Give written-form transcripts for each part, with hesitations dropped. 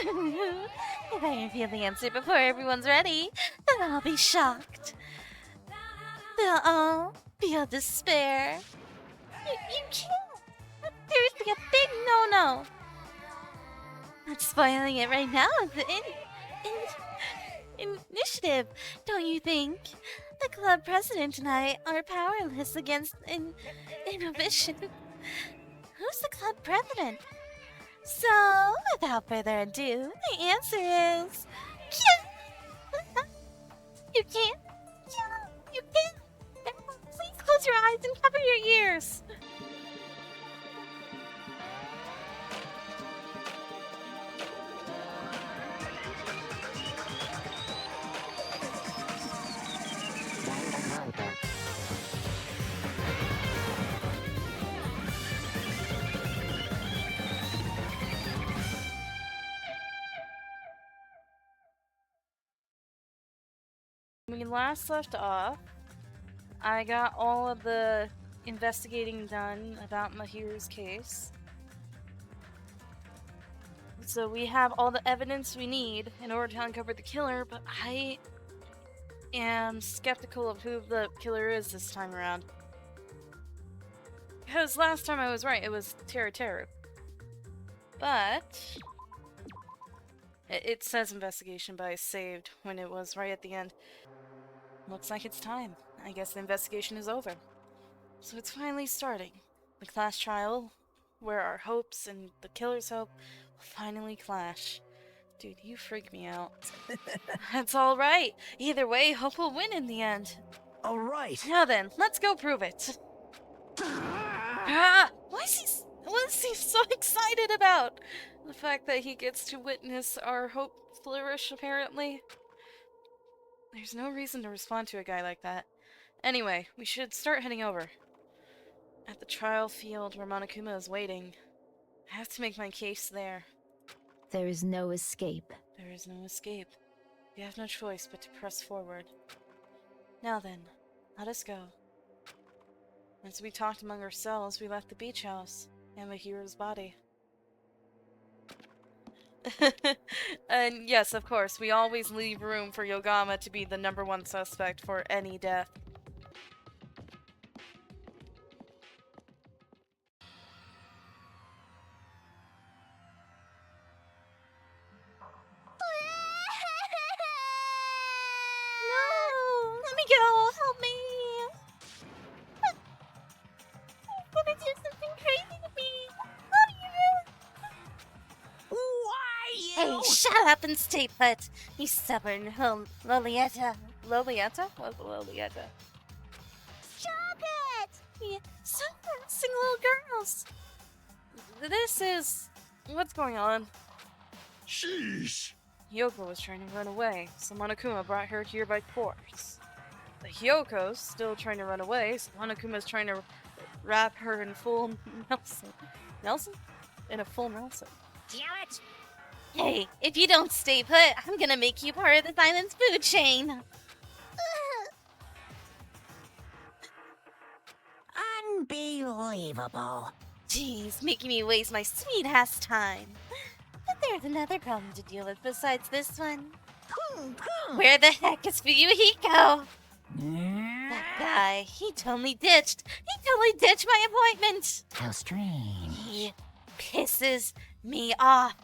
If I reveal the answer before everyone's ready, then I'll be shocked. They'll all feel despair. You can't. That's seriously a big no-no. Not spoiling it right now is the initiative, don't you think? The club president and I are powerless against inhibition. Who's the club president? So, without further ado, the answer is... You can't. You can't. Please close your eyes and cover your ears. When we last left off, I got all of the investigating done about Mahiru's case. So we have all the evidence we need in order to uncover the killer, but I am skeptical of who the killer is this time around. Because last time I was right, it was Teru. But it says investigation, but I saved when it was right at the end. Looks like it's time. I guess the investigation is over. So it's finally starting. The class trial, where our hopes and the killer's hope will finally clash. Dude, you freak me out. That's alright. Either way, hope will win in the end. Alright. Now then, let's go prove it. What is he so excited about? The fact that he gets to witness our hope flourish, apparently. There's no reason to respond to a guy like that. Anyway, we should start heading over. At the trial field where Monokuma is waiting. I have to make my case there. There is no escape. There is no escape. We have no choice but to press forward. Now then, let us go. As we talked among ourselves, we left the beach house and Mahiru's body. And yes, of course, we always leave room for Yogama to be the #1 suspect for any death. No! Let me go! Help me! He's gonna do something crazy to me! Hey, shut up and stay put! You stubborn Lolietta. Lolietta? What's Lolietta? Stop it! Yeah, stop harassing little girls! This is... What's going on? Sheesh. Hyoko was trying to run away, so Monokuma brought her here by force. But Hyoko's still trying to run away, so Monokuma's trying to wrap her in full Nelson. Nelson? In a full Nelson. Damn it! Hey, if you don't stay put, I'm gonna make you part of the Silence food chain. Unbelievable. Jeez, making me waste my sweet-ass time. But there's another problem to deal with besides this one. Where the heck is Fuyuhiko? That guy, he totally ditched my appointment. How strange. He pisses me off.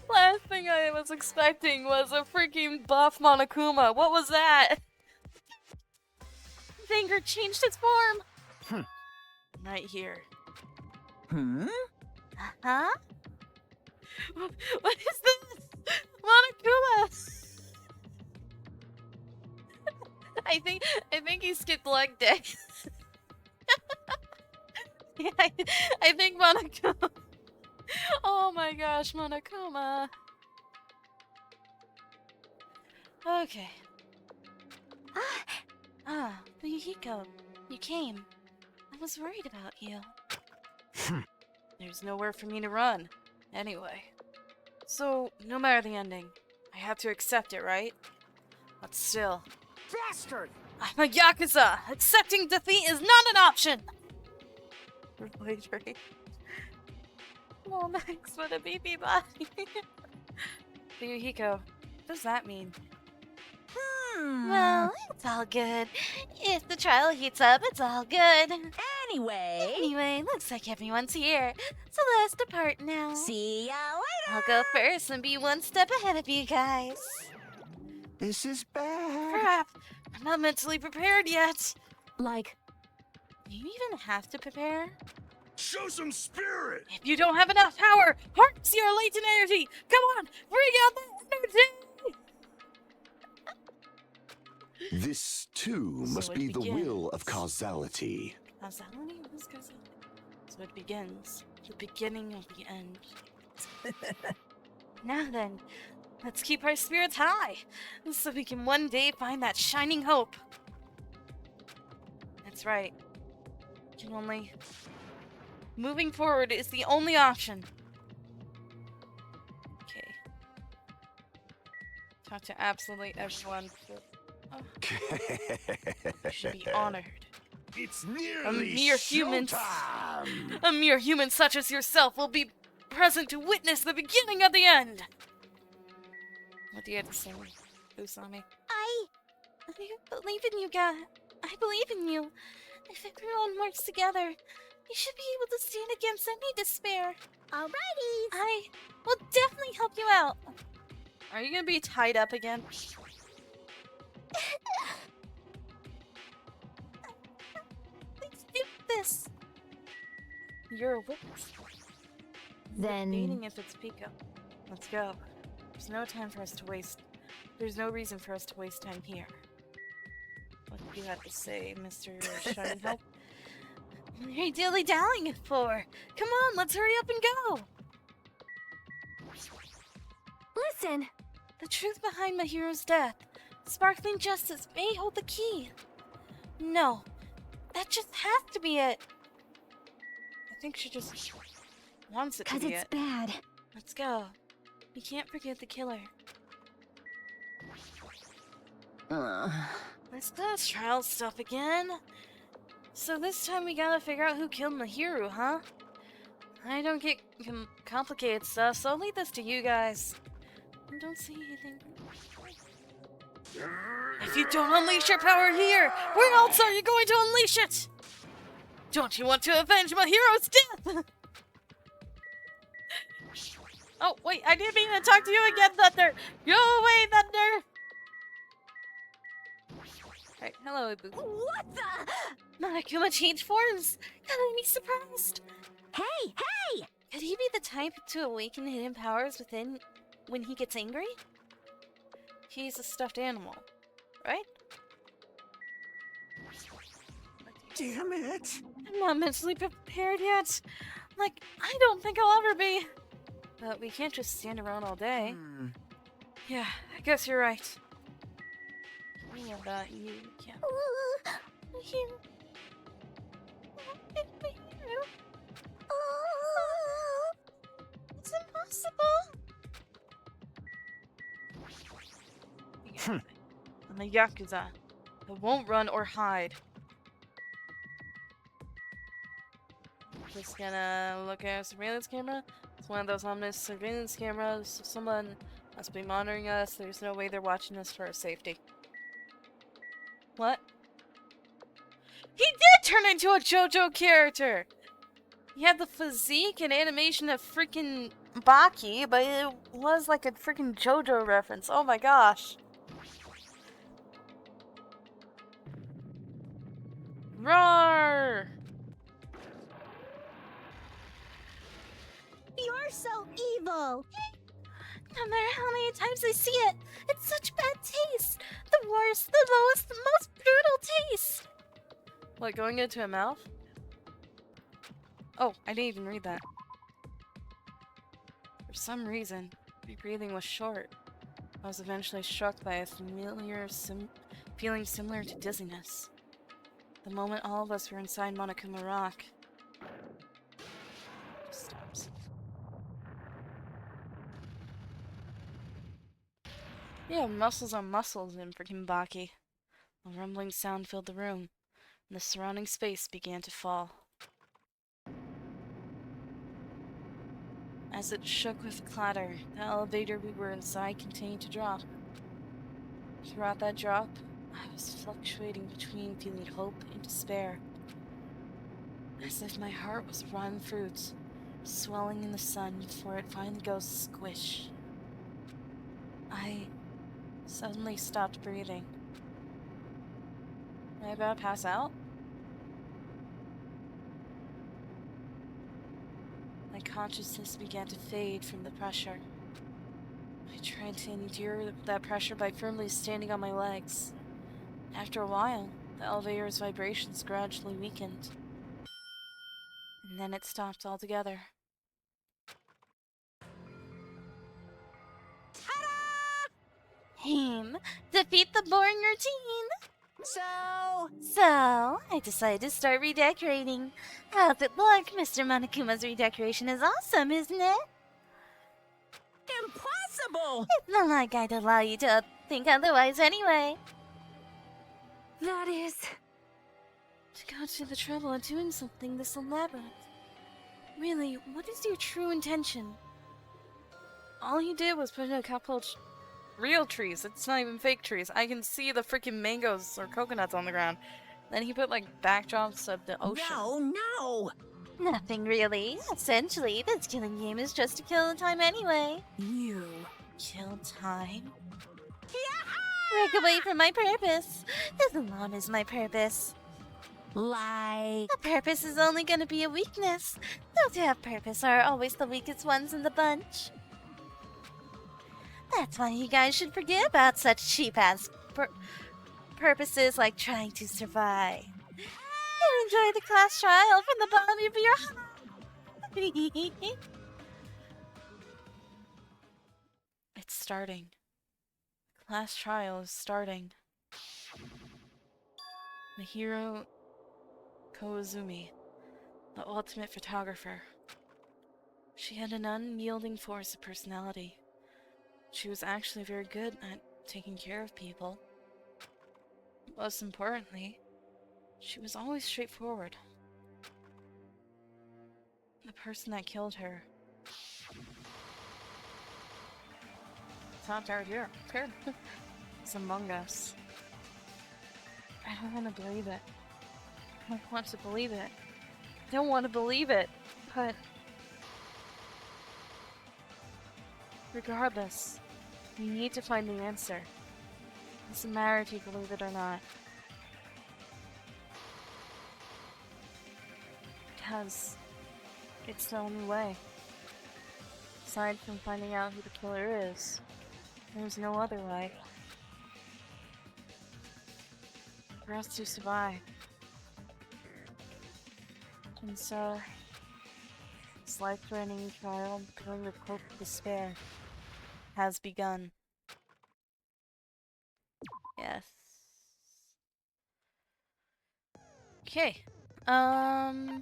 Last thing I was expecting was a freaking buff Monokuma. What was that? Finger changed its form. Right here. Huh? What is this? Monokuma! I think he skipped leg day. Yeah, I think Monokuma. Oh my gosh, Monokuma. Okay. Fuyuhiko, you came. I was worried about you. There's nowhere for me to run. Anyway, So, no matter the ending, I have to accept it, right? But still, Bastard! I'm a Yakuza! Accepting defeat is not an option! Reiterate. Oh, Max, what a baby body. Yukiko, what does that mean? Well, It's all good. If the trial heats up, it's all good. anyway, Anyway, looks like everyone's here. So let's depart now. see ya later. I'll go first and be one step ahead of you guys. This is bad. Crap! I'm not mentally prepared yet! Like, Do you even have to prepare? Show some spirit! If you don't have enough power, harness your latent energy! Come on, bring out that energy! This, too, So must it be the will begins. of causality. Causality? What is causality? So it begins. The beginning of the end. Now then, let's keep our spirits high, so we can one day find that shining hope. That's right. Can only... Moving forward is the only option. Okay. Talk to absolutely everyone. You should be honored. It's A nearly mere human. showtime! A mere human such as yourself will be present to witness the beginning of the end. What do you have to say, Usami? I believe in you, guys. I believe in you. If everyone works together, you should be able to stand against any despair. Alrighty. I will definitely help you out. Are you gonna be tied up again? Let's do this. You're a witness. then Debating if it's Pico. Let's go. There's no time for us to waste. There's no reason for us to waste time here. What do you have to say, Mr. Shining Hope? What are you dilly-dallying it for? Come on, let's hurry up and go. Listen, the truth behind Mahiro's death. Sparkling justice may hold the key. No, that just has to be it. I think she just wants it to 'cause be it's it. bad. Let's go. We can't forget the killer. Let's do this trial stuff again. So this time we gotta figure out who killed Mahiru, huh? I don't get complicated stuff, so I'll leave this to you guys. I don't see anything. If you don't unleash your power here, where else are you going to unleash it? Don't you want to avenge Mahiro's death? Oh, wait, I didn't mean to talk to you again, Thunder! Go away, Thunder! Alright, hello, Ibu. What the? Monokuma changed forms. Gotta be surprised. Hey, hey! Could he be the type to awaken hidden powers within when he gets angry? He's a stuffed animal, right? Damn it! I'm not mentally prepared yet. Like, I don't think I'll ever be. But we can't just stand around all day. Yeah, I guess you're right. Me about you, yeah. Mahiru. It's impossible. I'm a Yakuza. I won't run or hide. Just gonna look at a surveillance camera. It's one of those ominous surveillance cameras. Someone must be monitoring us. There's no way they're watching us for our safety. What? He did turn into a JoJo character! He had the physique and animation of freaking Baki, but it was like a freaking JoJo reference. Oh my gosh. Roar! You're so evil. No matter how many times I see it, it's such bad taste. The worst, the lowest, the most brutal taste. What, going into a mouth? Oh, I didn't even read that. For some reason, my breathing was short. I was eventually struck by a familiar feeling similar to dizziness. The moment all of us were inside Monokuma Rock. Stops. Yeah, muscles on muscles in freaking Baki. A rumbling sound filled the room, and the surrounding space began to fall. As it shook with clatter, the elevator we were inside continued to drop. Throughout that drop, I was fluctuating between feeling hope and despair, as if my heart was rotten fruit, swelling in the sun before it finally goes squish. I suddenly stopped breathing. Am I about to pass out? My consciousness began to fade from the pressure. I tried to endure that pressure by firmly standing on my legs. After a while, the elevator's vibrations gradually weakened. And then it stopped altogether. Defeat the boring routine. So I decided to start redecorating. How's it look? Mr. Monokuma's redecoration is awesome, isn't it? Impossible! It's not like I'd allow you to think otherwise anyway. that is... To go to the trouble of doing something this elaborate. Really, what is your true intention? All he did was put in a couple of real trees. It's not even fake trees. I can see the freaking mangoes or coconuts on the ground. Then he put like backdrops of the ocean. No! Nothing really. Essentially, this killing game is just to kill the time anyway. You... Kill time? Break away from my purpose. This alone is my purpose. Like... A purpose is only gonna be a weakness. Those who have purpose are always the weakest ones in the bunch. That's why you guys should forget about such cheap-ass purposes like trying to survive. And enjoy the class trial from the bottom of your heart. It's starting. The class trial is starting. The hero Koizumi, the ultimate photographer. She had an unyielding force of personality. She was actually very good at taking care of people. Most importantly, she was always straightforward. The person that killed her. It's not right here. It's among us. I don't want to believe it. I don't want to believe it. I don't want to believe it, but regardless, we need to find the answer. It doesn't matter if you believe it or not. Because it's the only way. Aside from finding out who the killer is, there's no other way. For us to survive. And so, this life-threatening trial, filling with hope and despair, has begun. Yes. Okay. Oh,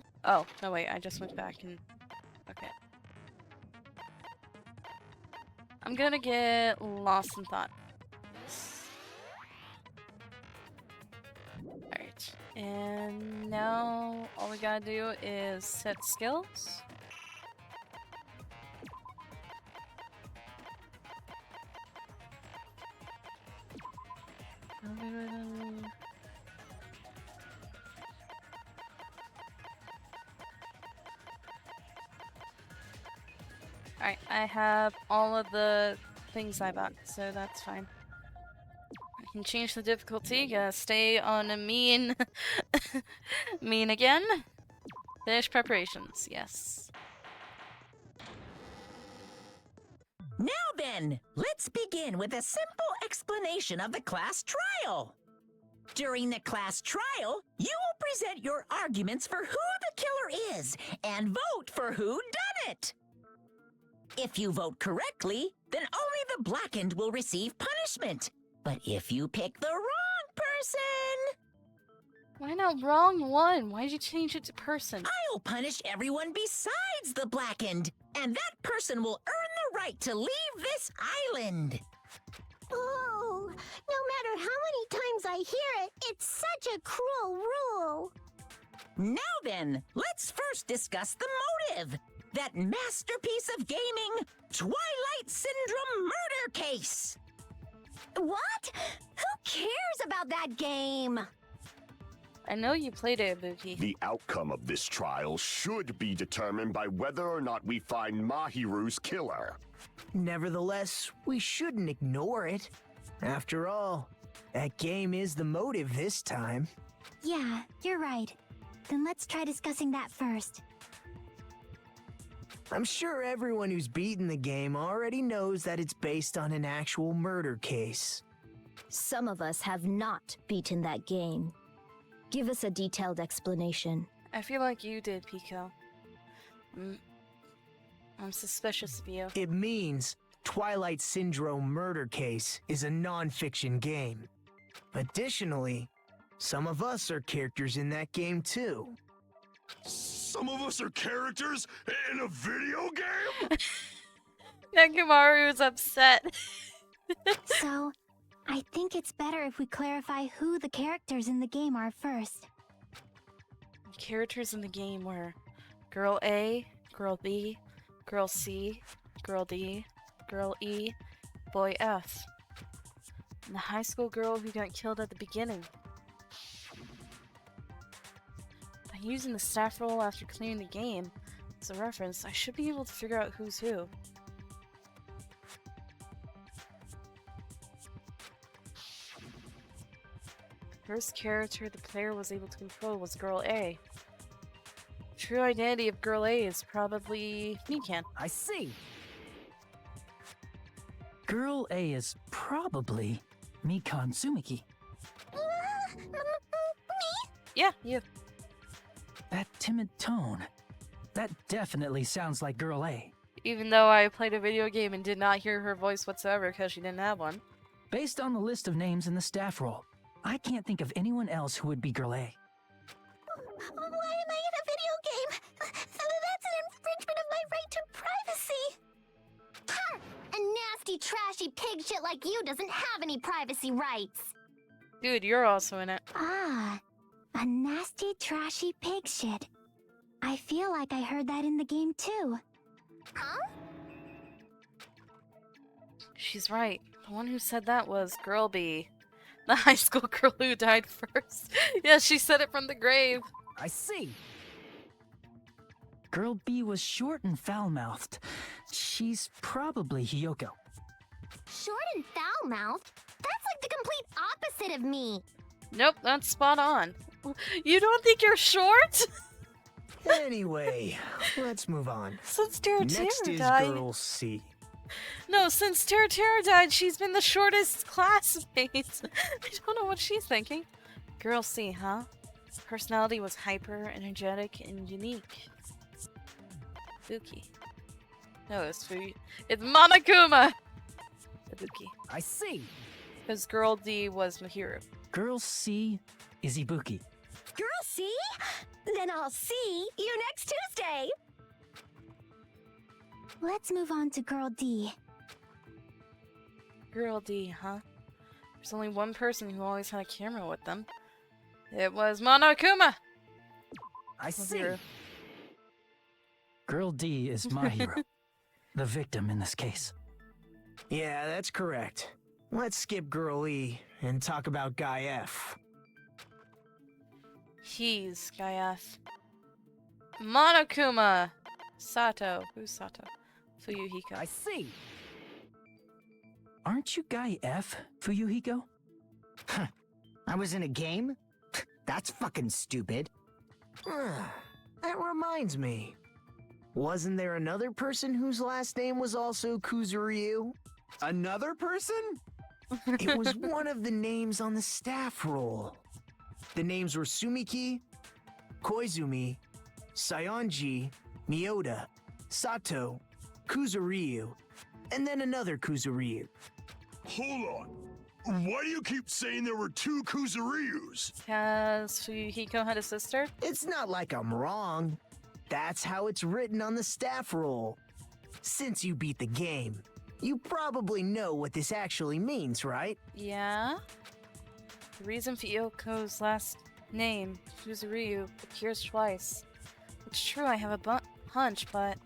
no wait, I just went back and... Okay. I'm gonna get lost in thought. Alright. And now all we gotta do is set skills. Alright, I have all of the things I bought, so that's fine. I can change the difficulty, stay on a mean... mean again. Finish preparations, yes. Now then, let's begin with a simple explanation of the class trial. During the class trial, you will present your arguments for who the killer is and vote for who done it. If you vote correctly, then only the blackened will receive punishment. But if you pick the wrong person, Why not wrong one? Why'd you change it to person? I'll punish everyone besides the blackened, and that person will earn the right to leave this island. Oh, no matter how many times I hear it, it's such a cruel rule. Now then, let's first discuss the motive. That masterpiece of gaming, Twilight Syndrome murder case. What? Who cares about that game? I know you played it, Ibuki. The outcome of this trial should be determined by whether or not we find Mahiru's killer. Nevertheless, we shouldn't ignore it. After all, that game is the motive this time. Yeah, you're right. Then let's try discussing that first. I'm sure everyone who's beaten the game already knows that it's based on an actual murder case. Some of us have not beaten that game. Give us a detailed explanation. I feel like you did, Pico. I'm suspicious of you. It means Twilight Syndrome murder case is a non-fiction game. Additionally, some of us are characters in that game too. Some of us are characters in a video game? Nekomaru is upset. So, I think it's better if we clarify who the characters in the game are first. Characters in the game were Girl A, Girl B, Girl C, Girl D, Girl E, Boy F, and the high school girl who got killed at the beginning. By using the staff roll after clearing the game as a reference, I should be able to figure out who's who. First character the player was able to control was Girl A. True identity of Girl A is probably Mikan. I see. Girl A is probably Mikan Sumiki. Yeah, you. That timid tone. That definitely sounds like Girl A. Even though I played a video game and did not hear her voice whatsoever because she didn't have one. Based on the list of names in the staff roll, I can't think of anyone else who would be Girl A. Why am I in a video game? That's an infringement of my right to privacy. Ha! A nasty, trashy pig shit like you doesn't have any privacy rights. Dude, you're also in it. Ah, a nasty, trashy pig shit. I feel like I heard that in the game too. Huh? She's right. The one who said that was Girl B. The high school girl who died first. Yeah, she said it from the grave. I see. Girl B was short and foul-mouthed. She's probably Hiyoko. Short and foul-mouthed? That's like the complete opposite of me. Nope, that's spot on. You don't think you're short? Anyway, let's move on. Since Tara Next is died. Girl C. No, since Tara died, she's been the shortest classmate. I don't know what she's thinking. Girl C, huh? Personality was hyper, energetic, and unique. Ibuki. No, it's Monokuma! Ibuki. I see. Because Girl D was Mahiru. Girl C is Ibuki. Girl C? Then I'll see you next Tuesday. Let's move on to Girl D. Girl D, huh? There's only one person who always had a camera with them. It was Monokuma! I see. Mahiru. Girl D is my hero. The victim in this case. Yeah, that's correct. Let's skip Girl E and talk about Guy F. He's Guy F. Monokuma! Sato. Who's Sato? Fuyuhiko. I see. Aren't you Guy F, Fuyuhiko? I was in a game? That's fucking stupid. That reminds me. Wasn't there another person whose last name was also Kuzuryu? Another person? It was one of the names on the staff roll. The names were Sumiki, Koizumi, Sayonji, Miyoda, Sato, Kuzuryu, and then another Kuzuryu. Hold on. Why do you keep saying there were two Kuzuryus? Has Fuyuhiko had a sister? It's not like I'm wrong. That's how it's written on the staff roll. Since you beat the game, You probably know what this actually means, right? Yeah? The reason Fuyoko's last name, Fuzuryu, appears twice. It's true I have a hunch, but...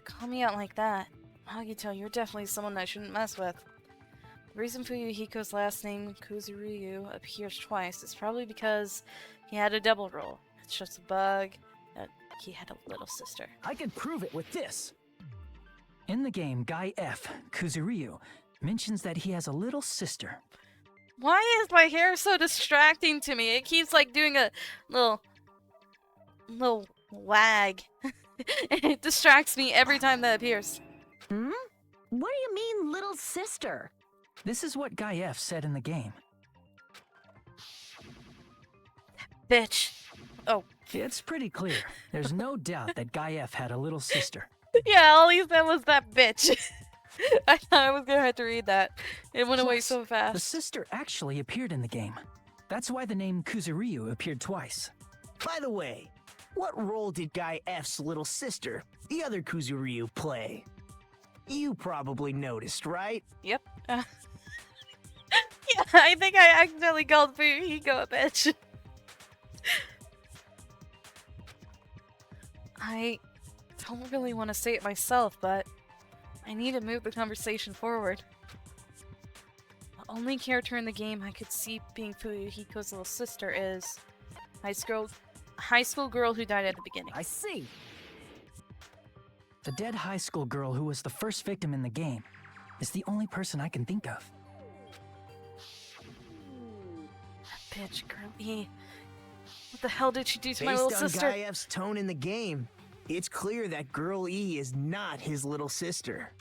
Call me out like that. Hagito, you're definitely someone I shouldn't mess with. The reason Fuyuhiko's last name, Kuzuryu, appears twice is probably because he had a double role. It's just a bug that he had a little sister. I could prove it with this. In the game, Guy F, Kuzuryu, mentions that he has a little sister. Why is my hair so distracting to me? It keeps like doing a little wag. It distracts me every time that appears. Hmm? What do you mean, little sister? This is what Guy F said in the game. Bitch. Oh. It's pretty clear. There's no doubt that Guy F had a little sister. Yeah, all he said was that bitch. I thought I was gonna have to read that. It went away so The fast. sister actually appeared in the game. That's why the name Kuzuryu appeared twice. By the way, what role did Guy F's little sister, the other Kuzuryu, play? You probably noticed, right? Yep. Yeah, I think I accidentally called Fuyuhiko a bitch. I don't really want to say it myself, but I need to move the conversation forward. The only character in the game I could see being Fuyuhiko's little sister is high school girl who died at the beginning. I see. The dead high school girl who was the first victim in the game is the only person I can think of. Bitch, girl E. What the hell did she do to my Based little on sister? Guy F's tone in the game, it's clear that Girl E is not his little sister.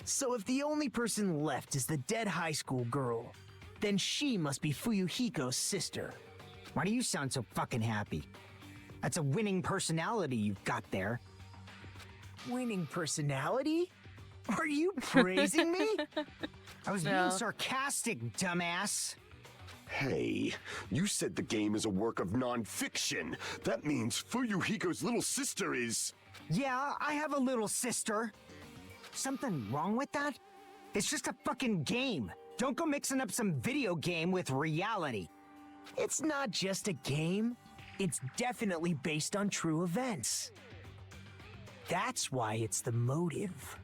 So if the only person left is the dead high school girl, then she must be Fuyuhiko's sister. Why do you sound so fucking happy? That's a winning personality you've got there. Winning personality? Are you praising me? I was No. being sarcastic, dumbass. Hey, you said the game is a work of non-fiction. That means Fuyuhiko's little sister is... Yeah, I have a little sister. Something wrong with that? It's just a fucking game. Don't go mixing up some video game with reality. It's not just a game. It's definitely based on true events. That's why it's the motive.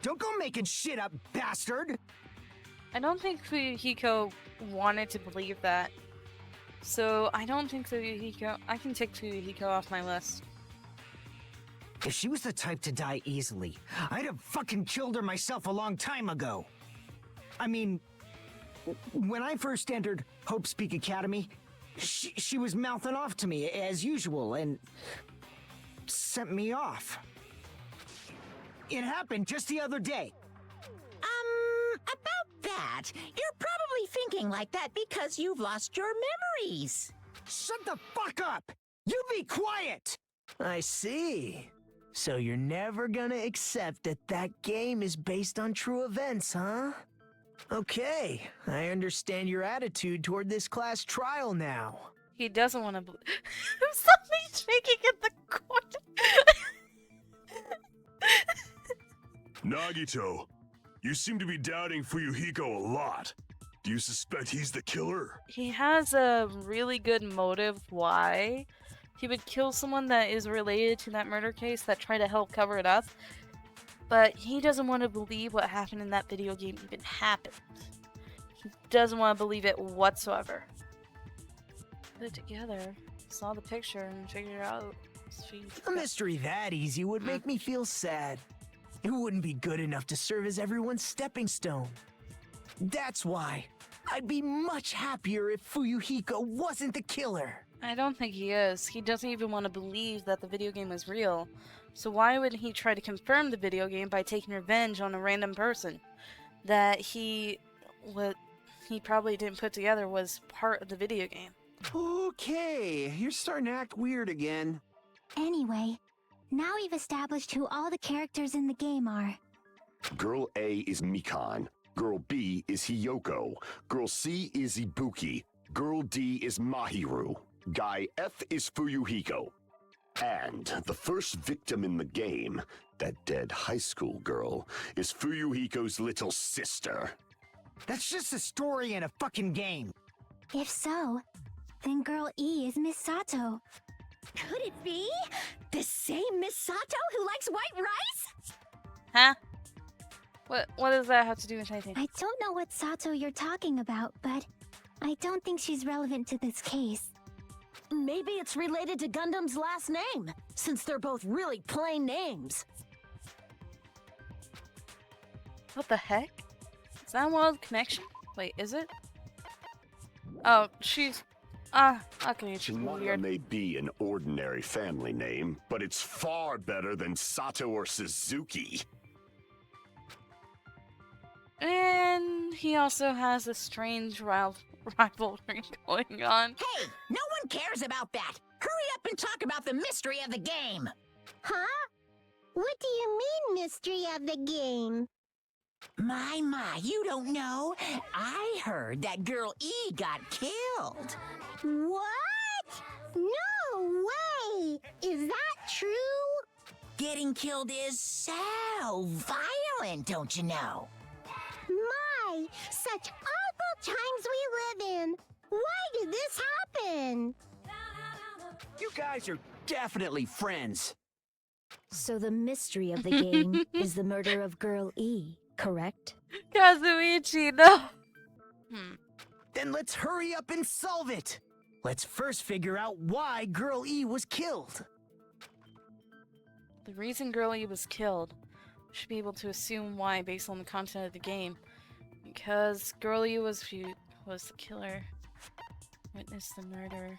Don't go making shit up, bastard! I don't think Fuyuhiko wanted to believe that. So I don't think I can take Fuyuhiko off my list. If she was the type to die easily, I'd have fucking killed her myself a long time ago. I mean, when I first entered Hope's Peak Academy, she was mouthing off to me as usual and sent me off. It happened just the other day. About that, you're probably thinking like that because you've lost your memories. Shut the fuck up! You be quiet! I see. So you're never gonna accept that that game is based on true events, huh? Okay, I understand your attitude toward this class trial now. He doesn't want to Something's shaking in the corner. Nagito, you seem to be doubting Fuyuhiko a lot. Do you suspect he's the killer? He has a really good motive why he would kill someone that is related to that murder case that tried to help cover it up. But he doesn't want to believe what happened in that video game even happened. He doesn't want to believe it whatsoever. Put it together, saw the picture, and figured it out. A mystery that easy would make me feel sad. It wouldn't be good enough to serve as everyone's stepping stone. That's why I'd be much happier if Fuyuhiko wasn't the killer. I don't think he is. He doesn't even want to believe that the video game is real. So why would he try to confirm the video game by taking revenge on a random person that he probably didn't put together was part of the video game? Okay, you're starting to act weird again. Anyway, now we've established who all the characters in the game are. Girl A is Mikan. Girl B is Hiyoko. Girl C is Ibuki. Girl D is Mahiru. Guy F is Fuyuhiko. And the first victim in the game That dead high school girl is Fuyuhiko's little sister. That's just a story in a fucking game. If so, then Girl E is Miss Sato. Could it be? The same Miss Sato who likes white rice? Huh? What does that have to do with anything? I don't know what Sato you're talking about, but I don't think she's relevant to this case. Maybe it's related to Gundam's last name, since they're both really plain names. What the heck? Is that a wild connection? Wait, is it? Oh, she's... okay, she's Chinata weird. may be an ordinary family name, but it's far better than Sato or Suzuki. And he also has a strange rivalry going on. Hey, no one cares about that. Hurry up and talk about the mystery of the game. Huh? What do you mean, mystery of the game? My, you don't know. I heard that Girl E got killed. What? No way! Is that true? Getting killed is so violent, don't you know? My, such awful times we live in. Why did this happen? You guys are definitely friends. So the mystery of the game is the murder of Girl E, correct? Kazuichi, no! Then let's hurry up and solve it. Let's first figure out why Girl E was killed. The reason Girl E was killed, we should be able to assume why based on the content of the game. Because Girl E was the killer. Witnessed the murder.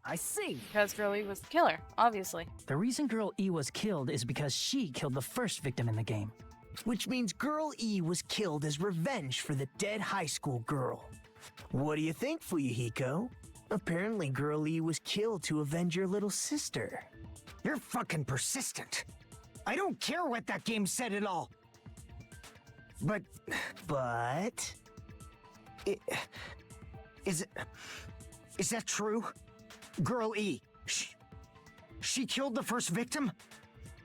I see. Because Girl E was the killer, obviously. The reason Girl E was killed is because she killed the first victim in the game. Which means Girl E was killed as revenge for the dead high school girl. What do you think, Fuyuhiko? Apparently Girl E was killed to avenge your little sister. You're fucking persistent. I don't care what that game said at all. But... Is that true? Girl E, she killed the first victim?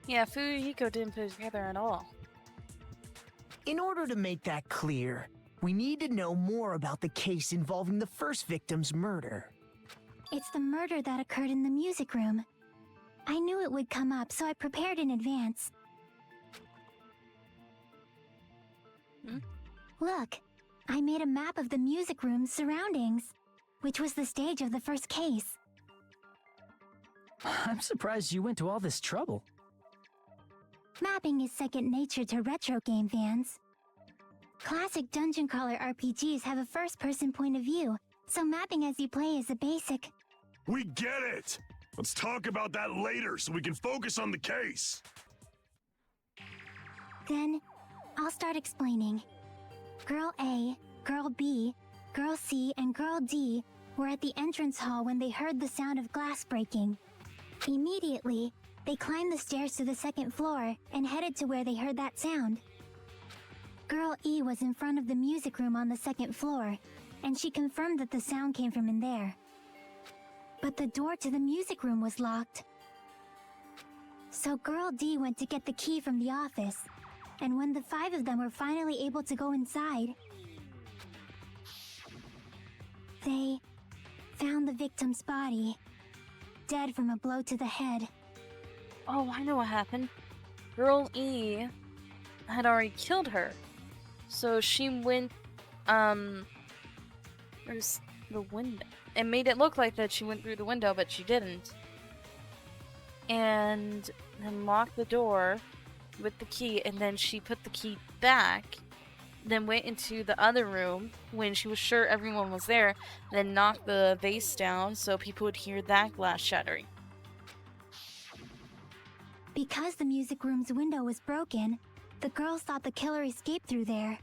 Yeah, Fuyuhiko didn't put it together at all. In order to make that clear, we need to know more about the case involving the first victim's murder. It's the murder that occurred in the music room. I knew it would come up, so I prepared in advance. Look, I made a map of the music room's surroundings, which was the stage of the first case. I'm surprised you went to all this trouble. Mapping is second nature to retro game fans. Classic dungeon crawler RPGs have a first-person point of view, so mapping as you play is a basic. We get it! Let's talk about that later so we can focus on the case. Then, I'll start explaining. Girl A, Girl B, Girl C, and Girl D were at the entrance hall when they heard the sound of glass breaking. Immediately, they climbed the stairs to the second floor and headed to where they heard that sound. Girl E was in front of the music room on the second floor, and she confirmed that the sound came from in there. But the door to the music room was locked. So Girl D went to get the key from the office, and when the 5 of them were finally able to go inside, they found the victim's body, dead from a blow to the head. Oh, I know what happened. Girl E had already killed her. So she went, there's the window. It made it look like that she went through the window, but she didn't. And then locked the door with the key, and then she put the key back, then went into the other room when she was sure everyone was there, then knocked the vase down so people would hear that glass shattering. Because the music room's window was broken, the girls thought the killer escaped through there.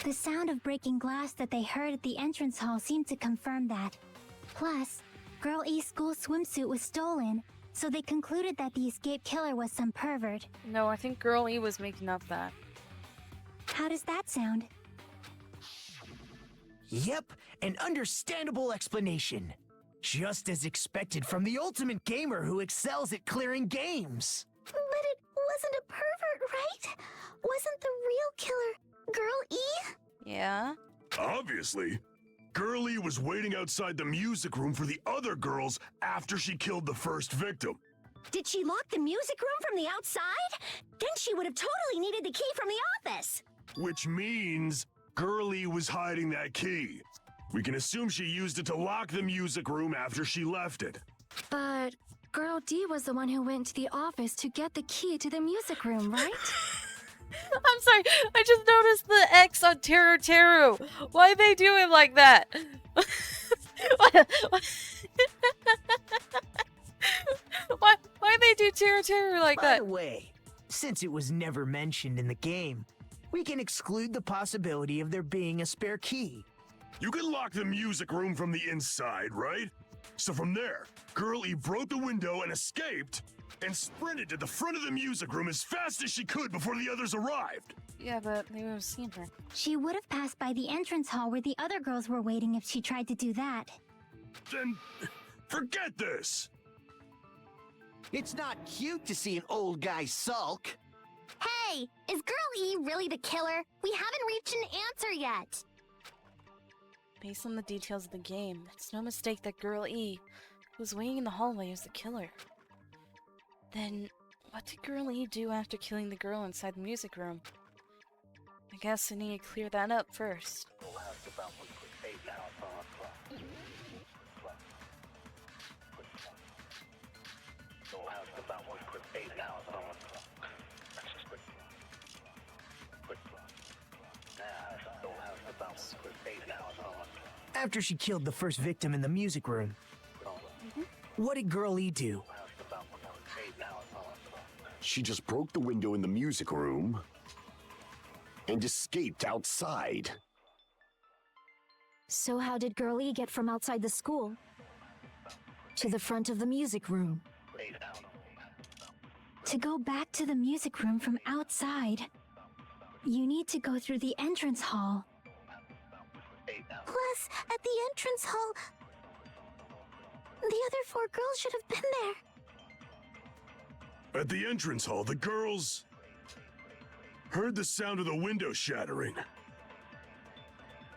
The sound of breaking glass that they heard at the entrance hall seemed to confirm that. Plus, Girl E's school swimsuit was stolen, so they concluded that the escaped killer was some pervert. No, I think Girl E was making up that. How does that sound? Yep, an understandable explanation. Just as expected from the ultimate gamer who excels at clearing games. But it wasn't a pervert, right? Wasn't the real killer Girl E? Yeah? Obviously. Girl E was waiting outside the music room for the other girls after she killed the first victim. Did she lock the music room from the outside? Then she would have totally needed the key from the office. Which means Girl E was hiding that key. We can assume she used it to lock the music room after she left it. But Girl D was the one who went to the office to get the key to the music room, right? I'm sorry, I just noticed the X on Teru Teru. Why they do it like that? Why they do Teru Teru like By that? the way, since it was never mentioned in the game, we can exclude the possibility of there being a spare key. You can lock the music room from the inside, right? So from there, Girl E broke the window and escaped, and sprinted to the front of the music room as fast as she could before the others arrived. Yeah, but they would have seen her. She would have passed by the entrance hall where the other girls were waiting if she tried to do that. Then, forget this! It's not cute to see an old guy sulk. Hey, is Girl E really the killer? We haven't reached an answer yet. Based on the details of the game, it's no mistake that Girl E, who was waiting in the hallway, was the killer. Then, what did Girl E do after killing the girl inside the music room? I guess I need to clear that up first. After she killed the first victim in the music room, what did Girl E do? She just broke the window in the music room and escaped outside. So how did Girl E get from outside the school to the front of the music room? To go back to the music room from outside, you need to go through the entrance hall. Plus, at the entrance hall, the other 4 girls should have been there. At the entrance hall, the girls heard the sound of the window shattering.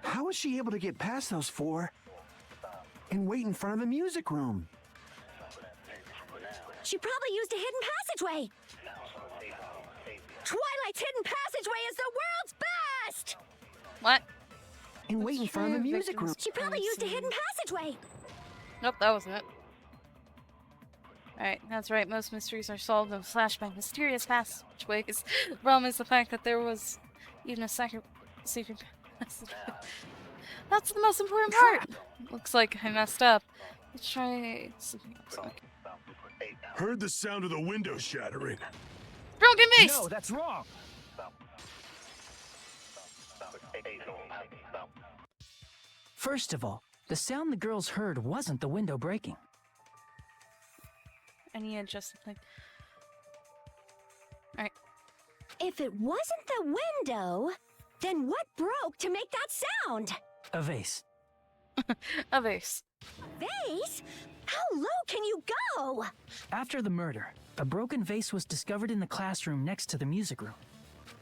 How was she able to get past those 4 and wait in front of the music room? She probably used a hidden passageway. Twilight's hidden passageway is the world's best! What? And wait in front of the music room. She probably used a hidden passageway. Nope, that wasn't it. Alright, that's right, most mysteries are solved and flashed by mysterious passageways. The problem is the fact that there was even a secret passage. That's the most important part! Looks like I messed up. Let's try something else. Heard the sound of the window shattering. Broken mace! No, that's wrong. First of all, the sound the girls heard wasn't the window breaking. I need to adjust the thing. Alright. If it wasn't the window, then what broke to make that sound? A vase. A vase. Vase? How low can you go? After the murder, a broken vase was discovered in the classroom next to the music room.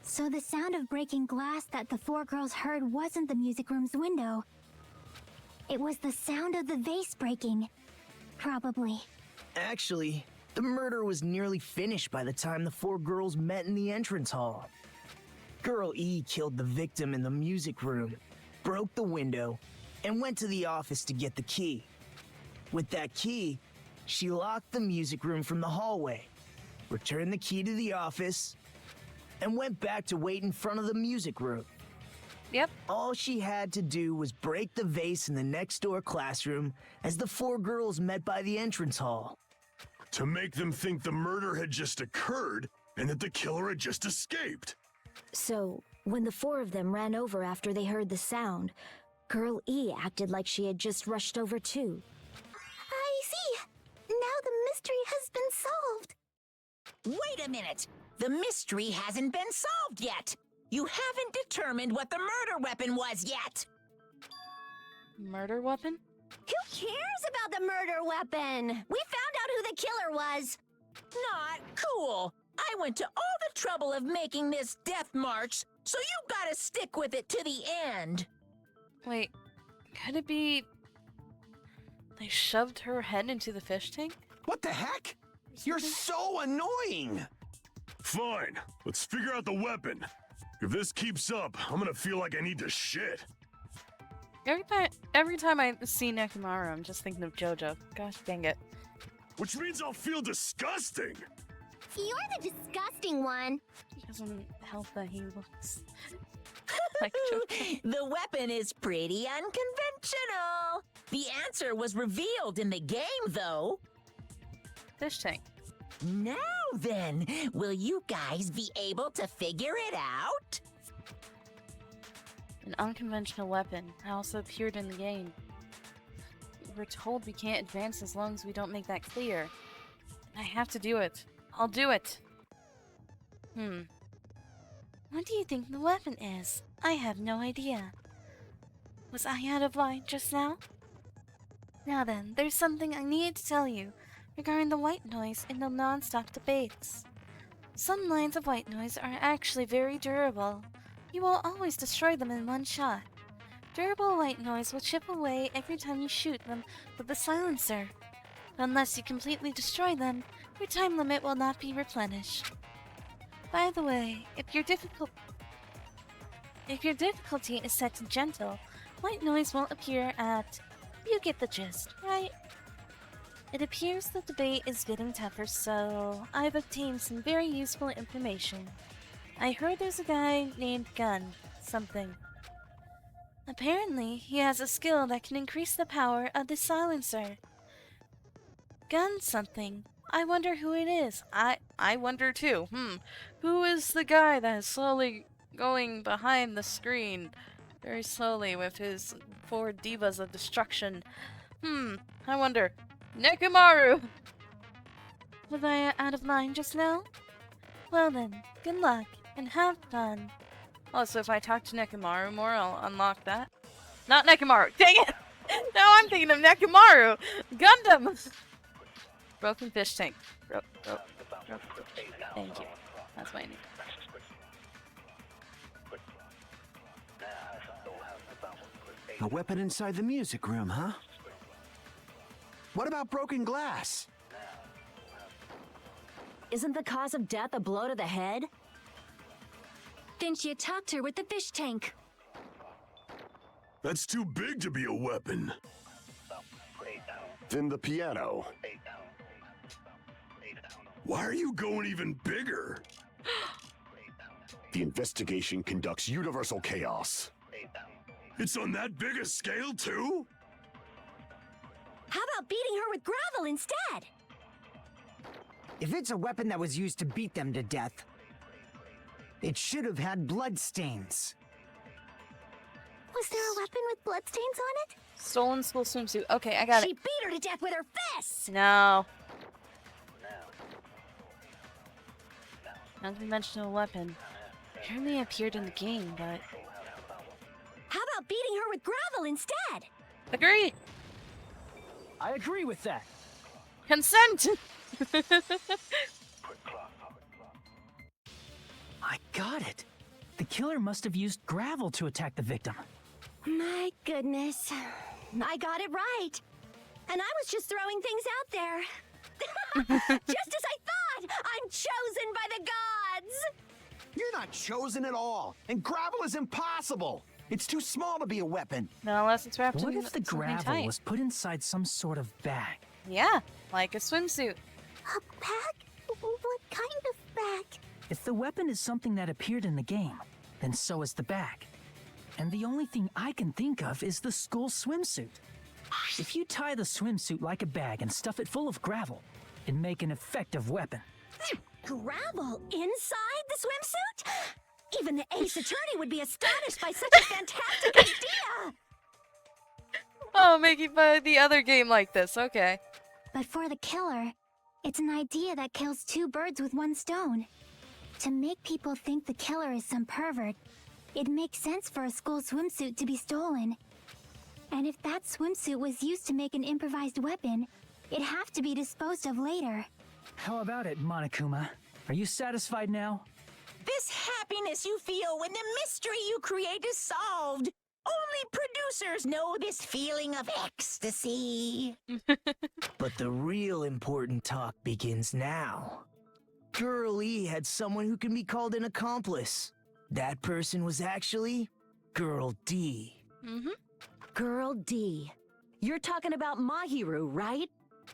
So the sound of breaking glass that the 4 girls heard wasn't the music room's window. It was the sound of the vase breaking. Probably. Actually, the murder was nearly finished by the time the 4 girls met in the entrance hall. Girl E killed the victim in the music room, broke the window, and went to the office to get the key. With that key, she locked the music room from the hallway, returned the key to the office, and went back to wait in front of the music room. Yep. All she had to do was break the vase in the next door classroom as the 4 girls met by the entrance hall. To make them think the murder had just occurred and that the killer had just escaped. So, when the 4 of them ran over after they heard the sound, Girl E acted like she had just rushed over too. I see. Now the mystery has been solved. Wait a minute! The mystery hasn't been solved yet! You haven't determined what the murder weapon was yet! Murder weapon? Who cares about the murder weapon? We found out who the killer was. Not cool. I went to all the trouble of making this death march, so you gotta stick with it to the end. Wait, could it be they shoved her head into the fish tank? What the heck? You're so annoying! Fine, let's figure out the weapon. If this keeps up, I'm gonna feel like I need to shit. Every time I see Nekomaru, I'm just thinking of JoJo. Gosh dang it. Which means I'll feel disgusting. You're the disgusting one. It doesn't help that he looks like JoJo. The weapon is pretty unconventional. The answer was revealed in the game, though. Fish tank. Now then, will you guys be able to figure it out? An unconventional weapon. It also appeared in the game. We're told we can't advance as long as we don't make that clear. I have to do it. I'll do it. What do you think the weapon is? I have no idea. Was I out of line just now? Now then, there's something I need to tell you regarding the white noise in the non-stop debates. Some lines of white noise are actually very durable. You will always destroy them in one shot. Durable white noise will chip away every time you shoot them with the silencer. But unless you completely destroy them, your time limit will not be replenished. By the way, if your difficulty is set to gentle, white noise won't appear at... You get the gist, right? It appears the debate is getting tougher, so I've obtained some very useful information. I heard there's a guy named Gun something. Apparently, he has a skill that can increase the power of the silencer. Gun something. I wonder who it is. I wonder too. Who is the guy that is slowly going behind the screen? Very slowly with his 4 divas of destruction. I wonder. Nekomaru! Was I out of line just now? Well then, good luck, and have fun. Oh, so if I talk to Nekomaru more, I'll unlock that? Not Nekomaru! Dang it! Now I'm thinking of Nekomaru! Gundam! Broken fish tank. Thank you. That's what I need. A weapon inside the music room, huh? What about broken glass? Isn't the cause of death a blow to the head? Then she attacked her with the fish tank. That's too big to be a weapon. Then the piano. Why are you going even bigger? The investigation conducts universal chaos. It's on that big a scale, too? How about beating her with gravel instead? If it's a weapon that was used to beat them to death, it should have had bloodstains. Was there a weapon with bloodstains on it? Stolen school swimsuit. Okay, I got She it. beat her to death with her fists! No. Unconventional weapon. Apparently appeared in the game, but... How about beating her with gravel instead? Agree! I agree with that. Consent! I got it. The killer must have used gravel to attack the victim. My goodness. I got it right. And I was just throwing things out there. Just as I thought! I'm chosen by the gods! You're not chosen at all, and gravel is impossible. It's too small to be a weapon. No, unless it's wrapped What in if the something gravel tight. was put inside some sort of bag? Yeah, like a swimsuit. A bag? What kind of bag? If the weapon is something that appeared in the game, then so is the bag. And the only thing I can think of is the school swimsuit. If you tie the swimsuit like a bag and stuff it full of gravel, it'd make an effective weapon. Gravel inside the swimsuit? Even the ace attorney would be astonished by such a fantastic idea! Oh, making fun of the other game like this. Okay. But for the killer, it's an idea that kills 2 birds with 1 stone. To make people think the killer is some pervert, it makes sense for a school swimsuit to be stolen. And if that swimsuit was used to make an improvised weapon, it'd have to be disposed of later. How about it, Monokuma? Are you satisfied now? This happiness you feel when the mystery you create is solved. Only producers know this feeling of ecstasy. But the real important talk begins now. Girl E had someone who can be called an accomplice. That person was actually Girl D. Mm-hmm. Girl D. You're talking about Mahiru, right?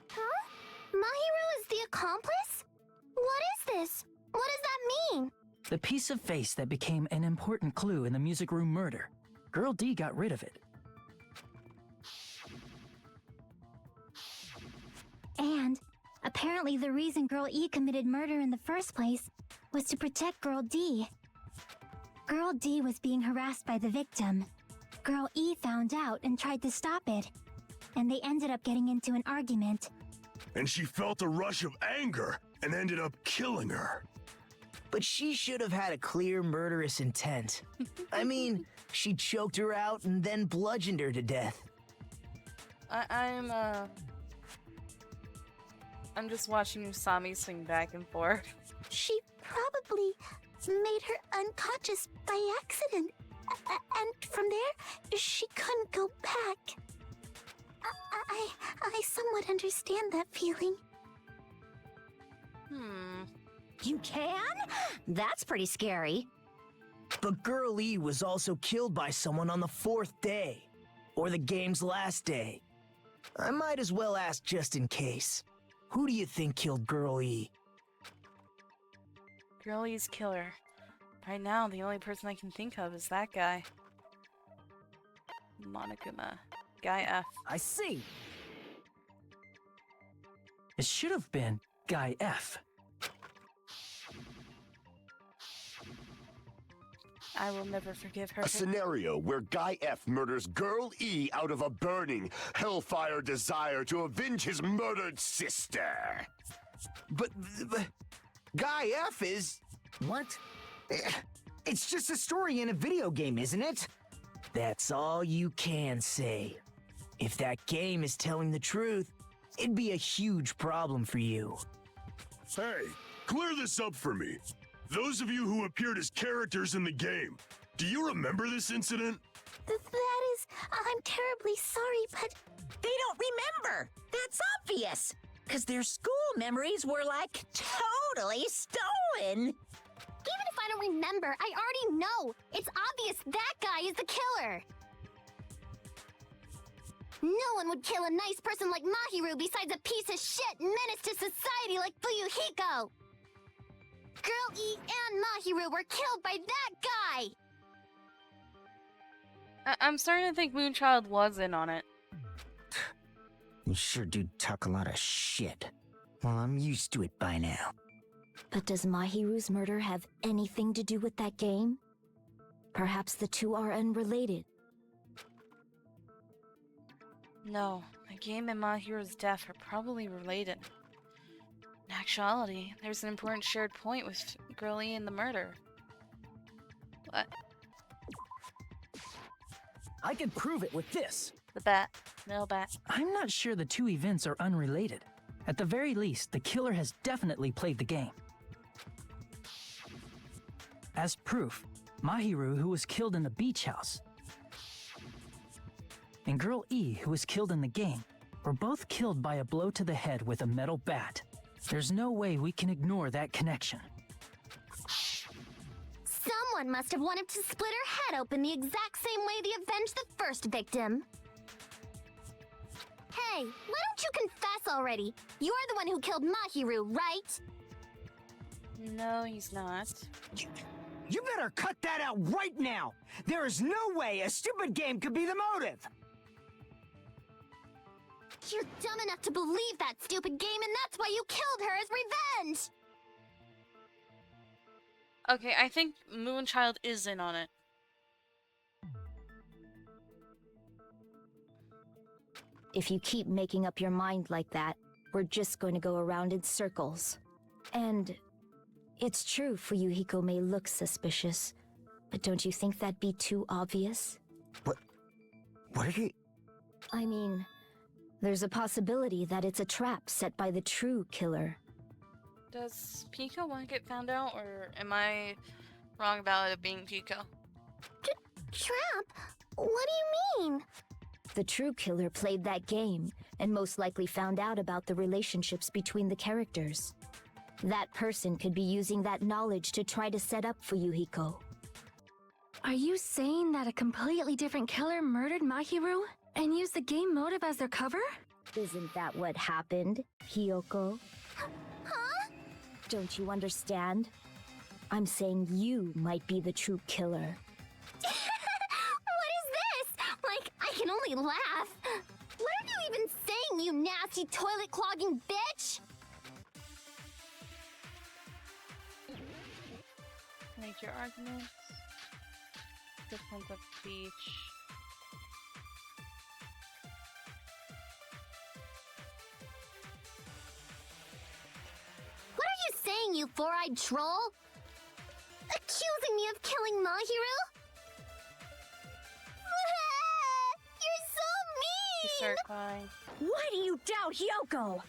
Huh? Mahiru is the accomplice? What is this? What does that mean? The piece of face that became an important clue in the music room murder. Girl D got rid of it. And apparently the reason Girl E committed murder in the first place was to protect Girl D. Girl D was being harassed by the victim. Girl E found out and tried to stop it, and they ended up getting into an argument. And she felt a rush of anger and ended up killing her. But she should have had a clear murderous intent. I mean, she choked her out and then bludgeoned her to death. I'm just watching Usami swing back and forth. She probably made her unconscious by accident. And from there, she couldn't go back. I somewhat understand that feeling. You can? That's pretty scary. But Girl E was also killed by someone on the 4th day, or the game's last day. I might as well ask just in case. Who do you think killed Girl E? Girlie's killer. Right now, the only person I can think of is that guy. Monokuma. Guy F. I see. It should have been Guy F. I will never forgive her. A scenario where Guy F murders Girl E out of a burning, hellfire desire to avenge his murdered sister. But Guy F is... What? It's just a story in a video game, isn't it? That's all you can say. If that game is telling the truth, it'd be a huge problem for you. Hey, clear this up for me. Those of you who appeared as characters in the game, do you remember this incident? That is... I'm terribly sorry, but... They don't remember. That's obvious. Because their school memories were, like, totally stolen. Even if I don't remember, I already know. It's obvious that guy is the killer. No one would kill a nice person like Mahiru besides a piece of shit menace to society like Fuyuhiko. Girl E and Mahiru were killed by that guy! I'm starting to think Moonchild was in on it. You sure do talk a lot of shit. Well, I'm used to it by now. But does Mahiru's murder have anything to do with that game? Perhaps the two are unrelated. No, the game and Mahiru's death are probably related. In actuality, there's an important shared point with Girlie and the murder. What? I could prove it with this. The bat. No bat. I'm not sure the two events are unrelated. At the very least, the killer has definitely played the game. As proof, Mahiru, who was killed in the beach house, and Girl E, who was killed in the game, were both killed by a blow to the head with a metal bat. There's no way we can ignore that connection. Someone must have wanted to split her head open the exact same way they avenged the first victim. Hey, why don't you confess already? You're the one who killed Mahiru, right? No, he's not. You better cut that out right now! There is no way a stupid game could be the motive! You're dumb enough to believe that stupid game, and that's why you killed her as revenge! Okay, I think Moonchild is in on it. If you keep making up your mind like that, we're just going to go around in circles. And it's true Fuyuhiko may look suspicious, but don't you think that'd be too obvious? What are you... I mean, there's a possibility that it's a trap set by the true killer. Does Pico want to get found out, or am I wrong about it being Pico? Trap? What do you mean? The true killer played that game and most likely found out about the relationships between the characters. That person could be using that knowledge to try to set up for Yuhiko. Are you saying that a completely different killer murdered Mahiru and used the game motive as their cover? Isn't that what happened, Hiyoko? Huh? Don't you understand? I'm saying you might be the true killer. What is this? Like, I can only laugh. What are you even saying, you nasty toilet-clogging bitch? Make your arguments. Different of speech. What are you saying, you four-eyed troll? Accusing me of killing Mahiru? You're so You mean! start crying. Why do you doubt Hyoko?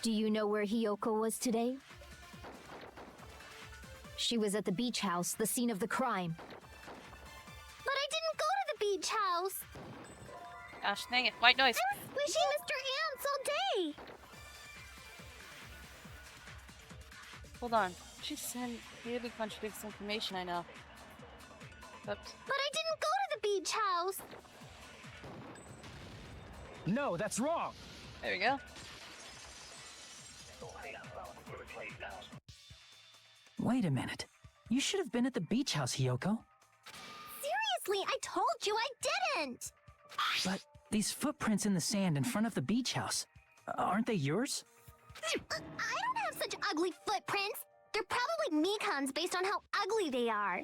Do you know where Hiyoko was today? She was at the beach house, the scene of the crime. But I didn't go to the beach house! Gosh dang it, white noise. I was squishing Mr. Ants all day! Hold on. She sent really contradicts information, I know. Oops. But I didn't go to the beach house! No, that's wrong. There we go. Wait a minute. You should have been at the beach house, Hiyoko. Seriously, I told you I didn't! But these footprints in the sand in front of the beach house, aren't they yours? I don't have such ugly footprints! They're probably Mikan's based on how ugly they are.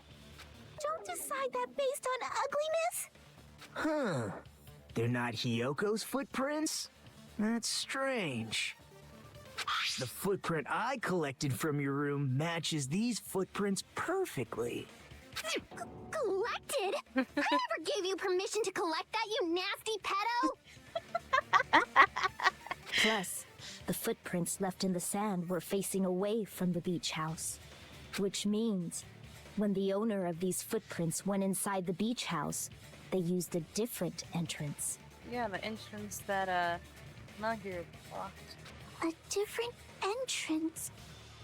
Don't decide that based on ugliness! Huh. They're not Hiyoko's footprints? That's strange. The footprint I collected from your room matches these footprints perfectly. Collected? I never gave you permission to collect that, you nasty pedo! Plus, the footprints left in the sand were facing away from the beach house. Which means, when the owner of these footprints went inside the beach house, they used a different entrance. Yeah, the entrance that, Mahiru blocked. A different entrance?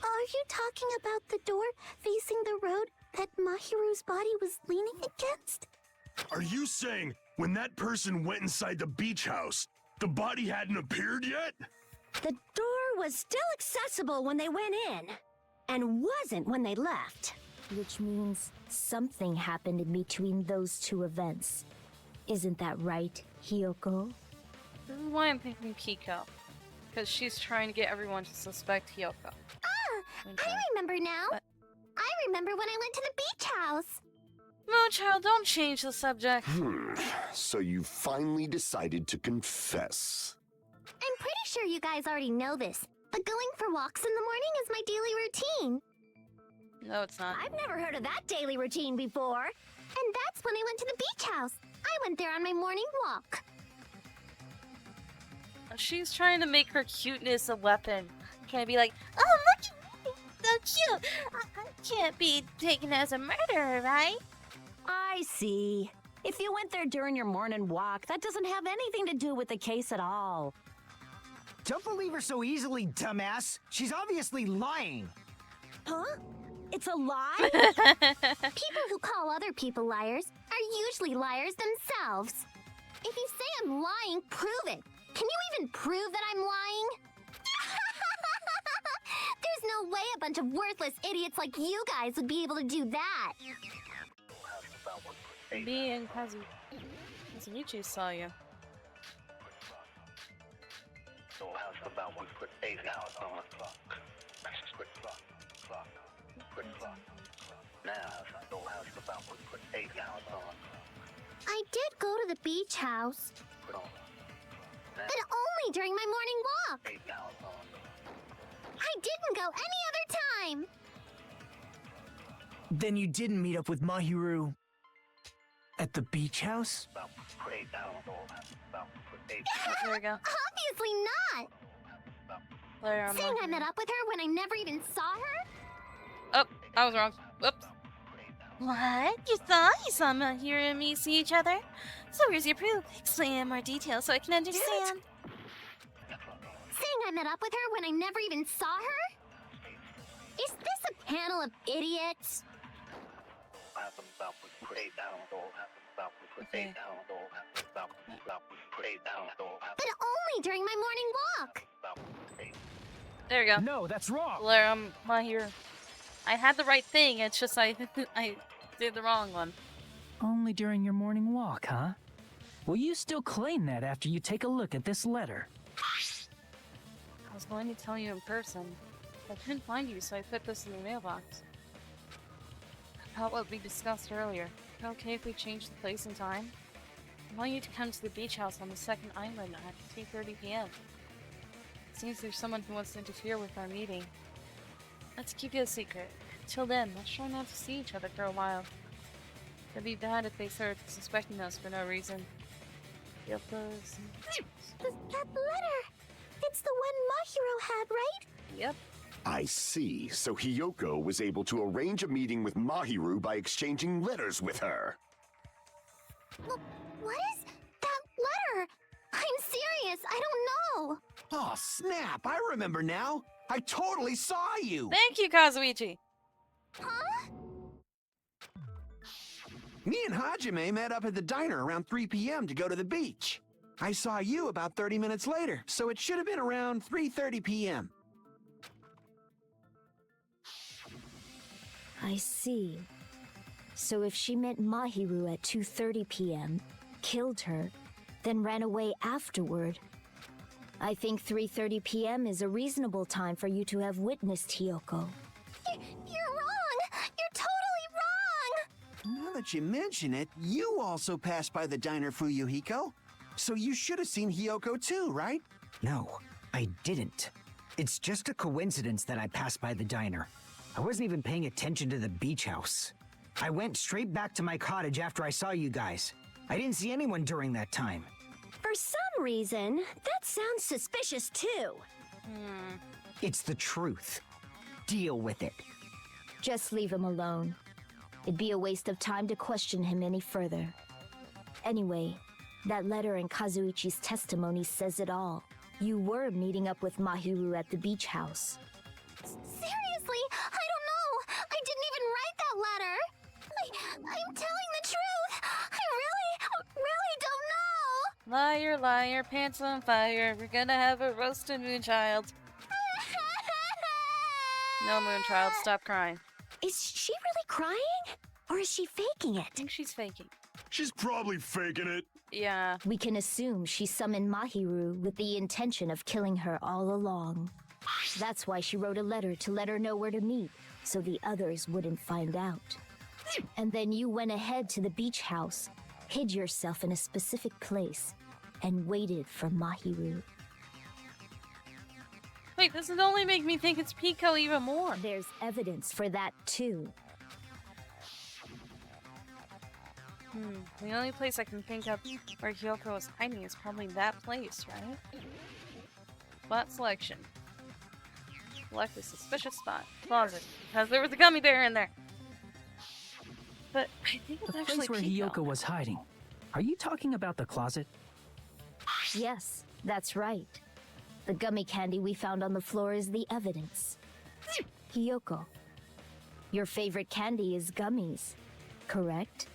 Are you talking about the door facing the road that Mahiru's body was leaning against? Are you saying when that person went inside the beach house, the body hadn't appeared yet? The door was still accessible when they went in, and wasn't when they left. Which means something happened in between those two events. Isn't that right, Hiyoko? This is why I'm thinking Pico. Because she's trying to get everyone to suspect Hiyoko. Ah, I remember now. What? I remember when I went to the beach house. No, child, don't change the subject. So you finally decided to confess. I'm pretty sure you guys already know this, but going for walks in the morning is my daily routine. No, it's not. I've never heard of that daily routine before. And that's when I went to the beach house. I went there on my morning walk. She's trying to make her cuteness a weapon. Trying to be like, oh, look at me, so cute. I can't be taken as a murderer, right? I see. If you went there during your morning walk, that doesn't have anything to do with the case at all. Don't believe her so easily, dumbass. She's obviously lying. Huh? It's a lie? People who call other people liars are usually liars themselves. If you say I'm lying, prove it. Can you even prove that I'm lying? There's no way a bunch of worthless idiots like you guys would be able to do that. Me and Kazumichi saw you. I did go to the beach house. But only during my morning walk. I didn't go any other time. Then you didn't meet up with Mahiru. At the beach house? There we go. Obviously not! Later on. Saying I met up with her when I never even saw her? Oh, I was wrong. Whoops. What? You saw Mahiro and me see each other? So where's your proof? Explain in more detail so I can understand. Saying I met up with her when I never even saw her? Is this a panel of idiots? Okay. But only during my morning walk! There we go. No, that's wrong. Blair, Mahiro. I had the right thing, it's just I did the wrong one. Only during your morning walk, huh? Will you still claim that after you take a look at this letter? I was going to tell you in person. I couldn't find you, so I put this in the mailbox. About what we discussed earlier. Is it okay if we change the place and time? I want you to come to the beach house on the second island at 3:30 p.m. Seems there's someone who wants to interfere with our meeting. Let's keep it a secret. Till then, let's try not to see each other for a while. It'd be bad if they start suspecting us for no reason. Yoko's... That letter! It's the one Mahiro had, right? Yep. I see. So Hiyoko was able to arrange a meeting with Mahiru by exchanging letters with her. What is that letter? I'm serious, I don't know. Oh, snap! I remember now. I totally saw you. Thank you, Kazuichi! Huh? Me and Hajime met up at the diner around 3 p.m. to go to the beach. I saw you about 30 minutes later, so it should have been around 3:30 p.m. I see. So if she met Mahiru at 2:30 p.m., killed her, then ran away afterward, I think 3:30 p.m. is a reasonable time for you to have witnessed Hiyoko. You're wrong! You're totally wrong! Now that you mention it, you also passed by the diner, Fuyuhiko. So you should have seen Hiyoko too, right? No, I didn't. It's just a coincidence that I passed by the diner. I wasn't even paying attention to the beach house. I went straight back to my cottage after I saw you guys. I didn't see anyone during that time. For some reason, that sounds suspicious too. It's the truth. Deal with it. Just leave him alone. It'd be a waste of time to question him any further. Anyway, that letter and Kazuichi's testimony says it all. You were meeting up with Mahiru at the beach house. Seriously? I don't know! I didn't even write that letter! I'm telling the truth! I really don't know! Liar, liar, pants on fire. We're gonna have a roasted moonchild. No, moonchild, stop crying. Is she really crying? Or is she faking I it? think she's faking. She's probably faking it. Yeah. We can assume she summoned Mahiru with the intention of killing her all along. That's why she wrote a letter to let her know where to meet, so the others wouldn't find out. And then you went ahead to the beach house, hid yourself in a specific place, and waited for Mahiru. Wait, this would only make me think it's Pico even more. There's evidence for that too. The only place I can think of where Hiyoko was hiding is probably that place, right? Spot selection. Select a suspicious spot. Closet. Because there was a gummy bear in there. But I think it's The actually place where Pico. Hiyoko was hiding. Are you talking about the closet? Yes, that's right. The gummy candy we found on the floor is the evidence. Hiyoko, your favorite candy is gummies, correct?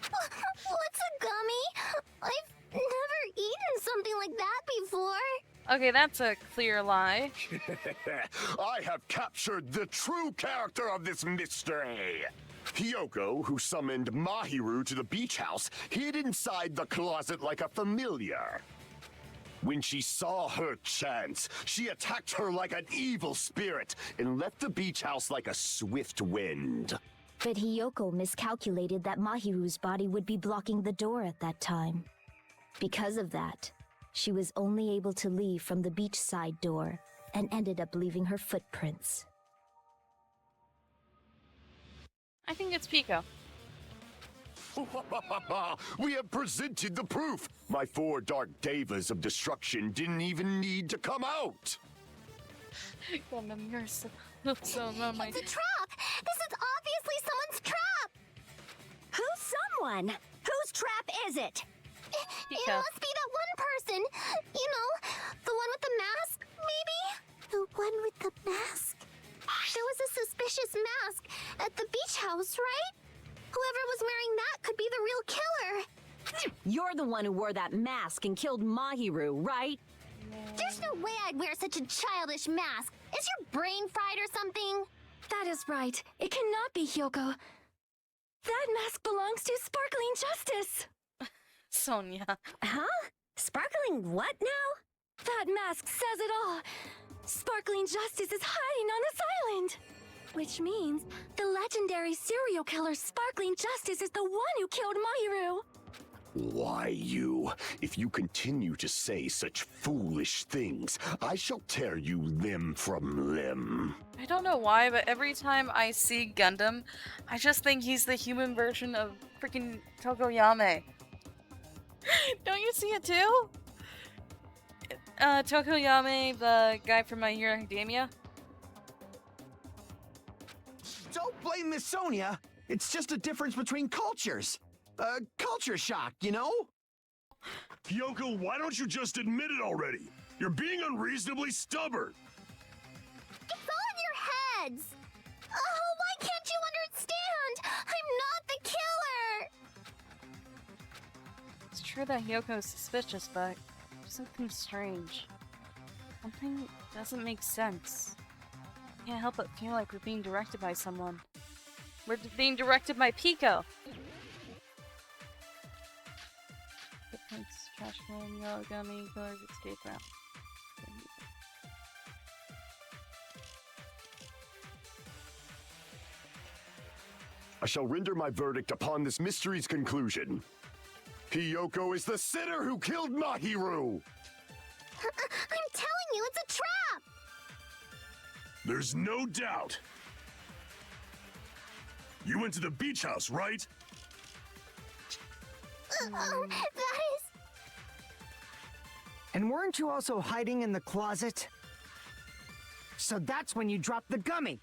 What's a gummy? I've never eaten something like that before. Okay, that's a clear lie. I have captured the true character of this mystery. Hiyoko, who summoned Mahiru to the beach house, hid inside the closet like a familiar. When she saw her chance, she attacked her like an evil spirit and left the beach house like a swift wind. But Hiyoko miscalculated that Mahiru's body would be blocking the door at that time. Because of that, she was only able to leave from the beachside door and ended up leaving her footprints. I think it's Pico. We have presented the proof. My 4 dark devas of destruction didn't even need to come out. Gundam, you're so my It's a trap! This is obviously someone's trap! Who's someone? Whose trap is it? It must be that one person. You know, the one with the mask, maybe? The one with the mask? There was a suspicious mask at the beach house, right? Whoever was wearing that could be the real killer. You're the one who wore that mask and killed Mahiru, right? There's no way I'd wear such a childish mask. Is your brain fried or something? That is right. It cannot be Hyoko. That mask belongs to Sparkling Justice. Sonia. Huh? Sparkling what now? That mask says it all. Sparkling Justice is hiding on this island. Which means the legendary serial killer Sparkling Justice is the one who killed Mahiru. Why you? If you continue to say such foolish things, I shall tear you limb from limb. I don't know why, but every time I see Gundam, I just think he's the human version of freaking Tokoyami. Don't you see it too? Tokoyami, the guy from My Hero Academia. Don't blame Miss Sonia. It's just a difference between cultures. Culture shock, you know? Hyoko, why don't you just admit it already? You're being unreasonably stubborn. It's all in your heads. Oh, why can't you understand? I'm not the killer. It's true that Hyoko is suspicious, but there's something strange. Something doesn't make sense. Can't help but feel like we're being directed by someone. We're being directed by Pico. Footprints, trash can, yellow gummy, guard, escape route. I shall render my verdict upon this mystery's conclusion. Hyoko is the sinner who killed Mahiru! I'm telling you, it's a trap. There's no doubt. You went to the beach house, right? That is... And weren't you also hiding in the closet? So that's when you dropped the gummy.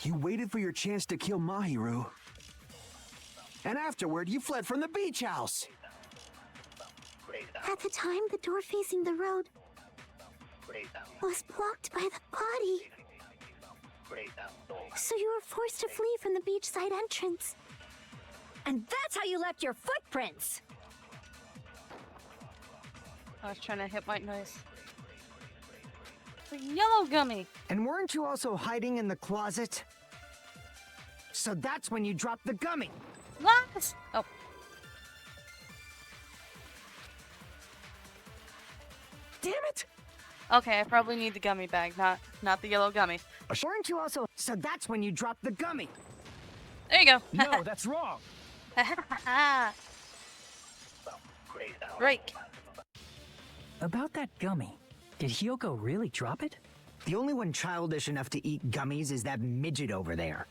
You waited for your chance to kill Mahiru. And afterward, you fled from the beach house. At the time, the door facing the road was blocked by the body. So you were forced to flee from the beachside entrance. And that's how you left your footprints. I was trying to hit white noise. The yellow gummy! And weren't you also hiding in the closet? So that's when you dropped the gummy. What? Oh. Damn it! Okay, I probably need the gummy bag, not the yellow gummy. Weren't you also... So that's when you dropped the gummy. There you go. No, that's wrong. Break. About that gummy, did Hyoko really drop it? The only one childish enough to eat gummies is that midget over there.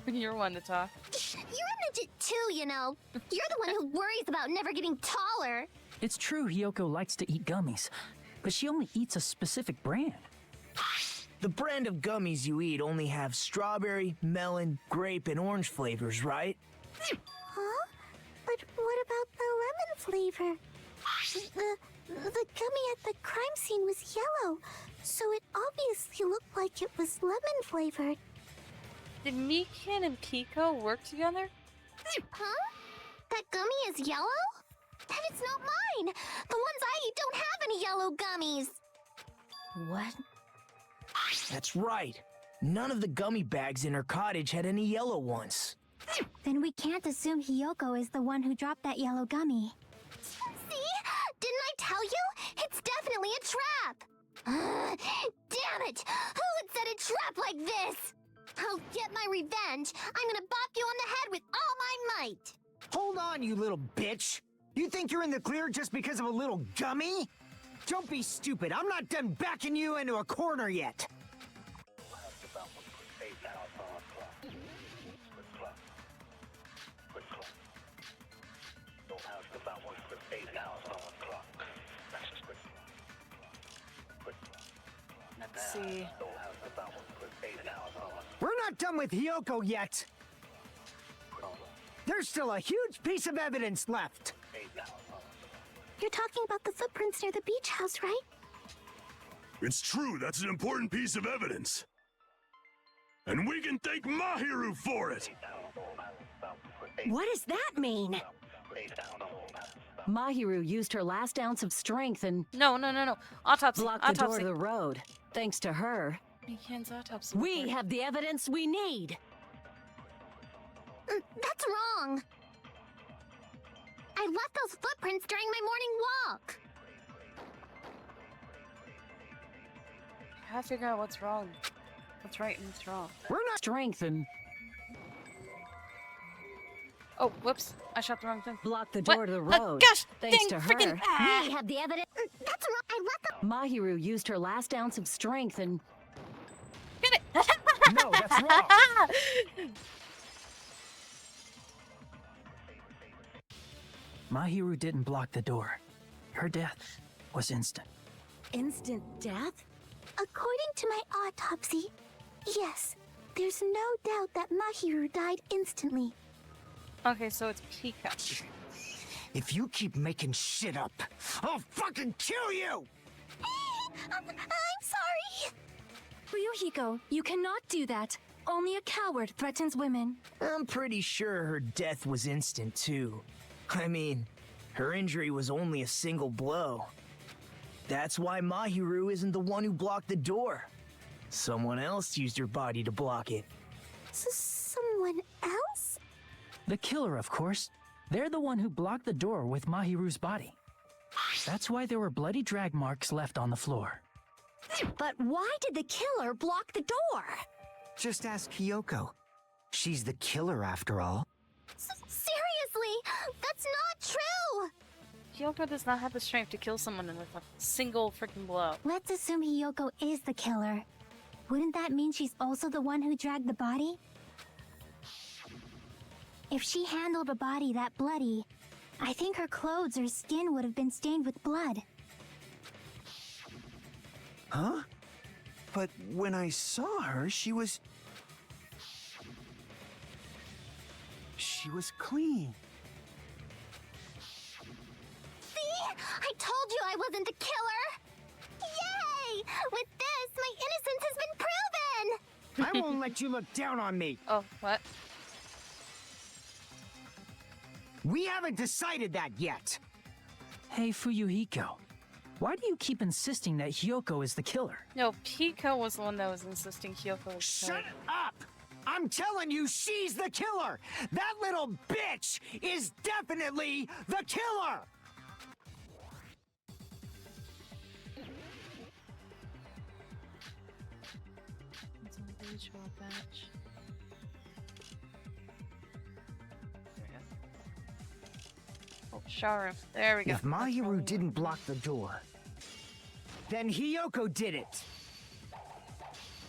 You're one to talk. You're a midget too, you know. You're the one who worries about never getting taller. It's true Hyoko likes to eat gummies, but she only eats a specific brand. The brand of gummies you eat only have strawberry, melon, grape, and orange flavors, right? Huh? But what about the lemon flavor? The gummy at the crime scene was yellow, so it obviously looked like it was lemon flavored. Did Mikan and Pico work together? Huh? That gummy is yellow? Then it's not mine! The ones I eat don't have any yellow gummies! What? That's right. None of the gummy bags in her cottage had any yellow ones. Then we can't assume Hyoko is the one who dropped that yellow gummy. See? Didn't I tell you? It's definitely a trap! Damn it! Who would set a trap like this? I'll get my revenge. I'm gonna bop you on the head with all my might. Hold on, you little bitch. You think you're in the clear just because of a little gummy? Don't be stupid. I'm not done backing you into a corner yet. Let's see. We're not done with Hiyoko yet. There's still a huge piece of evidence left. You're talking about the footprints near the beach house, right? It's true, that's an important piece of evidence. And we can thank Mahiru for it! What does that mean? Mahiru used her last ounce of strength and No. Autopsy. blocked the door to the road. Thanks to her, Mikan's autopsy. we report. have the evidence we need. That's wrong. I left those footprints during my morning walk. I gotta figure out what's wrong. What's right and what's wrong. We're not strength and Oh, whoops. I shot the wrong thing. blocked the What? door to the Oh, road. gosh, Thanks dang, to freaking- her, We have the evidence. That's wrong. I left the. Mahiru used her last ounce of strength and Get it! No, that's wrong. Mahiru didn't block the door. Her death was instant. instant death? According to my autopsy, yes, there's no doubt that Mahiru died instantly. Okay, so it's Pika. If you keep making shit up, I'll fucking kill you! I'm sorry. Ryuhiko, you cannot do that. Only a coward threatens women. I'm pretty sure her death was instant, too. I mean, her injury was only a single blow. That's why Mahiru isn't the one who blocked the door. Someone else used her body to block it. Someone else? The killer, of course. They're the one who blocked the door with Mahiru's body. That's why there were bloody drag marks left on the floor. But why did the killer block the door? Just ask Hiyoko. She's the killer, after all. Seriously, that's not true. Kyoko does not have the strength to kill someone with a single freaking blow. Let's assume Hiyoko is the killer. Wouldn't that mean she's also the one who dragged the body? If she handled a body that bloody, I think her clothes or skin would have been stained with blood. Huh? But when I saw her, she was clean. See? I told you I wasn't the killer! Yay! With this, my innocence has been proven! I won't let you look down on me. Oh, what? We haven't decided that yet. Hey, Fuyuhiko. Why do you keep insisting that Hiyoko is the killer? No, Pika was the one that was insisting Kyoko was Shut killed. up! I'm telling you, she's the killer! That little bitch is definitely the killer! It's on the beach, roll batch. Oh, shower room. There we go. If That's probably Mahiru what- didn't block the door, then Hiyoko did it.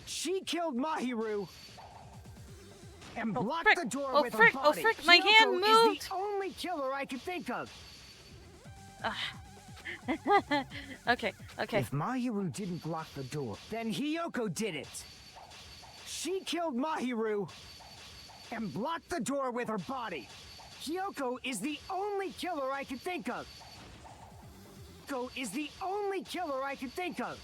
She killed Mahiru and blocked frick. the door Oh, with frick. her Oh, body. frick. My hand Hiyoko moved. is the only killer I could think of. Okay. If Mahiru didn't block the door, then Hiyoko did it. She killed Mahiru and blocked the door with her body. Hiyoko is the only killer I could think of. Hiyoko is the only killer I could think of.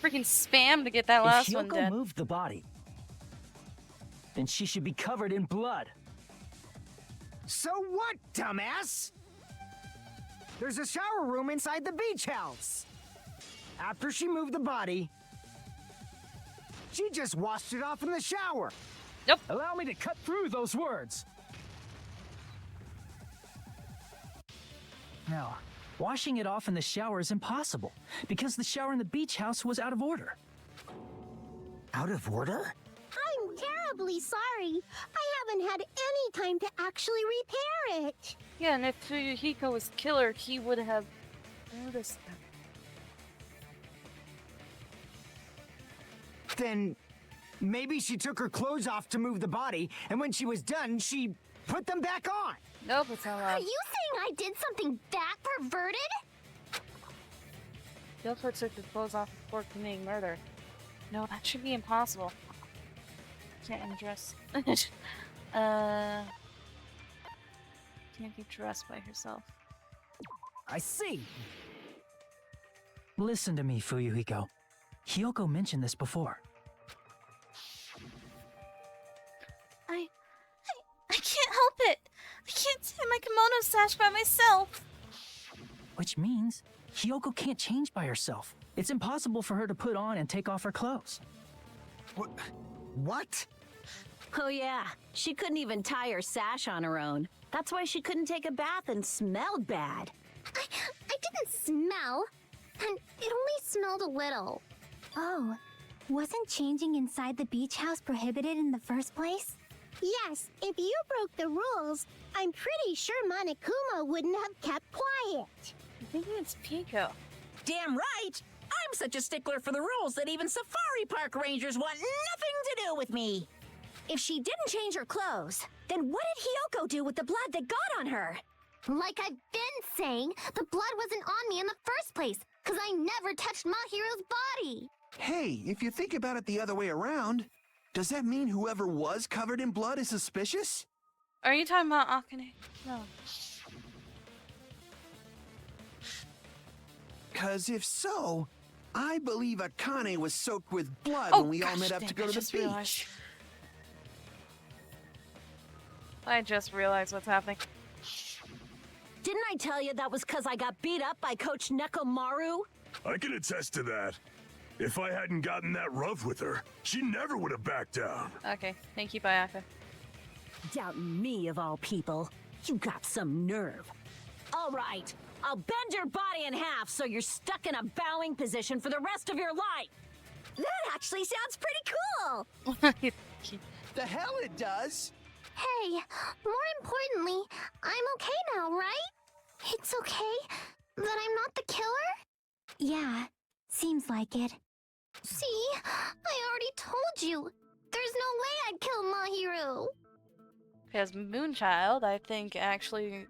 Freaking spam to get that last if one Hiyoko dead. moved the body, then she should be covered in blood. So what, dumbass? There's a shower room inside the beach house. After she moved the body, she just washed it off in the shower. Allow me to cut through those words. Now, washing it off in the shower is impossible, because the shower in the beach house was out of order. Out of order? I'm terribly sorry. I haven't had any time to actually repair it. Yeah, and if Fuyuhiko was killer, he would have noticed that. Then maybe she took her clothes off to move the body, and when she was done, she put them back on. Nope, it's not Are allowed. you saying I did something that perverted? Kyoko took the clothes off before committing murder. No, that should be impossible. Can't undress. Can't be dressed by herself. I see. Listen to me, Fuyuhiko. Hiyoko mentioned this before. I can't help it. I can't tie my kimono sash by myself. Which means Hiyoko can't change by herself. It's impossible for her to put on and take off her clothes. What? Oh yeah, she couldn't even tie her sash on her own. That's why she couldn't take a bath and smelled bad. I didn't smell, and it only smelled a little. Oh, wasn't changing inside the beach house prohibited in the first place? Yes, if you broke the rules, I'm pretty sure Monokuma wouldn't have kept quiet. I think it's Pico. Damn right! I'm such a stickler for the rules that even safari park rangers want nothing to do with me. If she didn't change her clothes, then what did Hiyoko do with the blood that got on her? Like I've been saying, the blood wasn't on me in the first place, because I never touched Mahiro's body. Hey, if you think about it the other way around, does that mean whoever was covered in blood is suspicious? Are you talking about Akane? No. Cause if so, I believe Akane was soaked with blood Oh, when we all gosh met up dang, to go I to the just beach. realized. I just realized what's happening. Didn't I tell you that was because I got beat up by Coach Nekomaru? I can attest to that. If I hadn't gotten that rough with her, she never would have backed down. Okay, thank you, Bayaka. Doubting me of all people. You got some nerve. All right, I'll bend your body in half so you're stuck in a bowing position for the rest of your life. That actually sounds pretty cool. The hell it does! Hey, more importantly, I'm okay now, right? It's okay that I'm not the killer? Yeah, seems like it. See, I already told you. There's no way I'd kill Mahiru. Because Moonchild, I think, actually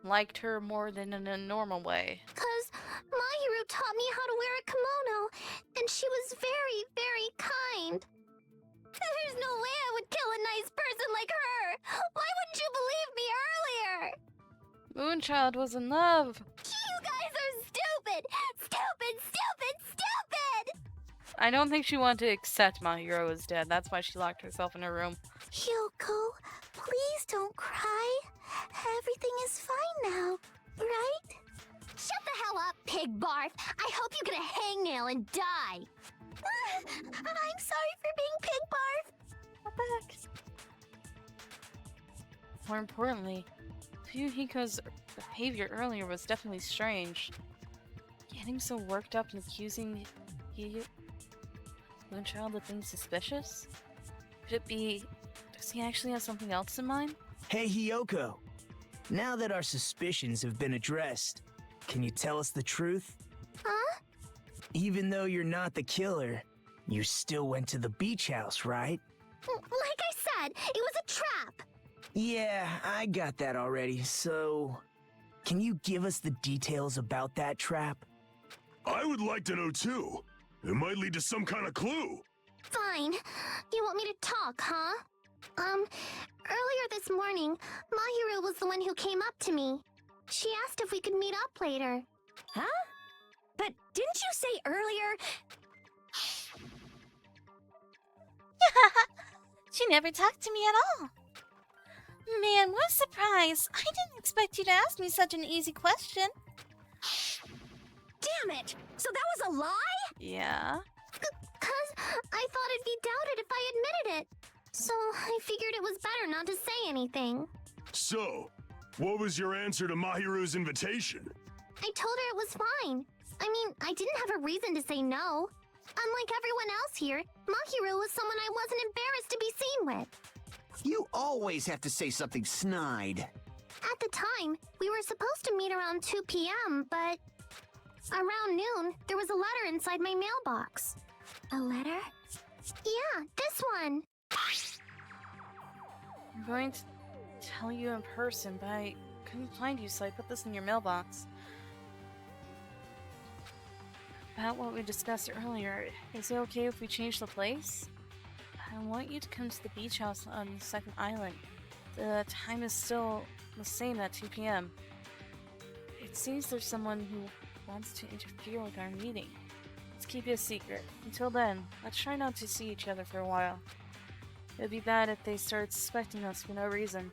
liked her more than in a normal way. Cause Mahiru taught me how to wear a kimono, and she was very, very kind. There's no way I would kill a nice person like her. Why wouldn't you believe me earlier? Moonchild was in love. You guys are stupid! Stupid, stupid, stupid! I don't think she wanted to accept Mahiro was dead. That's why she locked herself in her room. Hyoko, please don't cry. Everything is fine now, right? Shut the hell up, pig barf. I hope you get a hangnail and die. I'm sorry for being pig barf. Come back. More importantly, Fuyuhiko's behavior earlier was definitely strange. Getting so worked up and accusing Moonchild of being suspicious? Could it be... Does he actually have something else in mind? Hey, Hiyoko. Now that our suspicions have been addressed, can you tell us the truth? Huh? Even though you're not the killer, you still went to the beach house, right? Like I said, it was a trap. Yeah, I got that already, so... Can you give us the details about that trap? I would like to know too. It might lead to some kind of clue. Fine. You want me to talk, huh? Earlier this morning, Mahiru was the one who came up to me. She asked if we could meet up later. Huh? But didn't you say earlier? She never talked to me at all. Man, what a surprise. I didn't expect you to ask me such an easy question. Damn it! So that was a lie? Yeah. Cause I thought it'd be doubted if I admitted it. So I figured it was better not to say anything. So, what was your answer to Mahiru's invitation? I told her it was fine. I mean, I didn't have a reason to say no. Unlike everyone else here, Mahiru was someone I wasn't embarrassed to be seen with. You always have to say something snide. At the time, we were supposed to meet around 2 p.m., but... Around noon, there was a letter inside my mailbox. A letter? Yeah, this one. I'm going to tell you in person, but I couldn't find you, so I put this in your mailbox. About what we discussed earlier, is it okay if we change the place? I want you to come to the beach house on the second island. The time is still the same at 2 p.m. It seems there's someone who wants to interfere with our meeting. Let's keep it a secret. Until then, let's try not to see each other for a while. It would be bad if they started suspecting us for no reason.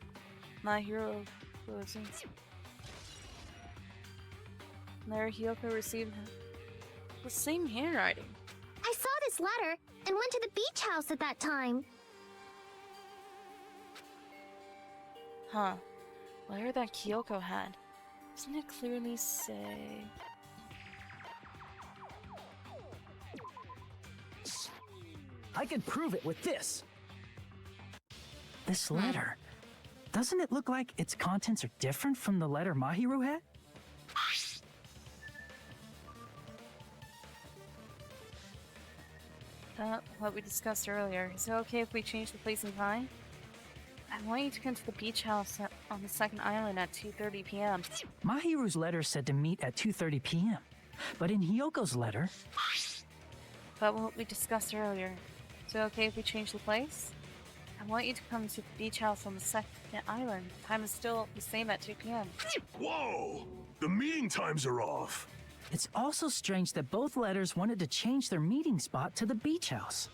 My hero goes in. There, Hiyoko received the same handwriting. I saw this letter and went to the beach house at that time. Huh. Letter that Kyoko had. Doesn't it clearly say... I could prove it with this. This letter. Doesn't it look like its contents are different from the letter Mahiru had? What we discussed earlier. Is it okay if we change the place and time? I want you to come to the beach house on the second island at 2:30 p.m. Mahiru's letter said to meet at 2:30 p.m. But in Hyoko's letter... But what we discussed earlier. Is it okay if we change the place? I want you to come to the beach house on the second island. The time is still the same at 2 p.m. Whoa! The meeting times are off. It's also strange that both letters wanted to change their meeting spot to the beach house.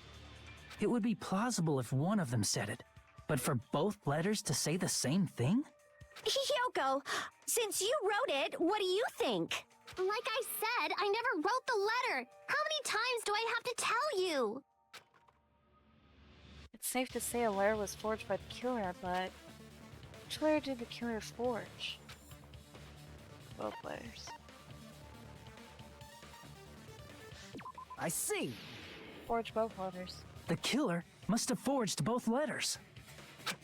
It would be plausible if one of them said it, but for both letters to say the same thing? Hiyoko, since you wrote it, what do you think? Like I said, I never wrote the letter. How many times do I have to tell you? It's safe to say a letter was forged by the killer, but which letter did the killer forge? Both letters. I see. Forge both letters. The killer must have forged both letters.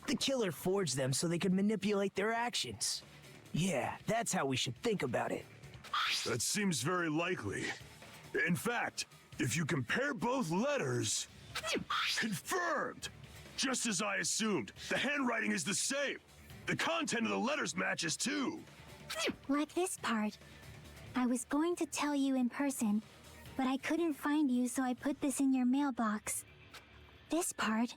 The killer forged them so they could manipulate their actions. Yeah, that's how we should think about it. That seems very likely. In fact, if you compare both letters... Confirmed! Just as I assumed, the handwriting is the same. The content of the letters matches too. Like this part. I was going to tell you in person, but I couldn't find you, so I put this in your mailbox. This part.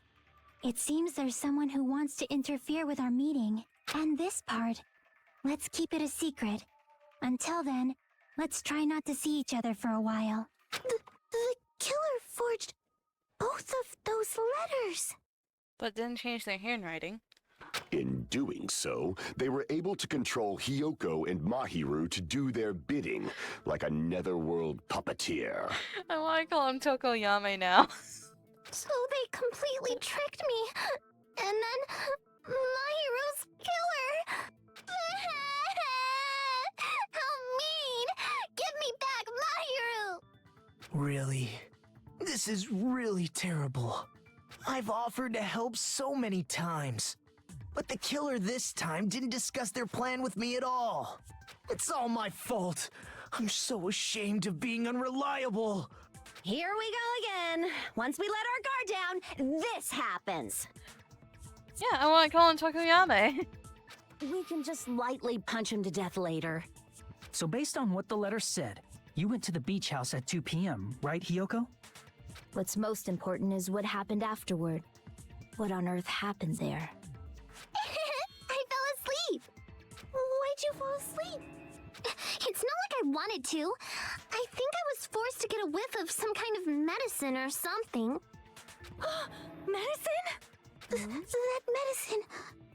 It seems there's someone who wants to interfere with our meeting. And this part. Let's keep it a secret. Until then, let's try not to see each other for a while. The killer forged both of those letters. But didn't change their handwriting. In doing so, they were able to control Hiyoko and Mahiru to do their bidding, like a netherworld puppeteer. I want to call him Tokoyame now. So they completely tricked me. And then Mahiru's killer. How mean! Give me back Mahiru! Really? This is really terrible. I've offered to help so many times. But the killer this time didn't discuss their plan with me at all. It's all my fault. I'm so ashamed of being unreliable. Here we go again. Once we let our guard down, this happens. Yeah, I want to call him Tokoyame. We can just lightly punch him to death later. So based on what the letter said, you went to the beach house at 2 p.m., right, Hiyoko? What's most important is what happened afterward. What on earth happened there? I fell asleep. Why'd you fall asleep? It's not like I wanted to. I think I was forced to get a whiff of some kind of medicine or something. Medicine? That medicine.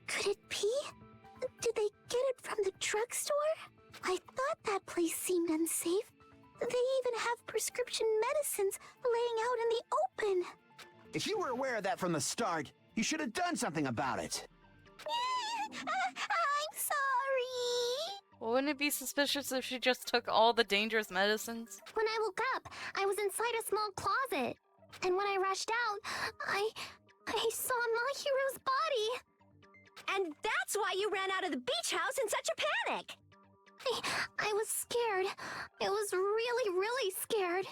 Could it be? Did they get it from the drugstore? I thought that place seemed unsafe. They even have prescription medicines laying out in the open. If you were aware of that from the start, you should have done something about it. I'm sorry. Well, wouldn't it be suspicious if she just took all the dangerous medicines? When I woke up, I was inside a small closet. And when I rushed out, I saw Mahiru's body. And that's why you ran out of the beach house in such a panic! I was scared. I was really, really scared.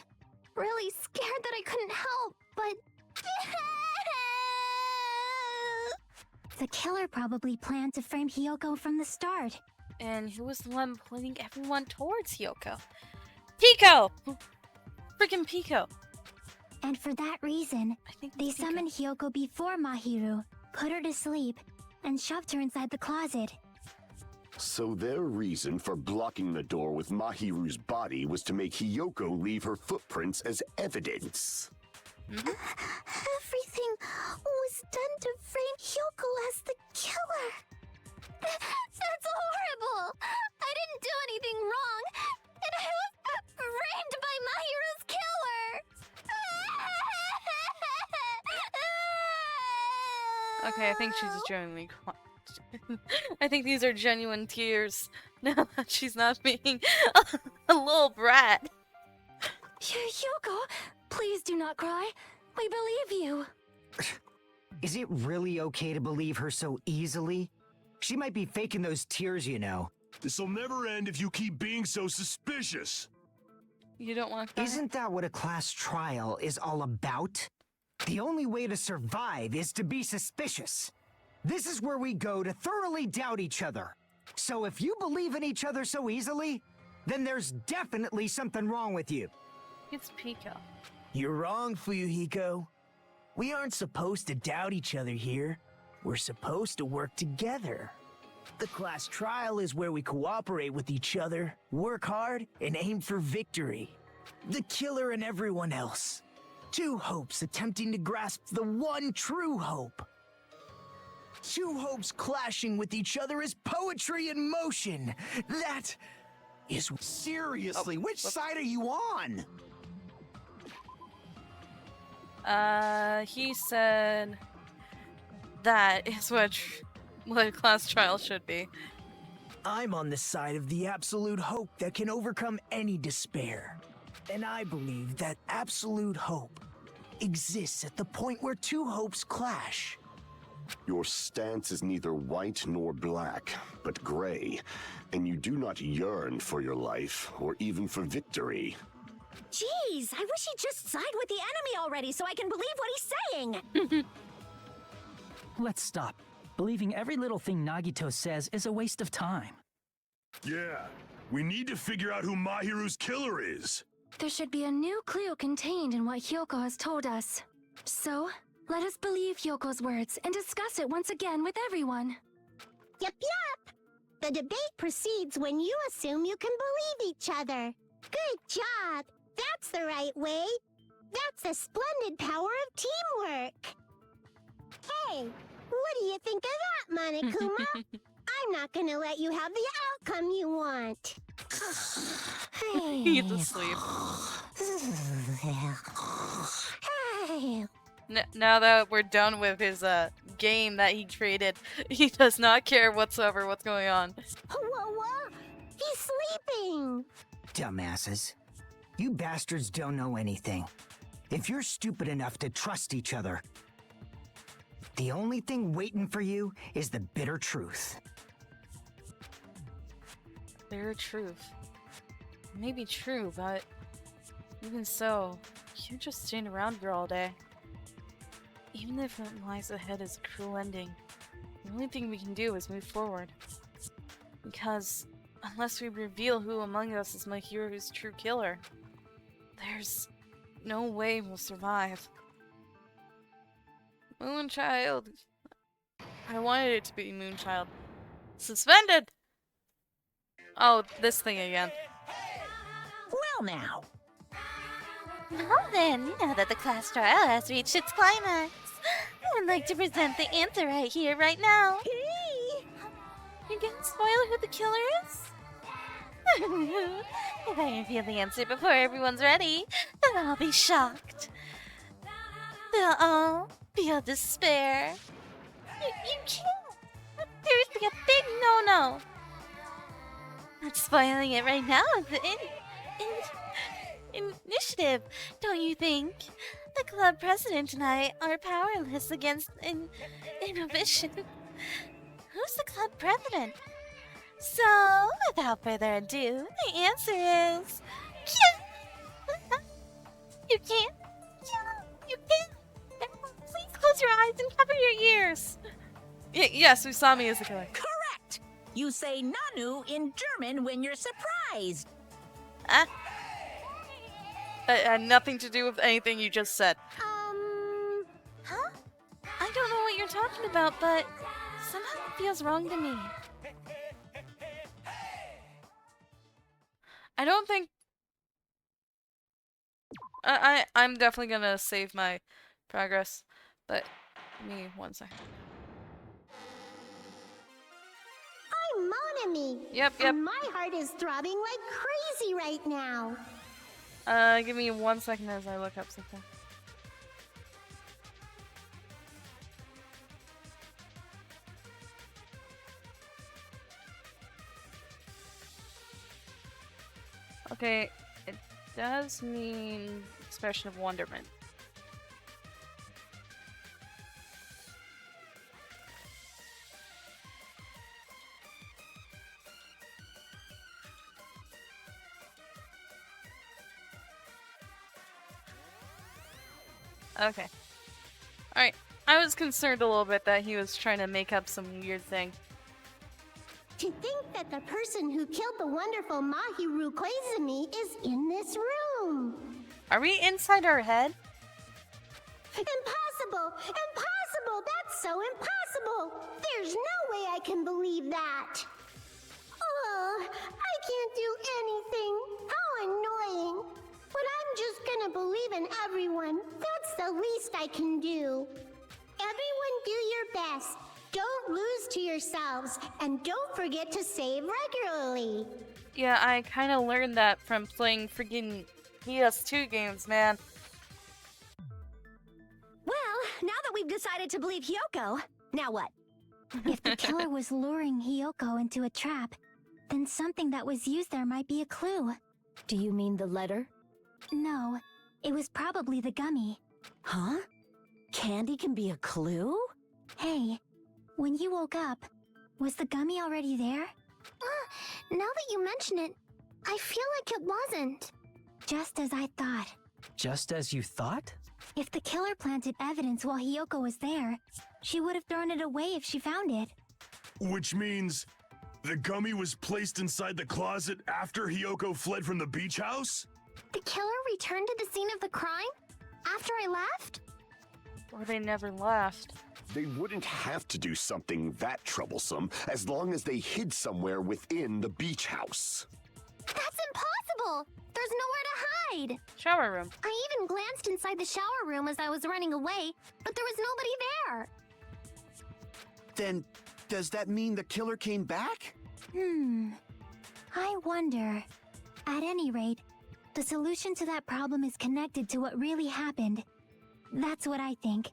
Really scared that I couldn't help, but... The killer probably planned to frame Hiyoko from the start. And who was the one pointing everyone towards Hiyoko? Pico! Freaking Pico. And for that reason, I think they it's Pico. summoned Hyoko before Mahiru, put her to sleep, and shoved her inside the closet. So their reason for blocking the door with Mahiru's body was to make Hiyoko leave her footprints as evidence. Everything was done to frame Hyoko as the killer. That's horrible! I didn't do anything wrong, and I was framed by Mahiru's killer! Okay, I think she's genuinely crying. I think these are genuine tears now that she's not being a little brat. Hyoko, please do not cry. We believe you. Is it really okay to believe her so easily? She might be faking those tears, you know. This'll never end if you keep being so suspicious. You don't want to cry? Isn't that what a class trial is all about? The only way to survive is to be suspicious. This is where we go to thoroughly doubt each other. So if you believe in each other so easily, then there's definitely something wrong with you. It's Pico. You're wrong, Fuyuhiko. We aren't supposed to doubt each other here. We're supposed to work together. The class trial is where we cooperate with each other, work hard, and aim for victory. The killer and everyone else. Two hopes attempting to grasp the one true hope. Two hopes clashing with each other is poetry in motion. That is... Seriously, which side are you on? He said that is what a class trial should be. I'm on the side of the absolute hope that can overcome any despair. And I believe that absolute hope exists at the point where two hopes clash. Your stance is neither white nor black, but gray, and you do not yearn for your life or even for victory. Jeez, I wish he'd just side with the enemy already so I can believe what he's saying! Let's stop. Believing every little thing Nagito says is a waste of time. Yeah, we need to figure out who Mahiru's killer is. There should be a new clue contained in what Hyoko has told us. So, let us believe Hyoko's words and discuss it once again with everyone. Yup, yup! The debate proceeds when you assume you can believe each other. Good job! That's the right way! That's the splendid power of teamwork! Hey, what do you think of that, Monokuma? I'm not gonna let you have the outcome you want! He's asleep. Hey! Now that we're done with his game that he created, he does not care whatsoever what's going on. What? He's sleeping! Dumbasses. You bastards don't know anything. If you're stupid enough to trust each other, the only thing waiting for you is the bitter truth. Bitter truth. Maybe true, but even so, you can't just stand around here all day. Even if what lies ahead is a cruel ending, the only thing we can do is move forward. Because unless we reveal who among us is Mahiru's true killer, there's no way we'll survive. Moonchild. I wanted it to be Moonchild. Suspended! Oh, this thing again. Well now, Well then, now that the class trial has reached its climax, I'd like to present the answer right here, right now. You're gonna spoil who the killer is? If I reveal the answer before everyone's ready, then I'll be shocked. They'll all feel despair. You can't. That's seriously a big no-no. Not spoiling it right now is initiative, don't you think? The club president and I are powerless against inhibition. Who's the club president? So, without further ado, the answer is... You can't? You can't? Please close your eyes and cover your ears. Yes, Usami is the killer. correct! You say Nanu in German when you're surprised. It had nothing to do with anything you just said. Huh? I don't know what you're talking about, but somehow it feels wrong to me. I don't think... I'm definitely gonna save my progress, but give me 1 second. I'm Monami. Yep. And my heart is throbbing like crazy right now. Give me 1 second as I look up something. Okay, it does mean expression of wonderment. Okay. Alright, I was concerned a little bit that he was trying to make up some weird thing. To think that the person who killed the wonderful Mahiru Koizumi is in this room. Are we inside our head? Impossible! Impossible! That's so impossible! There's no way I can believe that! Oh, I can't do anything! How annoying! But I'm just gonna believe in everyone. That's the least I can do. Everyone do your best. Don't lose to yourselves, and don't forget to save regularly. Yeah, I kind of learned that from playing freaking PS2 games, man. Well, now that we've decided to believe Hyoko, now what? If the killer was luring Hyoko into a trap, then something that was used there might be a clue. Do you mean the letter? No, it was probably the gummy. Huh? Candy can be a clue? Hey, when you woke up, was the gummy already there? Now that you mention it, I feel like it wasn't. Just as I thought. Just as you thought? If the killer planted evidence while Hyoko was there, she would have thrown it away if she found it. Which means the gummy was placed inside the closet after Hyoko fled from the beach house? The killer returned to the scene of the crime? After I left? Or they never left. They wouldn't have to do something that troublesome as long as they hid somewhere within the beach house. That's impossible! There's nowhere to hide! Shower room. I even glanced inside the shower room as I was running away, but there was nobody there! Then, does that mean the killer came back? I wonder. At any rate, the solution to that problem is connected to what really happened. That's what I think.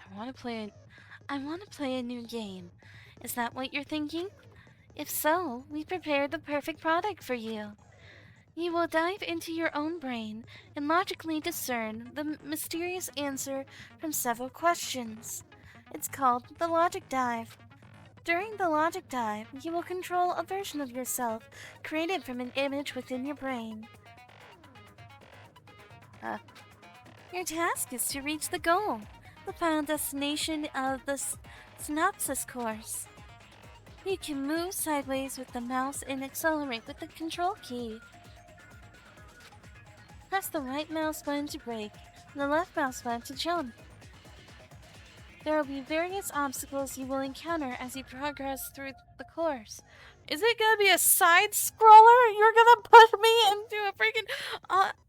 I want to play a new game. Is that what you're thinking? If so, we prepared the perfect product for you. You will dive into your own brain and logically discern the mysterious answer from several questions. It's called the Logic Dive. During the Logic Dive, you will control a version of yourself created from an image within your brain. Your task is to reach the goal, the final destination of the synopsis course. You can move sideways with the mouse and accelerate with the control key. Press the right mouse button to brake and the left mouse button to jump. There will be various obstacles you will encounter as you progress through the course. Is it gonna be a side scroller? You're gonna push me into a freaking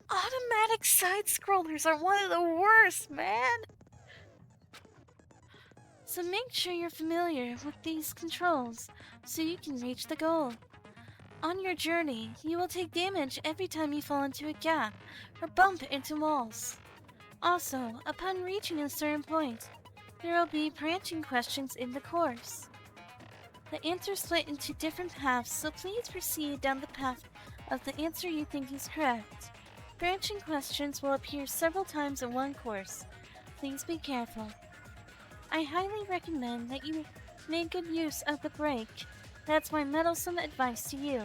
automatic side scrollers are one of the worst, man. So make sure you're familiar with these controls so you can reach the goal. On your journey, you will take damage every time you fall into a gap or bump into walls. Also, upon reaching a certain point, there will be branching questions in the course. The answers split into different paths, so please proceed down the path of the answer you think is correct. Branching questions will appear several times in one course. Please be careful. I highly recommend that you make good use of the brake. That's my meddlesome advice to you.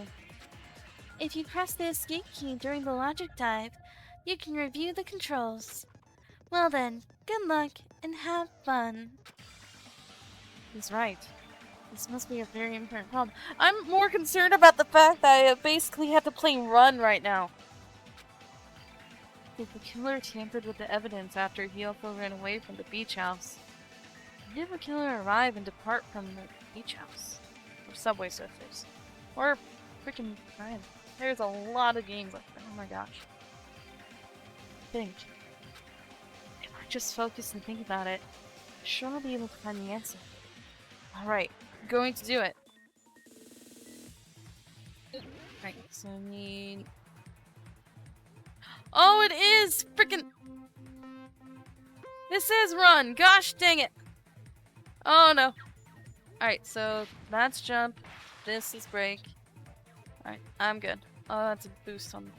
If you press the escape key during the logic dive, you can review the controls. Well then, good luck and have fun. He's right. This must be a very important problem. I'm more concerned about the fact that I basically have to play Run right now. that the killer tampered with the evidence after Hyoko ran away from the beach house. When did the killer arrive and depart from the beach house? Or subway surfers? Or freaking crime? There's a lot of games like that. Oh my gosh. Think. If I just focus and think about it, I'm sure I'll be able to find the answer. Alright, going to do it. Right, so I need... Oh, it is! Freaking... This is run! Gosh dang it! Oh no. Alright, so that's jump. This is break. Alright, I'm good. Oh, that's a boost on...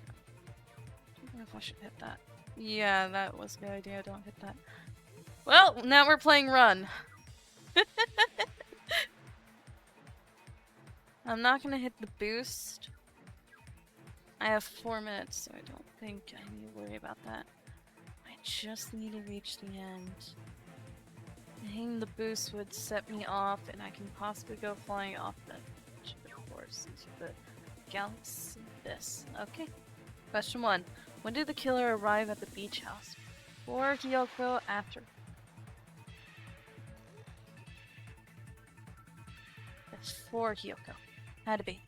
I don't know if I should hit that. Yeah, that was a good idea. Don't hit that. Well, now we're playing run. I'm not gonna hit the boost. I have 4 minutes, so I don't think I need to worry about that. I just need to reach the end. Hitting the boost would set me off, and I can possibly go flying off the course into the galaxy. This. Okay. Question 1. When did the killer arrive at the beach house? Before Hyoko, after? Before Hyoko. Had to be.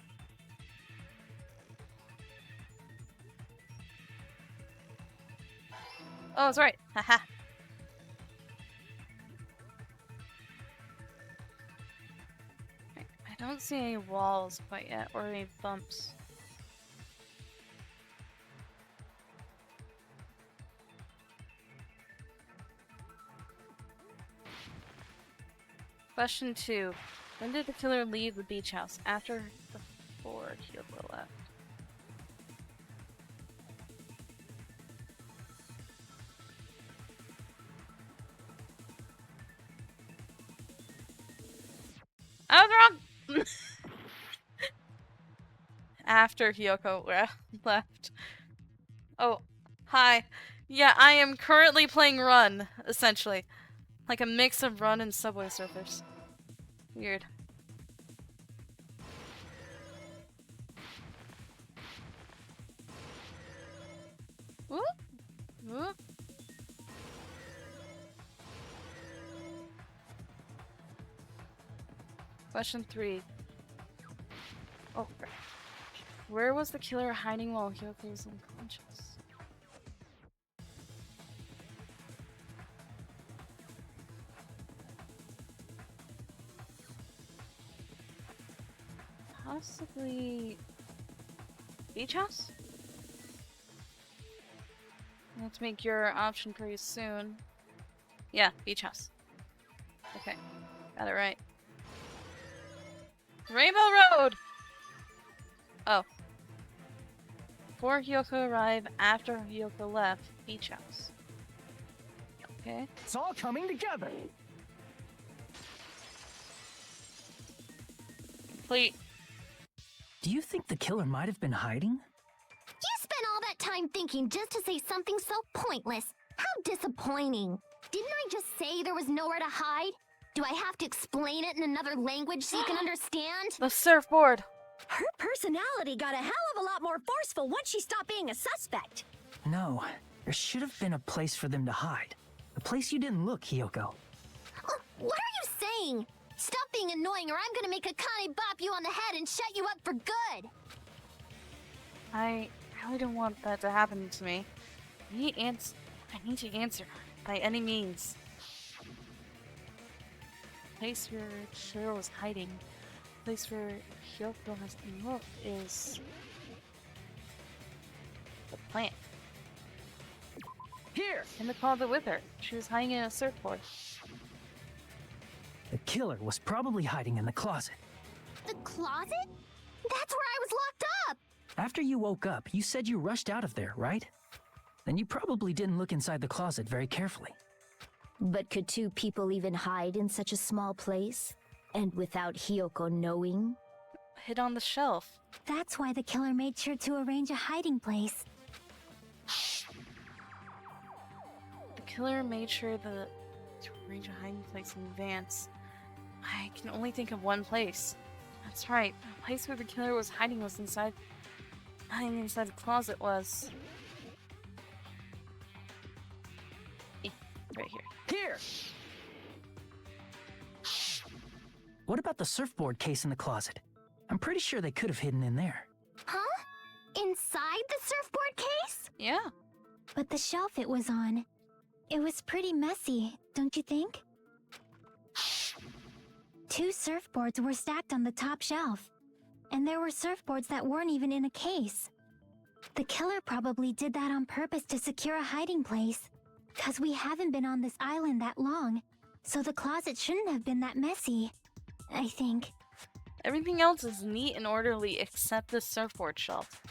Oh, that's right. Haha. I don't see any walls quite yet, or any bumps. Question 2. When did the killer leave the beach house? After, before Hyoko left? I was wrong! After Hyoko left. Oh, hi. Yeah, I am currently playing Run, essentially. Like a mix of Run and Subway Surfers. Weird. Whoop! Whoop! Question 3. Oh, crap. Where was the killer hiding while Hyoko was unconscious? Possibly... beach house? Let's make your option pretty soon. Yeah, beach house. Okay, got it right. Rainbow Road! Oh. Before Hyoko arrived, after Hyoko left, beach house. Okay. It's all coming together. Complete. Do you think the killer might have been hiding? You spent all that time thinking just to say something so pointless. How disappointing. Didn't I just say there was nowhere to hide? Do I have to explain it in another language so you can understand? The surfboard. Her personality got a hell of a lot more forceful once she stopped being a suspect. No, there should have been a place for them to hide. A place you didn't look, Hyoko. What are you saying? Stop being annoying or I'm gonna make Akane bop you on the head and shut you up for good. I really don't want that to happen to me. I need to answer by any means. Place where Cheryl was hiding. Place where Hyoko has been looked is the plant. Here! In the closet with her. She was hiding in a surfboard. The killer was probably hiding in the closet. The closet? That's where I was locked up! After you woke up, you said you rushed out of there, right? Then you probably didn't look inside the closet very carefully. But could 2 people even hide in such a small place? And without Hyoko knowing? Hid on the shelf. That's why the killer made sure to arrange a hiding place. The killer made sure to arrange a hiding place in advance. I can only think of one place. That's right. The place where the killer was hiding inside the closet was... Here! What about the surfboard case in the closet? I'm pretty sure they could have hidden in there. Huh? Inside the surfboard case? Yeah. But the shelf it was on, it was pretty messy, don't you think? 2 surfboards were stacked on the top shelf, and there were surfboards that weren't even in a case. The killer probably did that on purpose to secure a hiding place, 'cause we haven't been on this island that long, so the closet shouldn't have been that messy, I think. Everything else is neat and orderly except the surfboard shelf.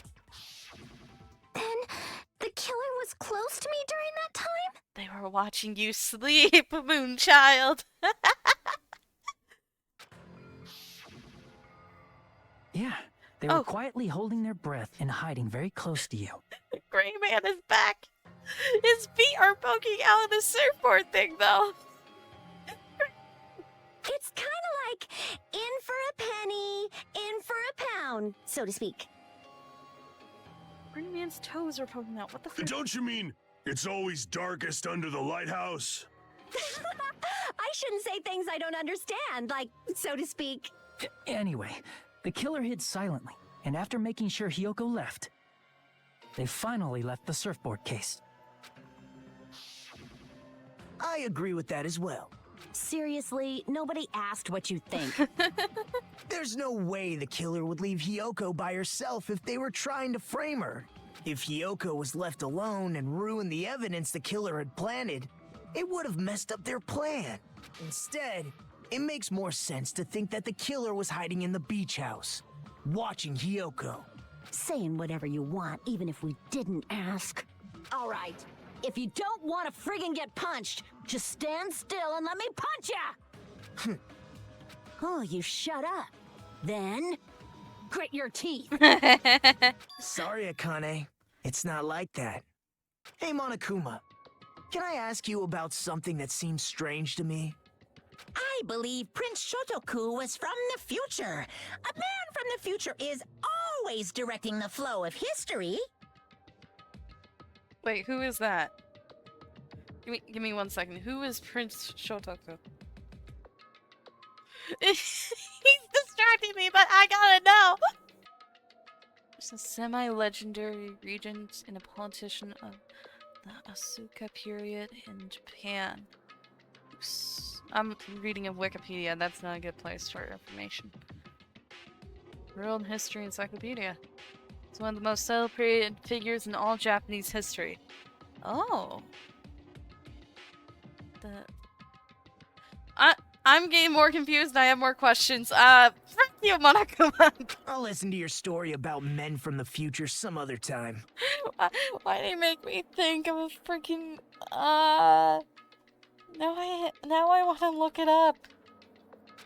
Then, the killer was close to me during that time? They were watching you sleep, Moonchild. Yeah, they were quietly holding their breath and hiding very close to you. The gray man is back. His feet are poking out of the surfboard thing, though. It's kind of like in for a penny, in for a pound, so to speak. Gray man's toes are poking out. What the fuck? Don't you mean it's always darkest under the lighthouse? I shouldn't say things I don't understand, like, so to speak. Anyway, the killer hid silently, and after making sure Hiyoko left, they finally left the surfboard case. I agree with that as well. Seriously, nobody asked what you think. There's no way the killer would leave Hiyoko by herself if they were trying to frame her. If Hiyoko was left alone and ruined the evidence the killer had planted, it would have messed up their plan. Instead, it makes more sense to think that the killer was hiding in the beach house, watching Hiyoko. Saying whatever you want, even if we didn't ask. All right, if you don't want to friggin' get punched, just stand still and let me punch ya! Oh, you shut up. Then, grit your teeth. Sorry, Akane. It's not like that. Hey, Monokuma. Can I ask you about something that seems strange to me? I believe Prince Shotoku was from the future. A man from the future is always directing the flow of history. Wait, who is that? Give me 1 second. Who is Prince Shotoku? He's distracting me, but I gotta know! There's a semi-legendary regent and a politician of the Asuka period in Japan. Oops. I'm reading a Wikipedia. That's not a good place for information. World History Encyclopedia. It's one of the most celebrated figures in all Japanese history. Oh. I'm getting more confused and I have more questions. Frick you, Monokuma. I'll listen to your story about men from the future some other time. Why did it make me think of a freaking now I want to look it up.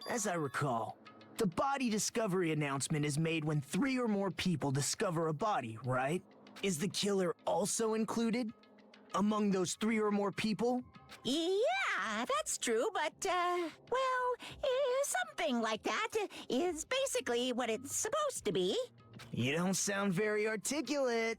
As I recall, the body discovery announcement is made when 3 or more people discover a body, right? Is the killer also included among those 3 or more people? Yeah, that's true, but, something like that is basically what it's supposed to be. You don't sound very articulate.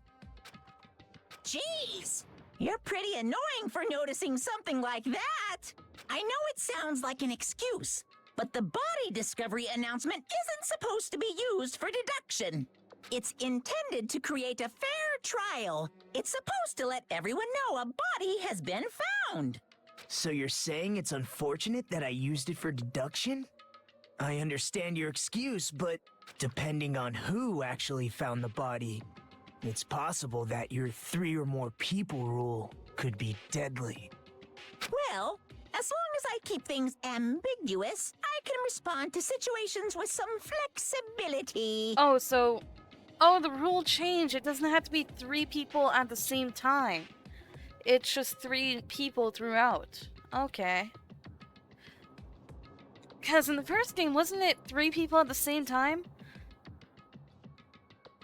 Jeez, you're pretty annoying for noticing something like that. I know it sounds like an excuse, but the body discovery announcement isn't supposed to be used for deduction. It's intended to create a fair trial. It's supposed to let everyone know a body has been found. So you're saying it's unfortunate that I used it for deduction? I understand your excuse, but depending on who actually found the body, it's possible that your 3 or more people rule could be deadly. Well, as long as I keep things ambiguous, I can respond to situations with some flexibility. Oh, the rule changed. It doesn't have to be 3 people at the same time. It's just 3 people throughout. Okay. Because in the first game, wasn't it 3 people at the same time?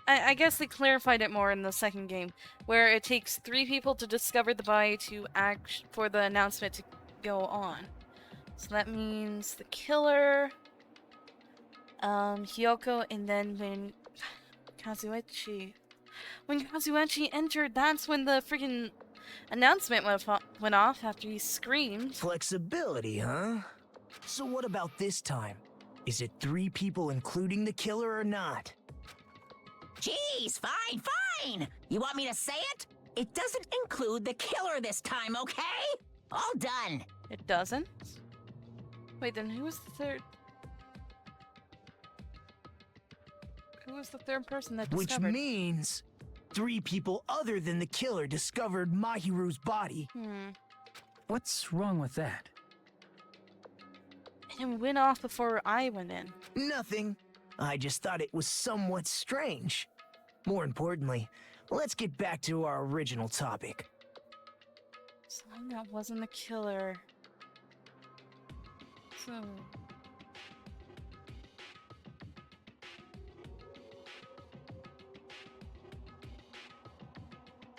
I guess they clarified it more in the second game, where it takes 3 people to discover the body to act for the announcement to go on. So that means the killer, Hiyoko, and then when Kazuechi entered, that's when the freaking announcement went off after he screamed. Flexibility, huh? So what about this time? Is it 3 people including the killer or not? Jeez, fine. You want me to say it? It doesn't include the killer this time, okay? All done. It doesn't? Wait, then who was the third? Who was the third person that Which discovered? means 3 people other than the killer discovered Mahiru's body. What's wrong with that? And it went off before I went in. Nothing. I just thought it was somewhat strange. More importantly, let's get back to our original topic. Someone that wasn't the killer. So...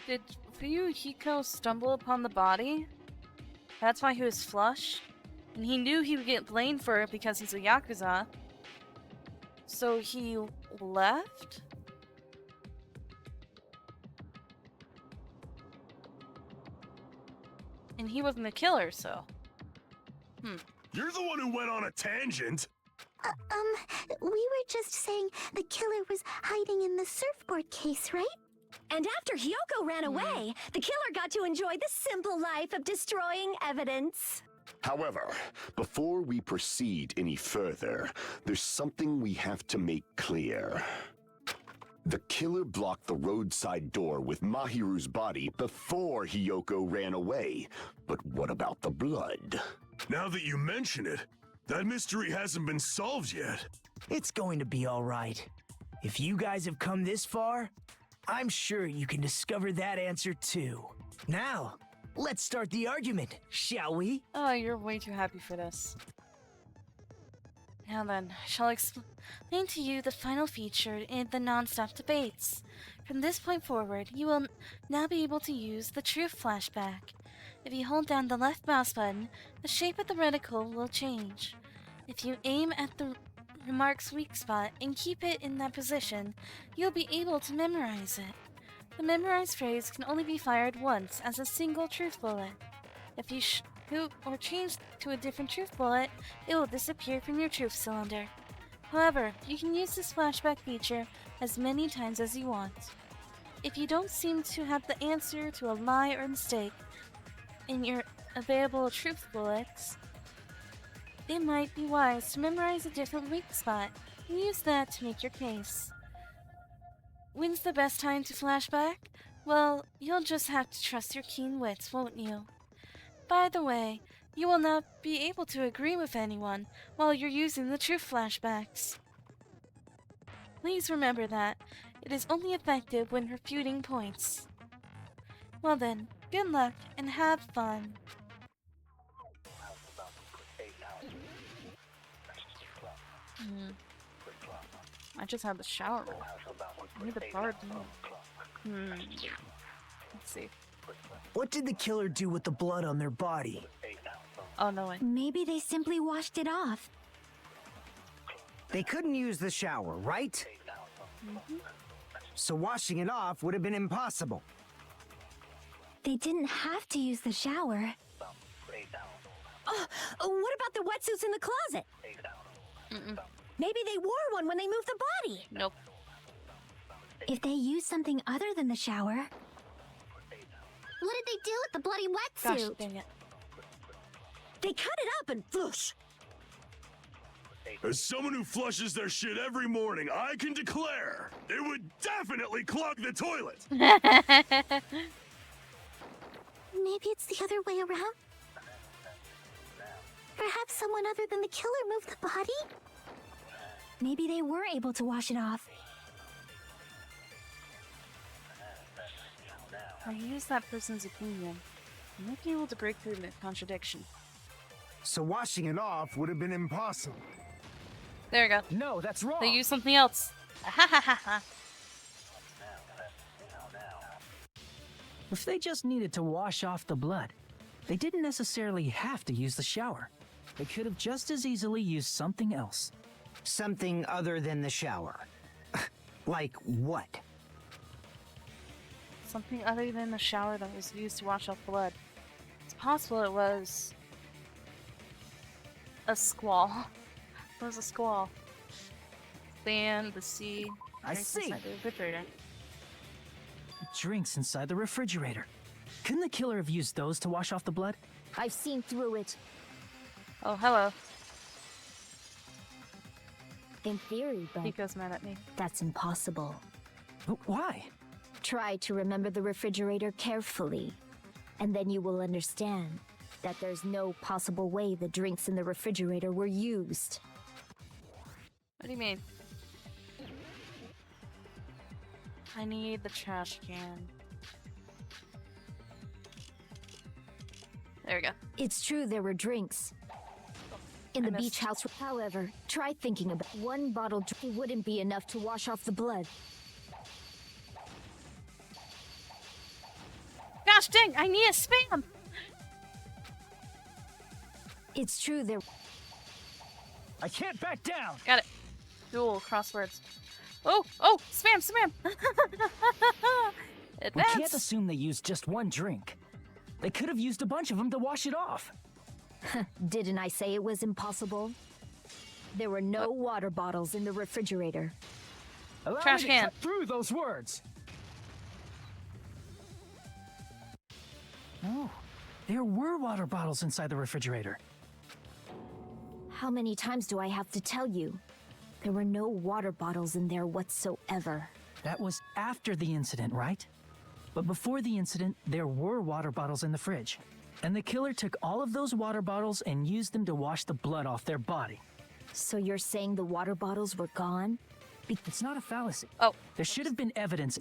Did Fuyuhiko stumble upon the body? That's why he was flushed? And he knew he would get blamed for it because he's a Yakuza. So he left? And he wasn't the killer, so... You're the one who went on a tangent. We were just saying the killer was hiding in the surfboard case, right? And after Hyoko ran away, the killer got to enjoy the simple life of destroying evidence. However, before we proceed any further, there's something we have to make clear. The killer blocked the roadside door with Mahiru's body before Hyoko ran away. But what about the blood? Now that you mention it, that mystery hasn't been solved yet. It's going to be all right. If you guys have come this far, I'm sure you can discover that answer too. Now, let's start the argument, shall we? Oh, you're way too happy for this. Now then, I shall explain to you the final feature in the non-stop debates. From this point forward, you will now be able to use the truth flashback. If you hold down the left mouse button, the shape of the reticle will change. If you aim at the remark's weak spot and keep it in that position, you'll be able to memorize it. The memorized phrase can only be fired once as a single truth bullet. If you shoot or change to a different truth bullet, it will disappear from your truth cylinder. However, you can use this flashback feature as many times as you want. If you don't seem to have the answer to a lie or mistake in your available truth bullets, it might be wise to memorize a different weak spot and use that to make your case. When's the best time to flashback? Well, you'll just have to trust your keen wits, won't you? By the way, you will not be able to agree with anyone while you're using the truth flashbacks. Please remember that it is only effective when refuting points. Well then, good luck and have fun. I just had the shower roll. I need the bar to Let's see. What did the killer do with the blood on their body? Oh, no way. Maybe they simply washed it off. They couldn't use the shower, right? So washing it off would have been impossible. They didn't have to use the shower. Oh, what about the wetsuits in the closet? Maybe they wore one when they moved the body. Nope. If they used something other than the shower... What did they do with the bloody Gosh, wetsuit? dang it. They cut it up and whoosh. As someone who flushes their shit every morning, I can declare it would definitely clog the toilet. Maybe it's the other way around? Perhaps someone other than the killer moved the body? Maybe they were able to wash it off. I use that person's opinion. I might be able to break through the contradiction. So washing it off would have been impossible. There we go. No, that's wrong. They use something else. If they just needed to wash off the blood, they didn't necessarily have to use the shower. They could have just as easily used something else. Something other than the shower. Like what? Something other than the shower that was used to wash off blood. It's possible it was a squall. It was a squall. Sand, the sea. I drinks see. inside the refrigerator. Drinks inside the refrigerator. Couldn't the killer have used those to wash off the blood? I've seen through it. Oh, hello. In theory, but Pico's mad at me. that's impossible. Why? Try to remember the refrigerator carefully, and then you will understand that there's no possible way the drinks in the refrigerator were used. What do you mean? I need the trash can. There we go. It's true there were drinks in I the beach missed. house. However, try thinking about one bottle drink wouldn't be enough to wash off the blood. Gosh dang, I need a spam! It's true there. I can't back down! Got it. Dual crosswords. Oh, oh, spam, spam! We Advance! can't assume they used just one drink. They could have used a bunch of them to wash it off. Didn't I say it was impossible? There were no water bottles in the refrigerator. Allow Trash me to can. cut through those words. Oh, there were water bottles inside the refrigerator. How many times do I have to tell you? There were no water bottles in there whatsoever. That was after the incident, right? But before the incident, there were water bottles in the fridge. And the killer took all of those water bottles and used them to wash the blood off their body. So you're saying the water bottles were gone? It's not a fallacy. Oh. There should have been evidence.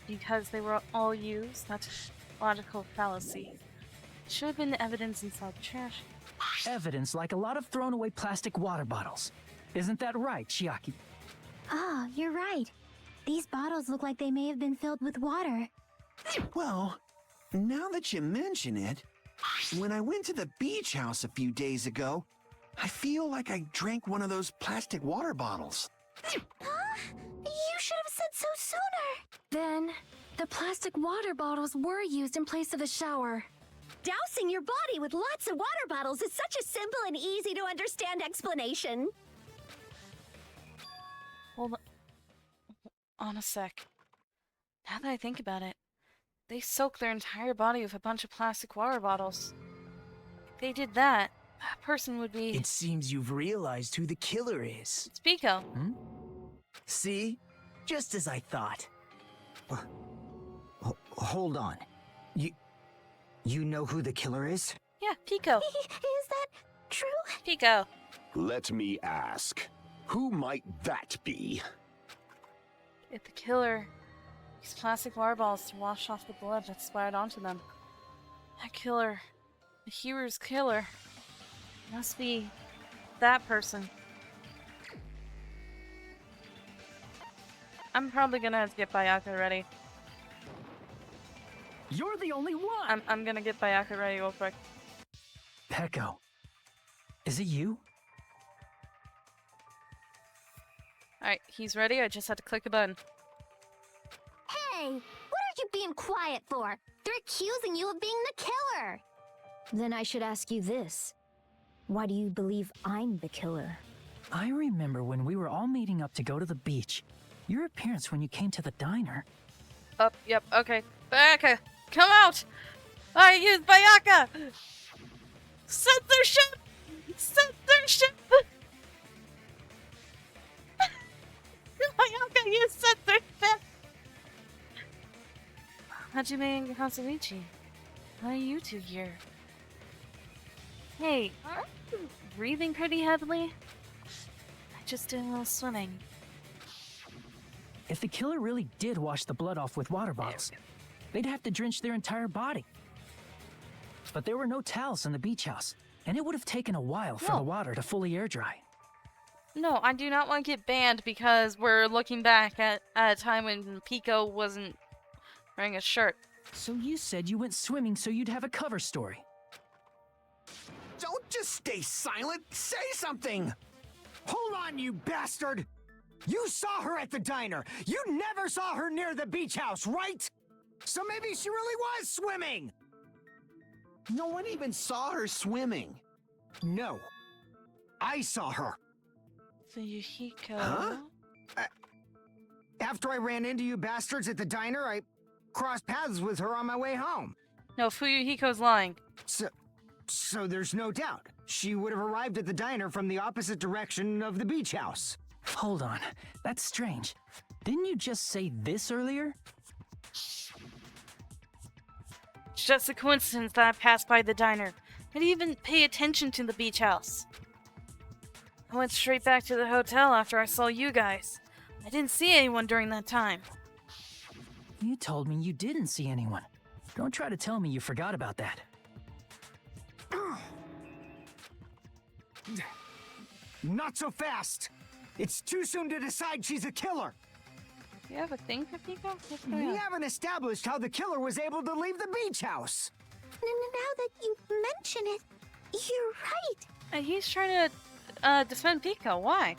Because they were all used? That's logical fallacy. Should have been evidence inside the trash. Evidence like a lot of thrown away plastic water bottles. Isn't that right, Chiaki? Oh, you're right. These bottles look like they may have been filled with water. Well, now that you mention it, when I went to the beach house a few days ago, I feel like I drank one of those plastic water bottles. Huh? You should have said so sooner. Then, the plastic water bottles were used in place of a shower. Dousing your body with lots of water bottles is such a simple and easy to understand explanation. Hold on a sec. Now that I think about it, they soaked their entire body with a bunch of plastic water bottles. If they did that, a person would be... It seems you've realized who the killer is. It's Pico. See? Just as I thought. Hold on. You know who the killer is? Yeah, Pico. Is that true? Pico. Let me ask, who might that be? If the killer used plastic water balls to wash off the blood that splattered onto them, that killer, the hero's killer, must be that person. I'm probably gonna have to get Bayaka ready. You're the only one! I'm gonna get Bayaka ready real quick. Peko. Is it you? Alright, he's ready. I just had to click a button. Hey, what are you being quiet for? They're accusing you of being the killer. Then I should ask you this. Why do you believe I'm the killer? I remember when we were all meeting up to go to the beach. Your appearance when you came to the diner. Up, yep, okay. Bayaka, come out! I use Bayaka! Censorship! Censorship! Bayaka, use censorship! Hajime and Hasawichi, why are you two here? Hey, aren't you breathing pretty heavily? I just did a little swimming. If the killer really did wash the blood off with water bottles, they'd have to drench their entire body. But there were no towels in the beach house, and it would have taken a while for the water to fully air dry. No, I do not want to get banned because we're looking back at a time when Pico wasn't wearing a shirt. So you said you went swimming so you'd have a cover story. Don't just stay silent. Say something. Hold on, you bastard! You saw her at the diner! You never saw her near the beach house, right? So maybe she really was swimming! No one even saw her swimming. No. I saw her. Fuyuhiko. Huh? After I ran into you bastards at the diner, I crossed paths with her on my way home. No, Fuyuhiko's lying. So there's no doubt. She would have arrived at the diner from the opposite direction of the beach house. Hold on. That's strange. Didn't you just say this earlier? It's just a coincidence that I passed by the diner. I didn't even pay attention to the beach house. I went straight back to the hotel after I saw you guys. I didn't see anyone during that time. You told me you didn't see anyone. Don't try to tell me you forgot about that. Not so fast! It's too soon to decide she's a killer! You have a thing for Pico? What's going We on? haven't established how the killer was able to leave the beach house! Now that you mention it, you're right. And he's trying to defend Pico. Why?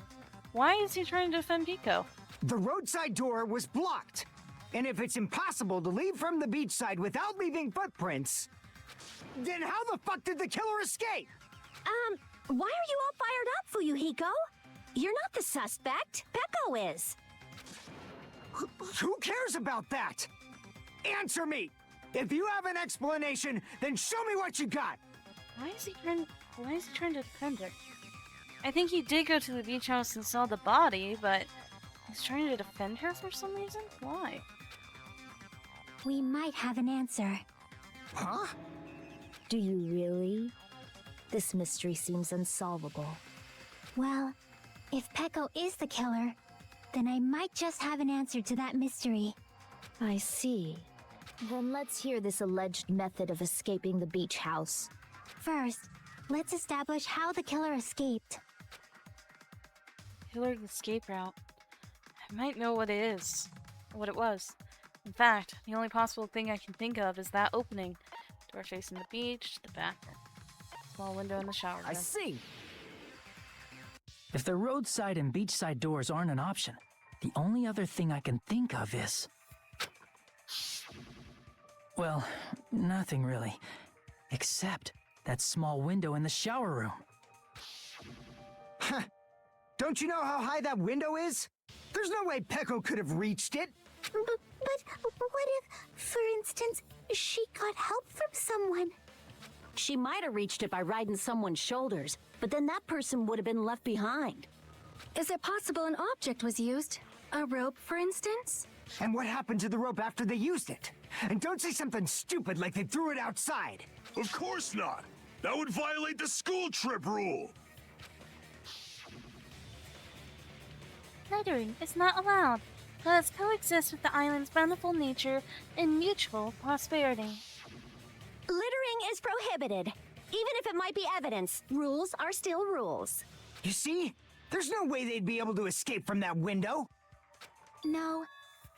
Why is he trying to defend Pico? The roadside door was blocked. And if it's impossible to leave from the beachside without leaving footprints, then how the fuck did the killer escape? Why are you all fired up, Fuyuhiko? You're not the suspect. Peko is. Who cares about that? Answer me! If you have an explanation, then show me what you got! Why is he trying to defend her? I think he did go to the beach house and saw the body, but he's trying to defend her for some reason? Why? We might have an answer. Huh? Do you really? This mystery seems unsolvable. Well, if Peko is the killer, then I might just have an answer to that mystery. I see. Then let's hear this alleged method of escaping the beach house. First, let's establish how the killer escaped. Killer's escape route. I might know what it is. What it was. In fact, the only possible thing I can think of is that opening. Door facing the beach, the bathroom. Small window in the shower room. I see. If the roadside and beachside doors aren't an option, the only other thing I can think of is... Well, nothing really. Except that small window in the shower room. Don't you know how high that window is? There's no way Peko could have reached it. But what if, for instance, she got help from someone? She might have reached it by riding someone's shoulders, but then that person would have been left behind. Is it possible an object was used? A rope, for instance? And what happened to the rope after they used it? And don't say something stupid like they threw it outside. Of course not! That would violate the school trip rule! Littering is not allowed. Let us coexist with the island's bountiful nature and mutual prosperity. Littering is prohibited. Even if it might be evidence, rules are still rules. You see? There's no way they'd be able to escape from that window. No,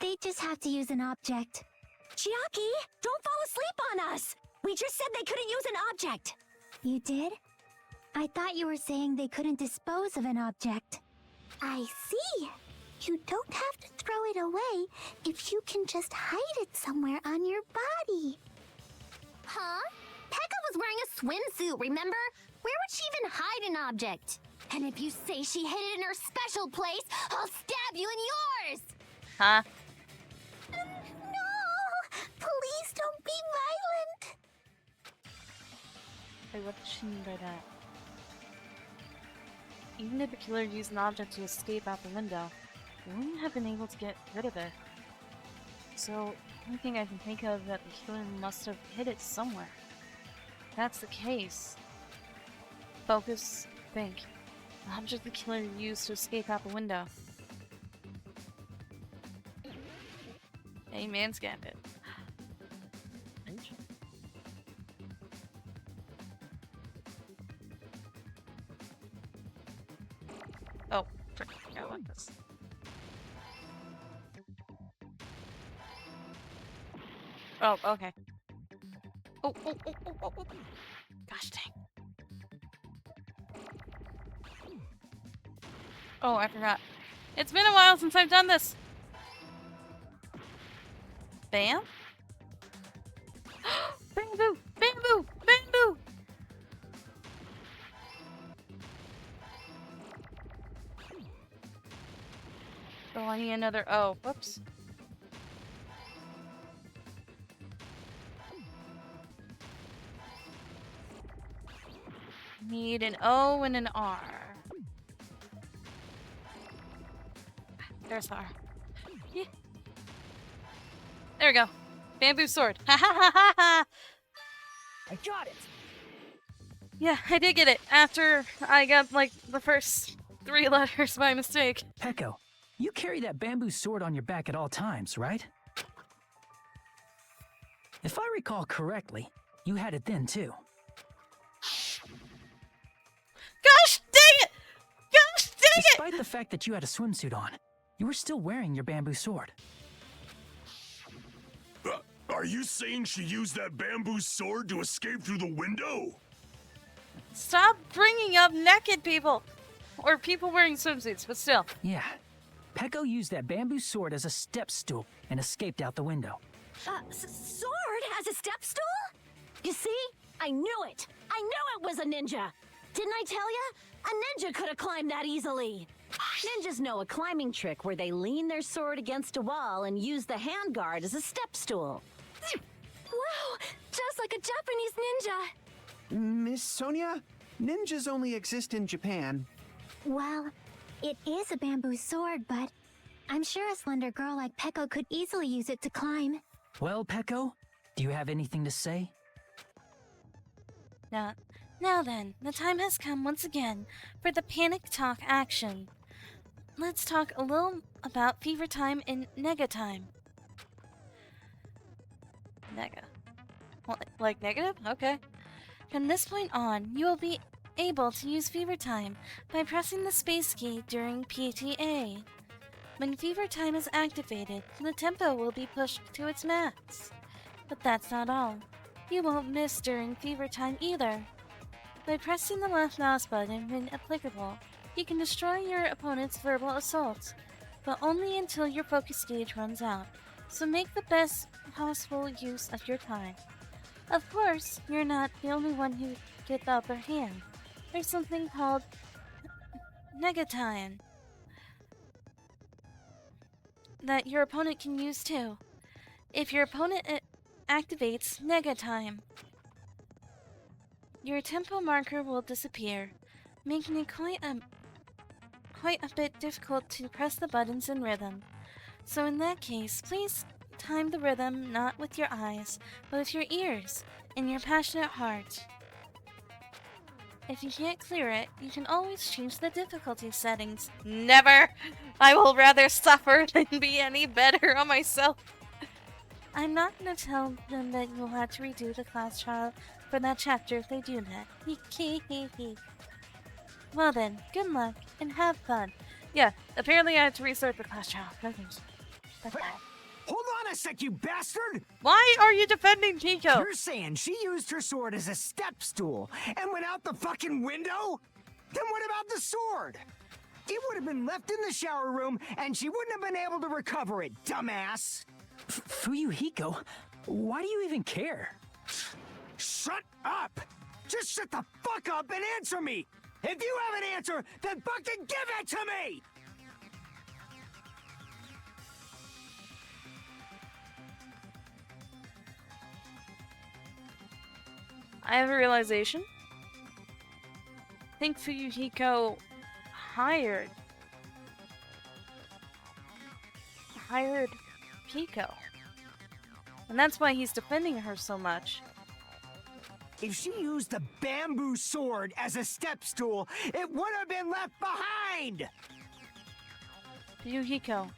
they just have to use an object. Chiaki, don't fall asleep on us! We just said they couldn't use an object! You did? I thought you were saying they couldn't dispose of an object. I see. You don't have to throw it away if you can just hide it somewhere on your body. Huh? Pekka was wearing a swimsuit, remember? Where would she even hide an object? And if you say she hid it in her special place, I'll stab you in yours! Huh? No! Please don't be violent! Wait, what does she mean by that? Even if the killer used an object to escape out the window, they wouldn't have been able to get rid of it. So, the only thing I can think of is that the killer must have hid it somewhere. If that's the case, focus, think. The object the killer used to escape out the window. Hey, man's gambit. Oh, frick, I forgot about this. Oh, okay. Oh. Gosh dang. Oh, I forgot. It's been a while since I've done this. Bam. Bamboo! Bamboo! Bamboo! Oh, I need another O. Whoops. Need an O and an R. There's R. Yeah. There we go. Bamboo sword. Ha ha ha ha ha! I got it. Yeah, I did get it after I got like the first 3 letters by mistake. Peko, you carry that bamboo sword on your back at all times, right? If I recall correctly, you had it then too. Gosh dang it! Gosh dang it! Despite the fact that you had a swimsuit on, you were still wearing your bamboo sword. Are you saying she used that bamboo sword to escape through the window? Stop bringing up naked people! Or people wearing swimsuits, but still. Yeah. Peko used that bamboo sword as a step stool and escaped out the window. Sword as a step stool? You see? I knew it! I knew it was a ninja! Didn't I tell ya? A ninja could have climbed that easily! Ninjas know a climbing trick where they lean their sword against a wall and use the handguard as a step stool. Wow! Just like a Japanese ninja! Miss Sonia, ninjas only exist in Japan. Well, it is a bamboo sword, but I'm sure a slender girl like Peko could easily use it to climb. Well, Peko, do you have anything to say? Now then, the time has come once again for the panic talk action. Let's talk a little about fever time and nega time. Nega. Well, like negative? Okay. From this point on, you will be able to use fever time by pressing the space key during PTA. When fever time is activated, the tempo will be pushed to its max. But that's not all. You won't miss during fever time either. By pressing the left mouse button when applicable, you can destroy your opponent's verbal assaults, but only until your focus gauge runs out, so make the best possible use of your time. Of course, you're not the only one who gets the upper hand. There's something called Negatime that your opponent can use too. If your opponent activates Negatime, your tempo marker will disappear, making it quite a bit difficult to press the buttons in rhythm. So in that case, please time the rhythm not with your eyes, but with your ears and your passionate heart. If you can't clear it, you can always change the difficulty settings. Never! I will rather suffer than be any better on myself. I'm not gonna tell them that you'll have to redo the class trial for that chapter if they do that. Well then, good luck and have fun. Yeah, apparently I have to restart the class trial. Bye-bye. Hold on a sec, you bastard! Why are you defending Pico? You're saying she used her sword as a step stool and went out the fucking window? Then what about the sword? It would have been left in the shower room and she wouldn't have been able to recover it, dumbass! Fuyuhiko, why do you even care? Shut up! Just shut the fuck up and answer me! If you have an answer, then fucking give it to me! I have a realization. I think Fuyuhiko hired Pico. And that's why he's defending her so much. If she used the bamboo sword as a step stool, it would have been left behind! Fuyuhiko,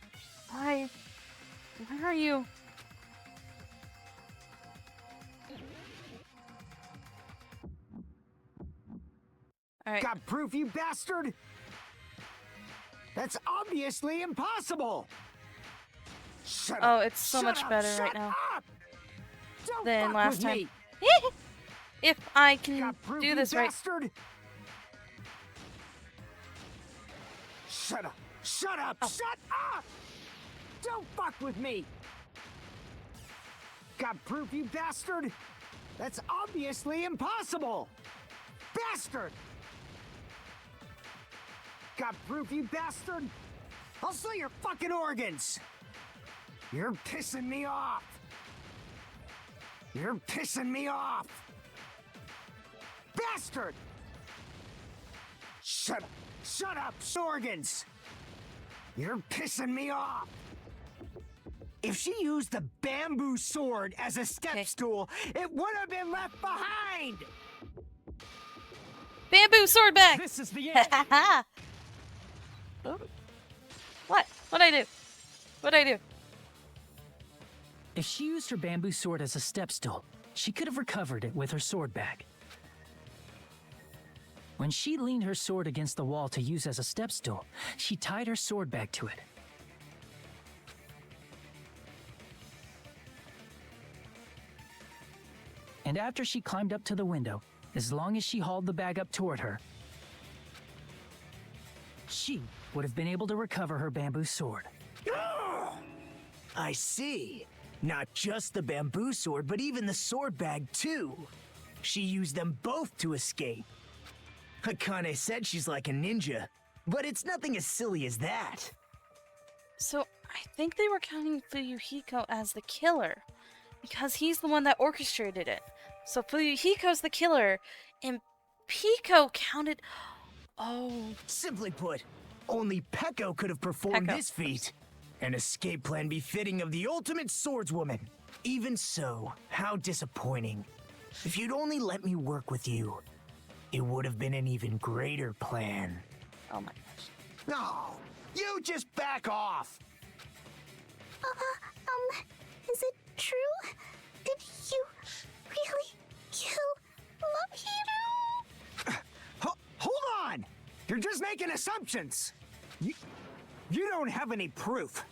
why are you... Alright. Got proof, you bastard? That's obviously impossible! Shut Oh, up, it's so shut much up, better shut right now up! Don't than fuck last with time. me. If I can Got proof, do you this right. bastard? Shut up, Shut up! Shut up! Don't fuck with me! Got proof, you bastard? That's obviously impossible! Bastard! Got proof, you bastard? I'll sell your fucking organs! You're pissing me off! You're pissing me off! Bastard! Shut up! Shut up, organs! You're pissing me off! If she used the bamboo sword as a step stool, it would have been left behind! Bamboo sword back! This is the end! Oh. What? What'd I do? What'd I do? If she used her bamboo sword as a step stool, she could have recovered it with her sword bag. When she leaned her sword against the wall to use as a step stool, she tied her sword bag to it. And after she climbed up to the window, as long as she hauled the bag up toward her, she would have been able to recover her bamboo sword. I see. Not just the bamboo sword, but even the sword bag, too. She used them both to escape. Akane said she's like a ninja, but it's nothing as silly as that. So, I think they were counting Fuyuhiko as the killer, because he's the one that orchestrated it. So Fuyuhiko's the killer, and Pico counted... Oh. Simply put, only Peko could have performed this feat. An escape plan befitting of the ultimate swordswoman. Even so, how disappointing. If you'd only let me work with you, it would have been an even greater plan. Oh my gosh. No, you just back off. Is it true? Did you really kill Mahiro? Hold on! You're just making assumptions. You don't have any proof.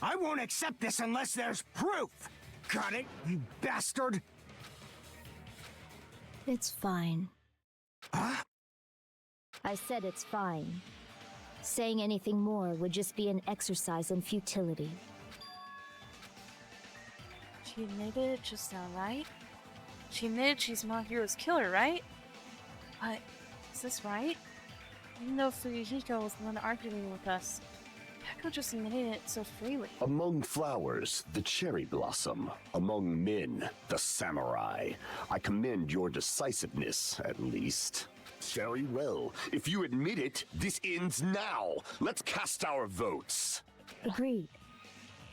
I won't accept this unless there's proof. Got it, you bastard? It's fine. Huh? I said it's fine. Saying anything more would just be an exercise in futility. She admitted it just now, right? She admitted she's Mahiro's killer, right? But, is this right? Even though Fuyuhiko was the one arguing with us, Peko just admitted it so freely. Among flowers, the cherry blossom. Among men, the samurai. I commend your decisiveness, at least. Very well. If you admit it, this ends now. Let's cast our votes. Agreed.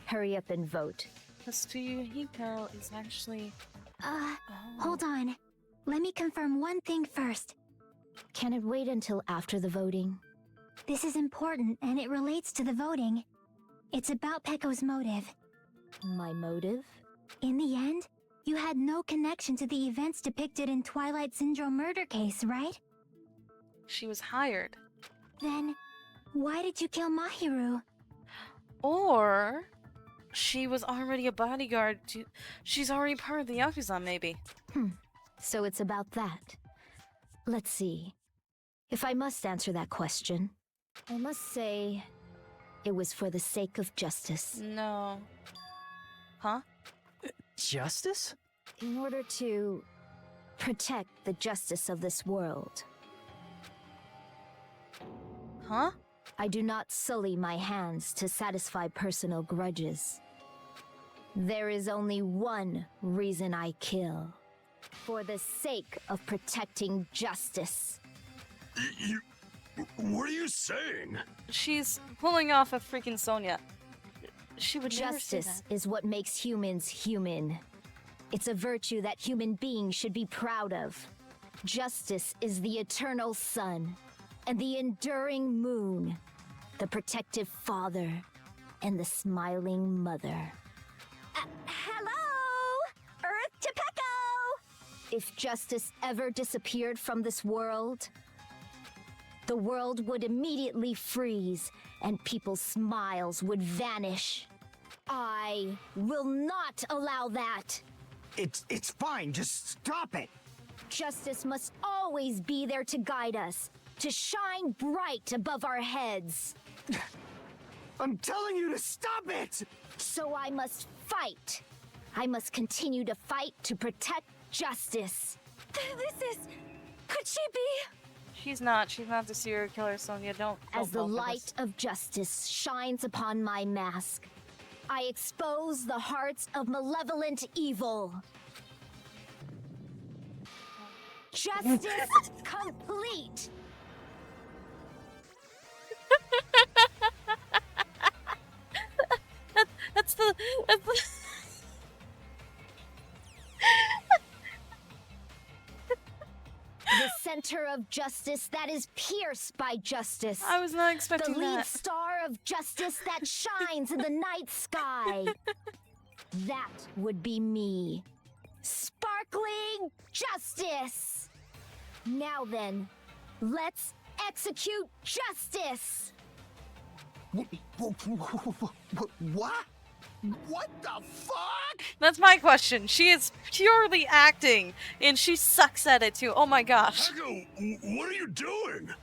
Hurry up and vote. Because Fuyuhiko is actually... Hold on. Let me confirm one thing first. Can it wait until after the voting? This is important, and it relates to the voting. It's about Peko's motive. My motive? In the end, you had no connection to the events depicted in Twilight Syndrome murder case, right? She was hired. Then, why did you kill Mahiro? Or... she was already a bodyguard to... she's already part of the Yakuza, maybe. So it's about that. Let's see. If I must answer that question, I must say it was for the sake of justice. No. Huh? Justice? In order to protect the justice of this world. Huh? I do not sully my hands to satisfy personal grudges. There is only one reason I kill. For the sake of protecting justice. What are you saying? She's pulling off a freaking Sonya. She would never say Justice that. is what makes humans human. It's a virtue that human beings should be proud of. Justice is the eternal sun and the enduring moon, the protective father and the smiling mother. Hello? Earth to Peko! If justice ever disappeared from this world, the world would immediately freeze and people's smiles would vanish. I will not allow that. It's fine, just stop it. Justice must always be there to guide us, to shine bright above our heads. I'm telling you to stop it! So I must fight. I must continue to fight to protect justice. This is... Could she be? She's not. She's not the serial killer, Sonia. Don't As the focus. light of justice shines upon my mask, I expose the hearts of malevolent evil. Justice complete! That's the... The center of justice that is pierced by justice. I was not expecting The lead that. star of justice that shines in the night sky. That would be me. Sparkling justice! Now then, let's execute justice! What? What the fuck? That's my question. She is purely acting, and she sucks at it too. Oh my gosh. Echo, what are you doing?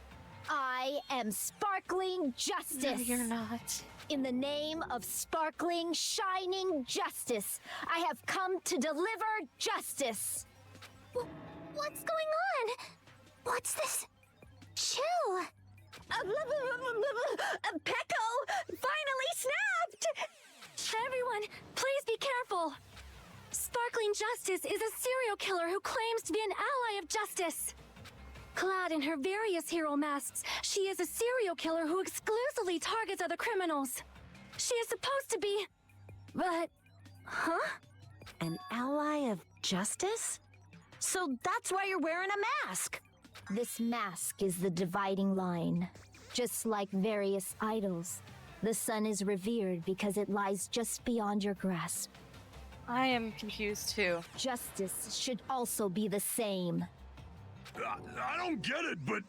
I am sparkling justice. No, you're not. In the name of sparkling, shining justice, I have come to deliver justice. What's going on? What's this? Chill. Pecco finally snapped! Everyone, please be careful. Sparkling Justice is a serial killer who claims to be an ally of justice. Clad in her various hero masks, she is a serial killer who exclusively targets other criminals. She is supposed to be... But... Huh? An ally of justice? So that's why you're wearing a mask. This mask is the dividing line. Just like various idols, the sun is revered because it lies just beyond your grasp. I am confused too. Justice should also be the same. I don't get it, but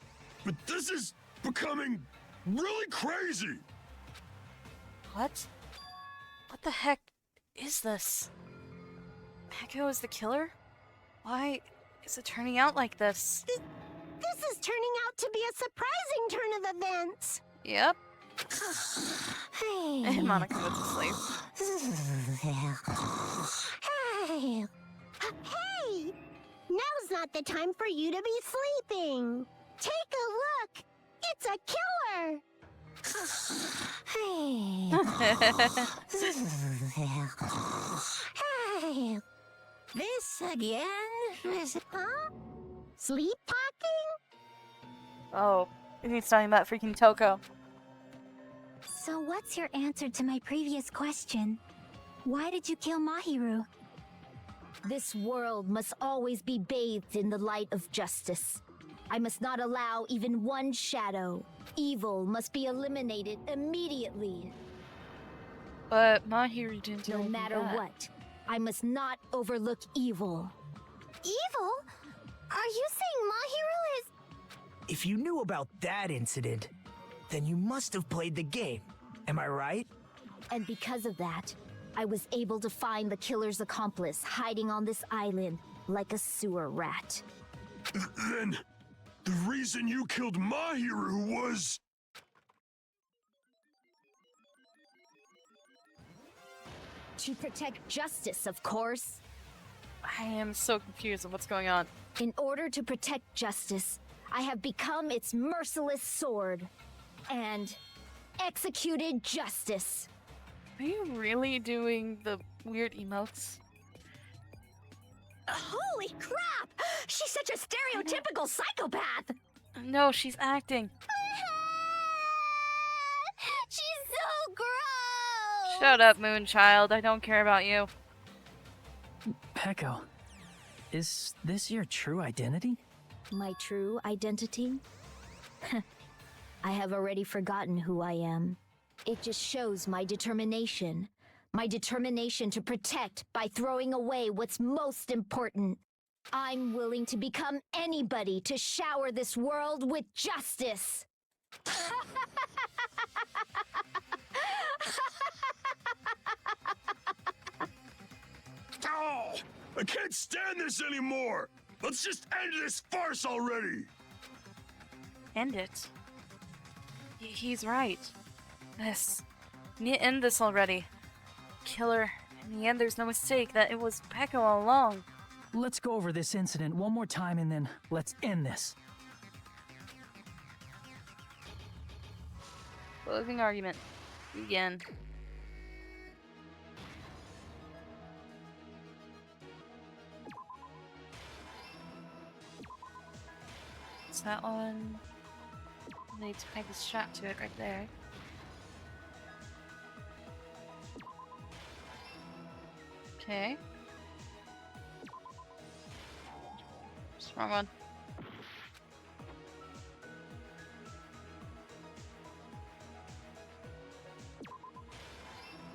this is becoming really crazy. What? What the heck is this? Echo is the killer? Why is it turning out like this? This is turning out to be a surprising turn of events. Yep. Hey. And Monica went to sleep. Hey. Hey! Now's not the time for you to be sleeping. Take a look. It's a killer. Hey. This again? Huh? Sleep talking? Oh, he's talking about freaking Toko. So what's your answer to my previous question? Why did you kill Mahiru? This world must always be bathed in the light of justice. I must not allow even one shadow. Evil must be eliminated immediately. But Mahiru didn't do No anything matter bad. what, I must not overlook evil. Evil? Are you saying Mahiru is... If you knew about that incident, then you must have played the game. Am I right? And because of that, I was able to find the killer's accomplice hiding on this island like a sewer rat. Then the reason you killed Mahiru was... To protect justice, of course. I am so confused of what's going on. In order to protect justice, I have become its merciless sword and executed justice. Are you really doing the weird emotes? Holy crap! She's such a stereotypical psychopath! No, she's acting. She's so gross! Shut up, Moonchild. I don't care about you. Pecco, is this your true identity? My true identity? I have already forgotten who I am. It just shows my determination. My determination to protect by throwing away what's most important. I'm willing to become anybody to shower this world with justice. Oh, I can't stand this anymore. Let's just end this farce already. End it. He's right. We need to end this already. Killer, in the end there's no mistake that it was Peko all along. Let's go over this incident one more time and then let's end this. Closing argument. Begin. It's that one. I need to peg a strap to it right there. Okay. It's the wrong one.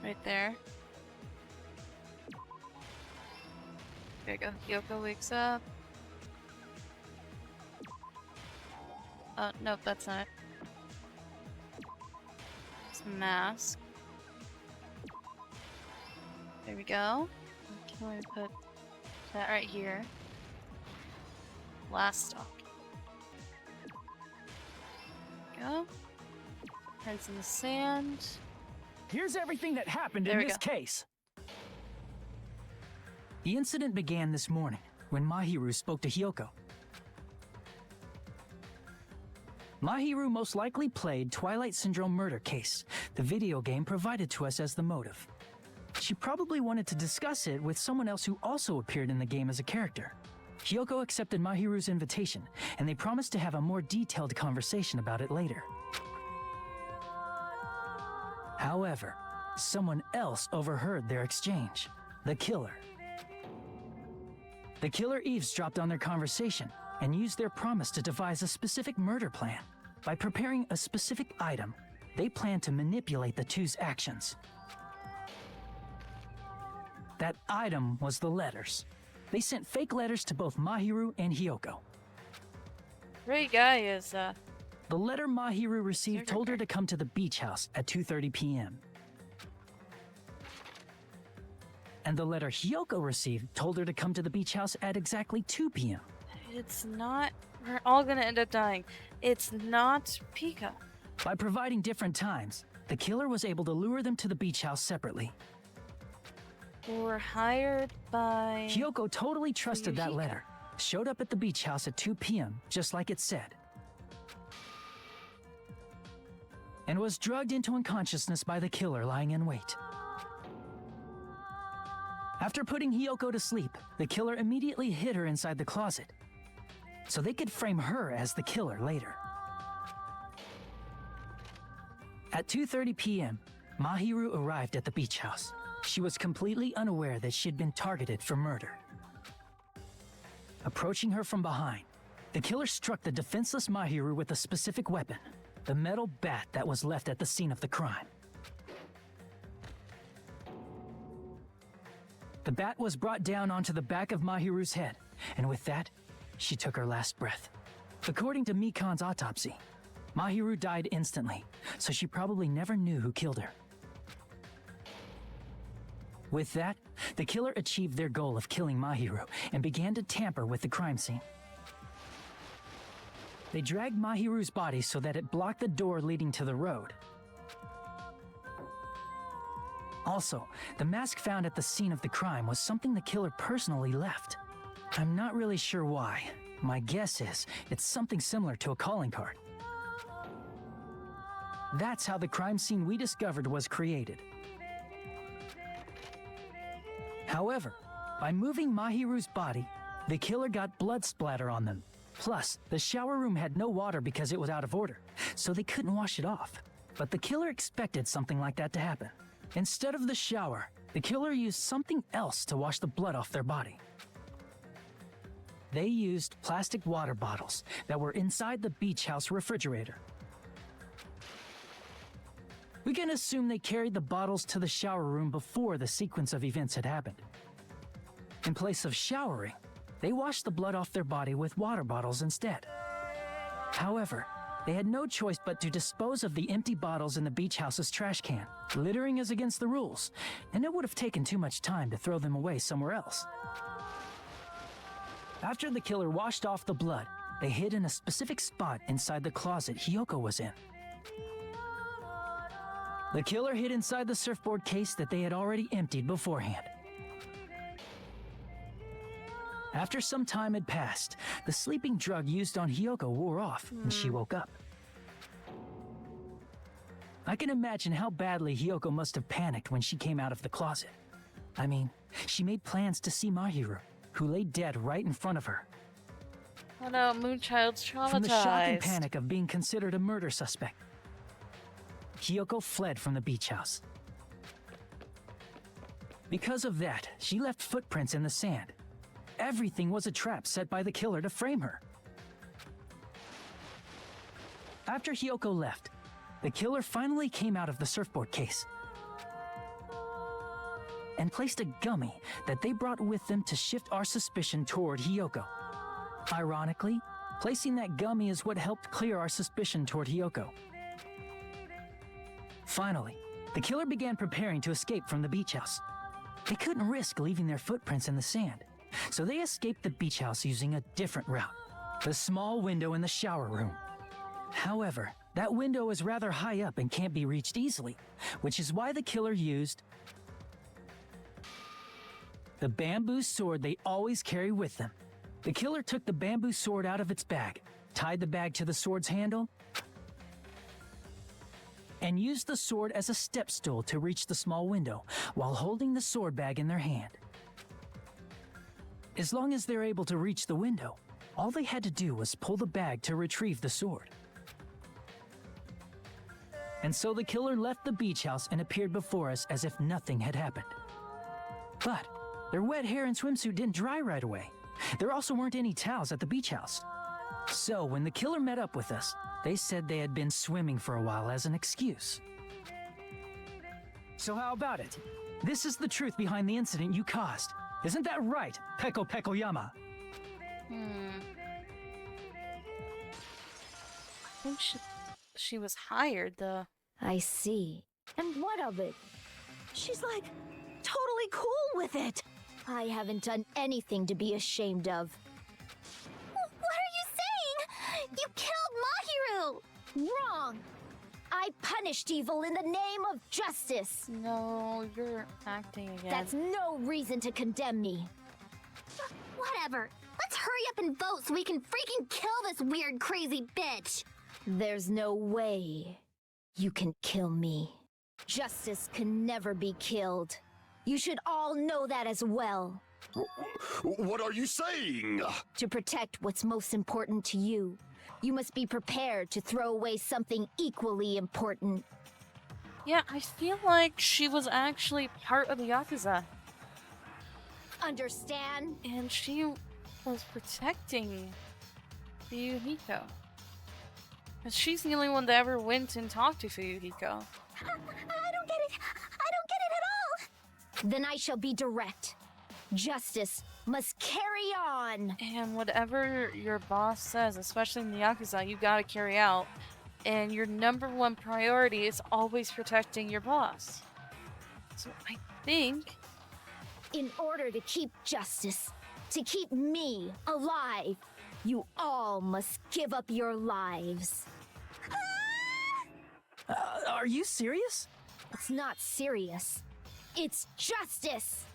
Right there. There you go. Yoko wakes up. Oh, nope, that's not it. It's the mask. There we go. Can we put that right here? Last stock. There we go. Prints in the sand. Here's everything that happened There in we this go. case. The incident began this morning when Mahiru spoke to Hyoko. Mahiru most likely played Twilight Syndrome murder case, the video game provided to us as the motive. She probably wanted to discuss it with someone else who also appeared in the game as a character. Hyoko accepted Mahiru's invitation, and they promised to have a more detailed conversation about it later. However, someone else overheard their exchange. The killer. The killer eavesdropped on their conversation and used their promise to devise a specific murder plan. By preparing a specific item, they planned to manipulate the two's actions. That item was the letters. They sent fake letters to both Mahiru and Hyoko. Great guy is, The letter Mahiru received told her to come to the beach house at 2:30 p.m. And the letter Hyoko received told her to come to the beach house at exactly 2 p.m. It's not... We're all gonna end up dying. It's not Pika. By providing different times, the killer was able to lure them to the beach house separately. We're hired by... Hyoko totally trusted that Yujika. letter, showed up at the beach house at 2 p.m., just like it said, and was drugged into unconsciousness by the killer lying in wait. After putting Hyoko to sleep, the killer immediately hid her inside the closet, so they could frame her as the killer later. At 2:30 p.m., Mahiru arrived at the beach house. She was completely unaware that she'd been targeted for murder. Approaching her from behind, the killer struck the defenseless Mahiru with a specific weapon, the metal bat that was left at the scene of the crime. The bat was brought down onto the back of Mahiru's head, and with that, she took her last breath. According to Mikan's autopsy, Mahiru died instantly, so she probably never knew who killed her. With that, the killer achieved their goal of killing Mahiru and began to tamper with the crime scene. They dragged Mahiru's body so that it blocked the door leading to the road. Also, the mask found at the scene of the crime was something the killer personally left. I'm not really sure why. My guess is it's something similar to a calling card. That's how the crime scene we discovered was created. However, by moving Mahiru's body, the killer got blood splatter on them. Plus, the shower room had no water because it was out of order, so they couldn't wash it off. But the killer expected something like that to happen. Instead of the shower, the killer used something else to wash the blood off their body. They used plastic water bottles that were inside the beach house refrigerator. We can assume they carried the bottles to the shower room before the sequence of events had happened. In place of showering, they washed the blood off their body with water bottles instead. However, they had no choice but to dispose of the empty bottles in the beach house's trash can. Littering is against the rules, and it would have taken too much time to throw them away somewhere else. After the killer washed off the blood, they hid in a specific spot inside the closet Hyoko was in. The killer hid inside the surfboard case that they had already emptied beforehand. After some time had passed, the sleeping drug used on Hiyoko wore off and she woke up. I can imagine how badly Hiyoko must have panicked when she came out of the closet. I mean, she made plans to see Mahiru, who lay dead right in front of her. Oh no, Moonchild's traumatized. From the shock and panic of being considered a murder suspect, Hiyoko fled from the beach house. Because of that, she left footprints in the sand. Everything was a trap set by the killer to frame her. After Hiyoko left, the killer finally came out of the surfboard case and placed a gummy that they brought with them to shift our suspicion toward Hiyoko. Ironically, placing that gummy is what helped clear our suspicion toward Hiyoko. Finally, the killer began preparing to escape from the beach house. They couldn't risk leaving their footprints in the sand, so they escaped the beach house using a different route, the small window in the shower room. However, that window is rather high up and can't be reached easily, which is why the killer used the bamboo sword they always carry with them. The killer took the bamboo sword out of its bag, tied the bag to the sword's handle, and used the sword as a step stool to reach the small window while holding the sword bag in their hand. As long as they're able to reach the window, all they had to do was pull the bag to retrieve the sword. And so the killer left the beach house and appeared before us as if nothing had happened. But their wet hair and swimsuit didn't dry right away. There also weren't any towels at the beach house. So when the killer met up with us, they said they had been swimming for a while as an excuse. So how about it? This is the truth behind the incident you caused. Isn't that right, Peko Pekoyama? I think she was hired, though. I see. And what of it? She's like totally cool with it. I haven't done anything to be ashamed of. What are you saying? You killed Mahiru! Wrong! I punished evil in the name of justice. No, you're acting again. That's no reason to condemn me. Whatever. Let's hurry up and vote so we can freaking kill this weird, crazy bitch. There's no way you can kill me. Justice can never be killed. You should all know that as well. What are you saying? To protect what's most important to you, you must be prepared to throw away something equally important. Yeah, I feel like she was actually part of the Yakuza. Understand? And she was protecting Fuyuhiko. And she's the only one that ever went and talked to Fuyuhiko. I don't get it. I don't get it at all. Then I shall be direct. Justice must carry on. And whatever your boss says, especially in the Yakuza, you gotta carry out. And your number one priority is always protecting your boss. So I think... In order to keep justice, to keep me alive, you all must give up your lives. Are you serious? It's not serious. It's justice.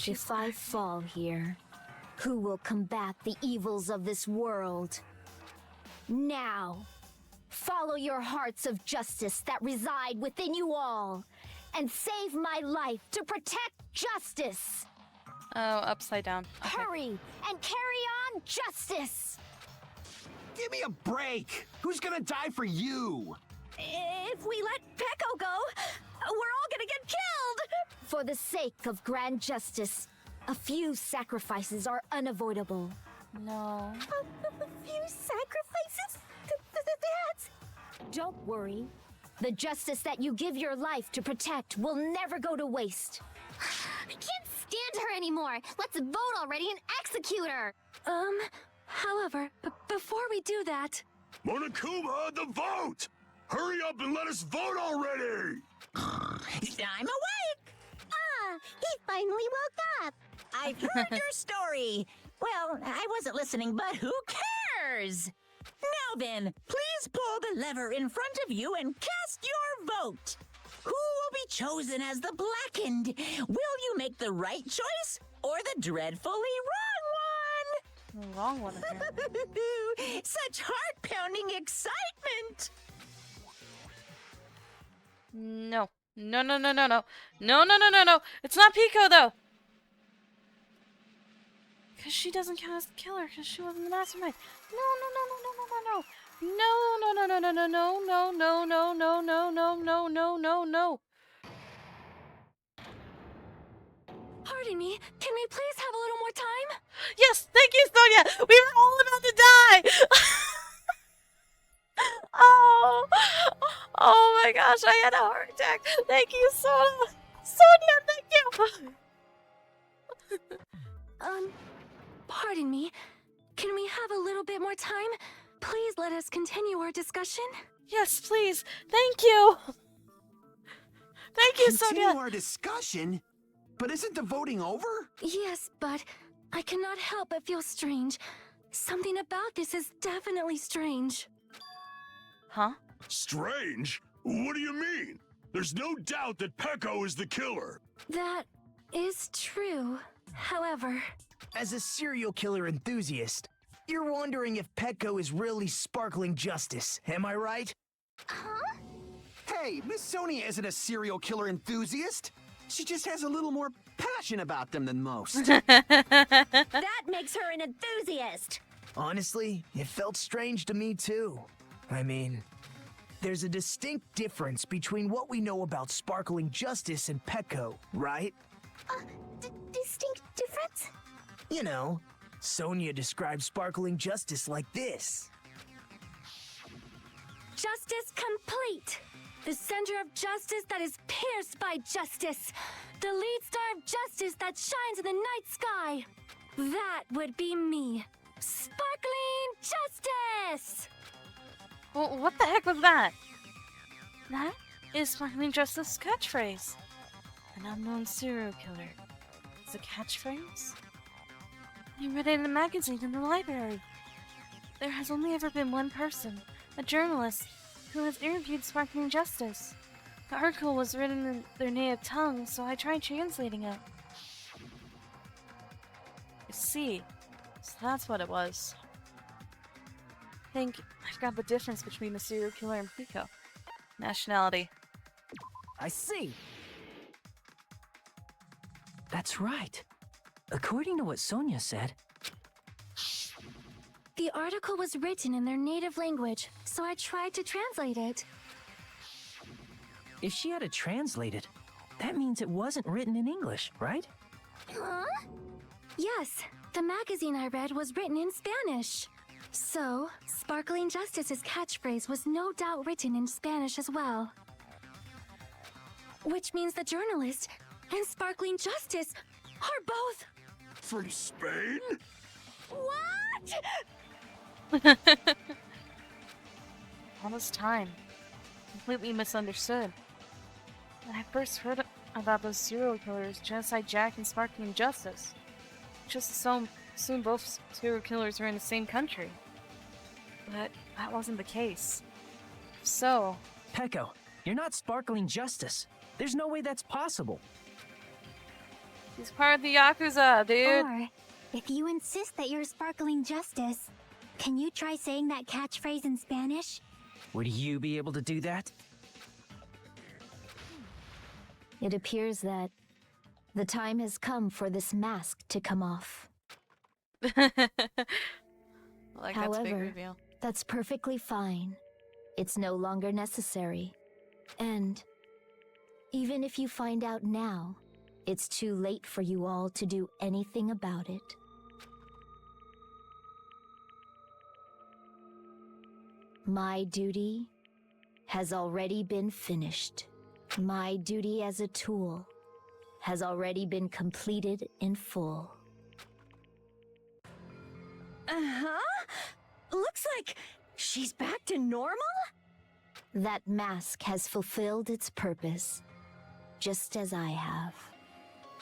If I fall here, who will combat the evils of this world? Now, follow your hearts of justice that reside within you all, and save my life to protect justice. Oh, upside down. Okay. Hurry and carry on justice. Give me a break! Who's gonna die for you? If we let Peko go, we're all gonna get killed! For the sake of grand justice, a few sacrifices are unavoidable. No. A few sacrifices? That's... Don't worry. The justice that you give your life to protect will never go to waste. I can't stand her anymore. Let's vote already and execute her. However, before we do that... Monokuma, the vote! Hurry up and let us vote already! I'm awake! He finally woke up. I've heard your story. Well, I wasn't listening, but who cares? Now then, please pull the lever in front of you and cast your vote. Who will be chosen as the Blackened? Will you make the right choice or the dreadfully wrong The wrong one, apparently. one? Such heart-pounding excitement! No. No, no, no, no, no. No, no, no, no, no. It's not Pico, though. Because she doesn't count as the killer, because she wasn't the mastermind. No, no, no, no, no, no, no, no. No, no, no, no, no, no, no, no, no, no, no, no, no, no, no, no. Pardon me, can we please have a little more time? Yes, thank you, Sonia. We were all about to die. Oh, oh my gosh, I had a heart attack. Thank you, Sonia. Sonia, thank you. Pardon me, can we have a little bit more time? Please let us continue our discussion. Yes, please. Thank you. Thank you, Continue Sonia. our discussion? But isn't the voting over? Yes, but I cannot help but feel strange. Something about this is definitely strange. Huh? Strange? What do you mean? There's no doubt that Pecco is the killer. That is true. However, As a serial killer enthusiast, you're wondering if Petco is really sparkling justice, am I right? Huh? Hey, Miss Sonia isn't a serial killer enthusiast. She just has a little more passion about them than most. That makes her an enthusiast. Honestly, it felt strange to me too. I mean, there's a distinct difference between what we know about sparkling justice and Petco, right? Distinct difference? You know, Sonia describes sparkling justice like this. justice complete. The center of justice that is pierced by justice. The lead star of justice that shines in the night sky. That would be me. Sparkling justice! Well, what the heck was that? That is Sparkling Justice's catchphrase. An unknown serial killer. It's a catchphrase? I read it in a magazine in the library. There has only ever been one person, a journalist, who has interviewed Sparkling Justice. The article was written in their native tongue, so I tried translating it. I see. So that's what it was. I think I've got the difference between the serial killer and Pico. Nationality. I see. That's right. According to what Sonia said, The article was written in their native language, so I tried to translate it. if she had it translated, that means it wasn't written in English, right? Huh? Yes, the magazine I read was written in Spanish. So, Sparkling Justice's catchphrase was no doubt written in Spanish as well. Which means the journalist and Sparkling Justice are both... From Spain? What? All this time. Completely misunderstood. When I first heard about those serial killers, Genocide Jack and Sparkling Justice, just assumed both serial killers were in the same country. But that wasn't the case. So, Pecco, you're not Sparkling Justice. There's no way that's possible. he's part of the Yakuza, dude. Or, if you insist that you're Sparkling Justice, can you try saying that catchphrase in Spanish? Would you be able to do that? It appears that the time has come for this mask to come off. Like, that's a big However, reveal. that's perfectly fine. It's no longer necessary. And even if you find out now, it's too late for you all to do anything about it. My duty has already been finished. My duty as a tool has already been completed in full. Uh-huh. Looks like she's back to normal? That mask has fulfilled its purpose, just as I have.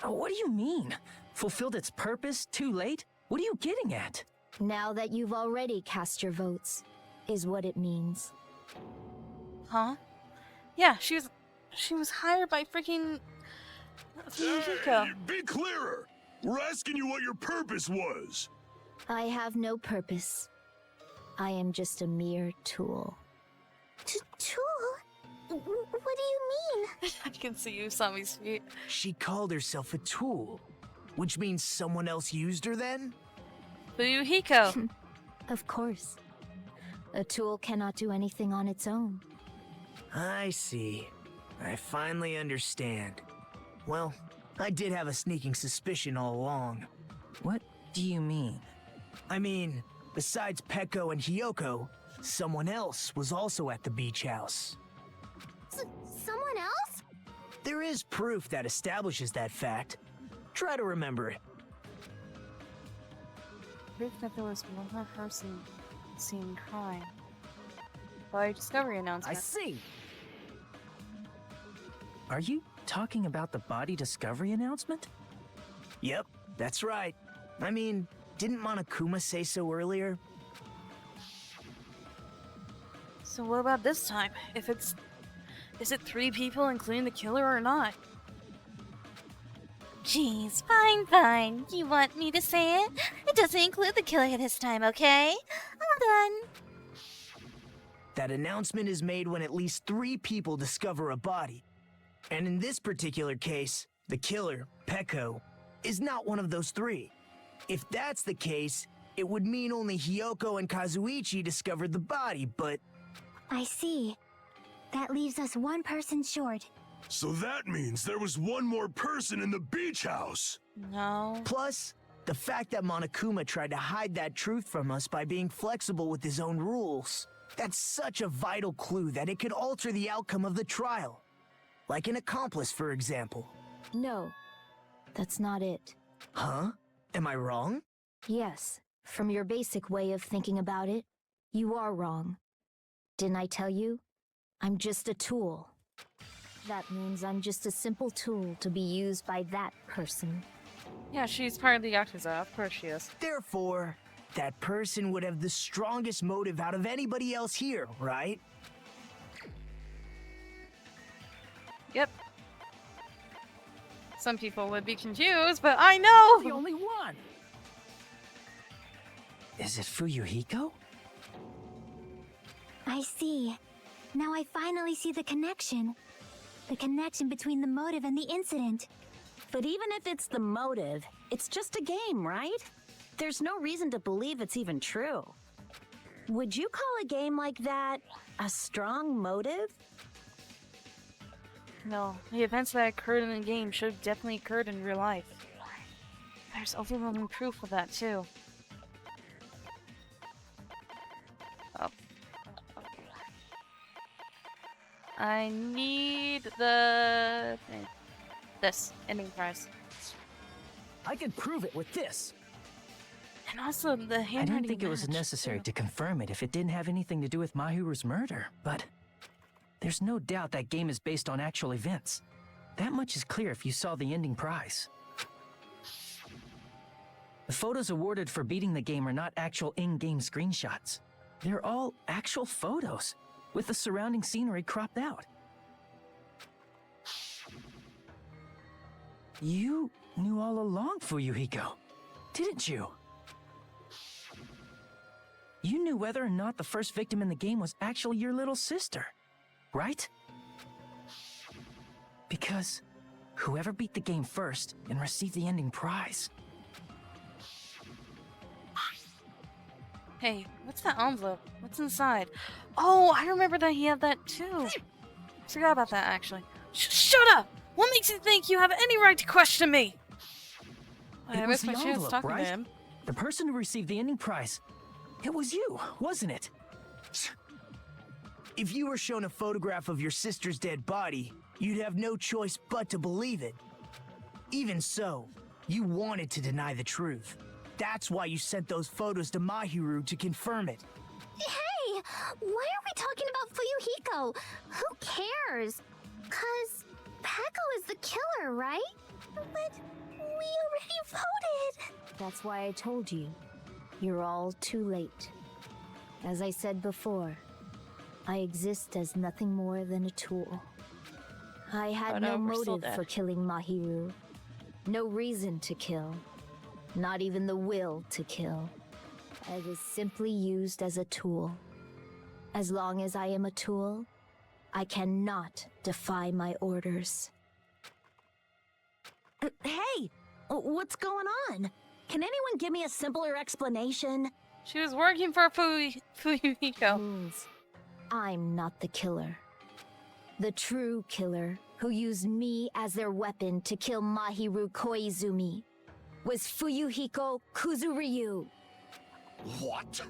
What do you mean? Fulfilled its purpose too late? What are you getting at? Now that you've already cast your votes, is what it means. Huh? Yeah, she was... She was hired by freaking Fuyuhiko. Hey, be clearer! We're asking you what your purpose was! I have no purpose. I am just a mere tool. Tool? What do you mean? I can see Usami's feet. She called herself a tool, which means someone else used her then? Fuyuhiko. Of course. A tool cannot do anything on its own. I see. I finally understand. Well, I did have a sneaking suspicion all along. What do you mean? I mean, besides Peko and Hiyoko, someone else was also at the beach house. Someone else? There is proof that establishes that fact. Try to remember it. Proof that there was one more person seen crying. By discovery I announcement. see. Are you talking about the body discovery announcement? Yep, that's right. I mean, didn't Monokuma say so earlier? So what about this time? Is it 3 people including the killer or not? Jeez, fine. You want me to say it? It doesn't include the killer this time, okay? I'm done. That announcement is made when at least 3 people discover a body. And in this particular case, the killer, Peko, is not one of those 3. If that's the case, it would mean only Hiyoko and Kazuichi discovered the body, but... I see. That leaves us one person short. So that means there was one more person in the beach house! No. Plus, the fact that Monokuma tried to hide that truth from us by being flexible with his own rules. That's such a vital clue that it could alter the outcome of the trial. Like an accomplice, for example. No, that's not it. Huh? Am I wrong? Yes, from your basic way of thinking about it, you are wrong. Didn't I tell you? I'm just a tool. That means I'm just a simple tool to be used by that person. Yeah, she's part of the Yakuza. Of course she is. Therefore, that person would have the strongest motive out of anybody else here, right? Yep. Some people would be confused, but I know! The only one! Is it Fuyuhiko? I see. Now I finally see the connection. The connection between the motive and the incident. But even if it's the motive, it's just a game, right? There's no reason to believe it's even true. Would you call a game like that a strong motive? No, the events that occurred in the game should have definitely occurred in real life. There's overwhelming proof of that, too. Oh. I need the... this ending prize. I could prove it with this. And also the I handwriting didn't think it was match, necessary too. to confirm it if it didn't have anything to do with Mahiru's murder, but there's no doubt that game is based on actual events. That much is clear if you saw the ending prize. The photos awarded for beating the game are not actual in-game screenshots. They're all actual photos, with the surrounding scenery cropped out. You knew all along, Fuyuhiko, didn't you? You knew whether or not the first victim in the game was actually your little sister, right? Because whoever beat the game first and received the ending prize. Hey, what's that envelope? What's inside? Oh, I remember that he had that too. Forgot about that, actually. Shut up! What makes you think you have any right to question me? I It missed was my the chance envelope, talking to right? him. The person who received the ending prize. It was you, wasn't it? If you were shown a photograph of your sister's dead body, you'd have no choice but to believe it. Even so, you wanted to deny the truth. That's why you sent those photos to Mahiru to confirm it. Hey! Why are we talking about Fuyuhiko? Who cares? 'Cause Peko is the killer, right? But we already voted! That's why I told you. You're all too late. As I said before, I exist as nothing more than a tool. I had Oh, no no, we're still motive dead. for killing Mahiru. No reason to kill. Not even the will to kill. I was simply used as a tool. As long as I am a tool, I cannot defy my orders. Hey! What's going on? Can anyone give me a simpler explanation? She was working for Fuyuhiko. Means I'm not the killer. The true killer, who used me as their weapon to kill Mahiru Koizumi, was Fuyuhiko Kuzuryu. What?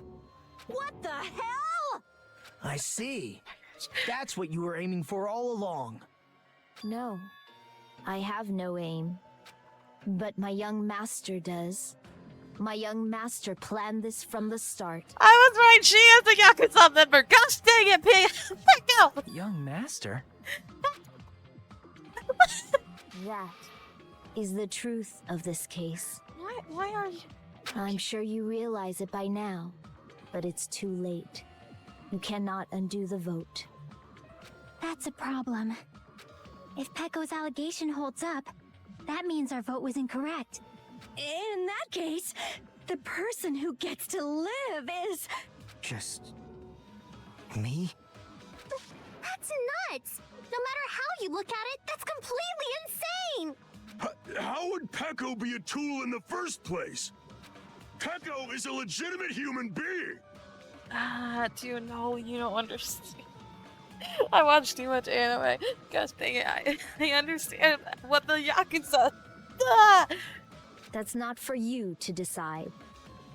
What the hell? I see. That's what you were aiming for all along. No, I have no aim. But my young master does. My young master planned this from the start. I was right, she is a Yakuza member! Gosh dang it, Pig! Let go! Young master? That is the truth of this case. Why are you... I'm sure you realize it by now, but it's too late. You cannot undo the vote. That's a problem. If Pecco's allegation holds up, that means our vote was incorrect. In that case, the person who gets to live is... Just... me? That's nuts! No matter how you look at it, that's completely insane! How would Pecco be a tool in the first place? Pecco is a legitimate human being! Dude, no, you don't understand. I watch too much anime. Gosh dang it, I understand what the Yakuza... Ah! That's not for you to decide.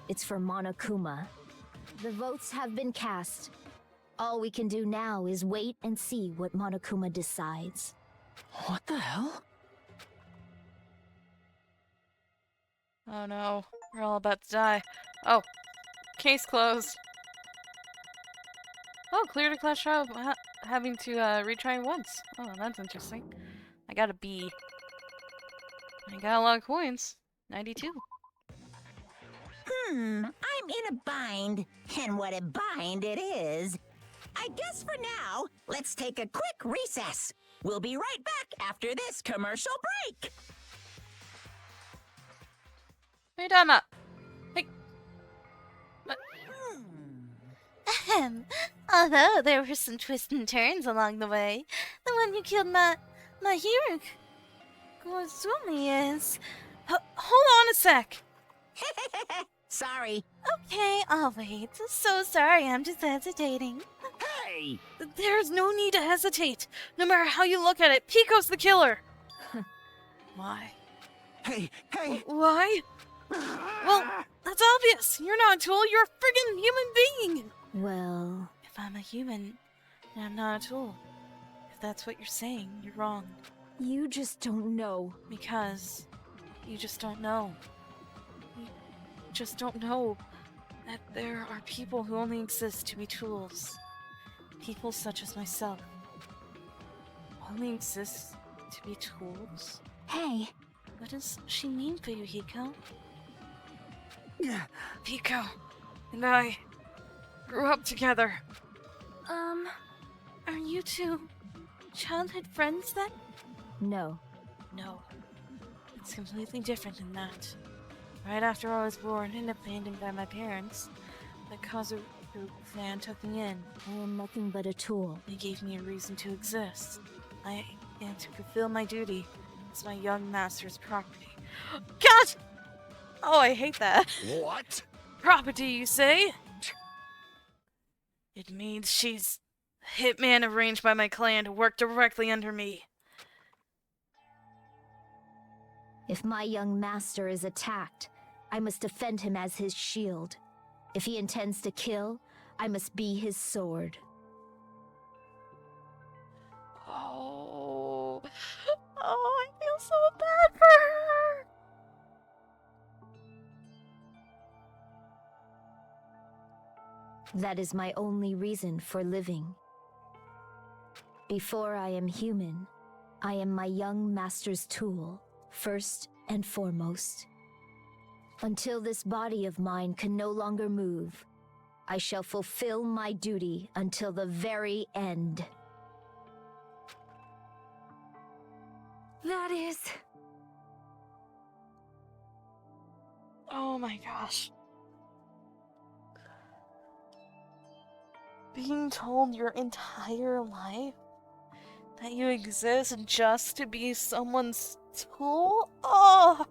It's for Monokuma. The votes have been cast. All we can do now is wait and see what Monokuma decides. What the hell? Oh no, we're all about to die. Oh, case closed. Oh, cleared a class trial having to retry once. Oh, that's interesting. I got a B. I got a lot of coins. 92. I'm in a bind, and what a bind it is. I guess for now, let's take a quick recess. We'll be right back after this commercial break. What are you talking about? Hey. Ahem. Although there were some twists and turns along the way, the one who killed Mahiru Koizumi is... Hold on a sec. Sorry. Okay, I'll wait. So sorry, I'm just hesitating. Hey! There's no need to hesitate. No matter how you look at it, Pico's the killer. Why? Hey! Why? Well, that's obvious. You're not a tool, you're a friggin' human being. Well, If I'm a human, then I'm not a tool. If that's what you're saying, you're wrong. you just don't know. Because you just don't know. You just don't know that there are people who only exist to be tools. People such as myself only exist to be tools. Hey, What does she mean for you, Hiko? Yeah. Pico and I grew up together. Are you two childhood friends then? No. No. It's completely different than that. Right after I was born and abandoned by my parents, the Kazu clan took me in. I am nothing but a tool. They gave me a reason to exist. I am to fulfill my duty as my young master's property. God! Oh, I hate that. What? Property, you say? It means she's a hitman arranged by my clan to work directly under me. If my young master is attacked, I must defend him as his shield. If he intends to kill, I must be his sword. Oh, I feel so bad for her. That is my only reason for living. Before I am human, I am my young master's tool, first and foremost. Until this body of mine can no longer move, I shall fulfill my duty until the very end. That is... Oh my gosh. Being told your entire life that you exist just to be someone's tool? Oh!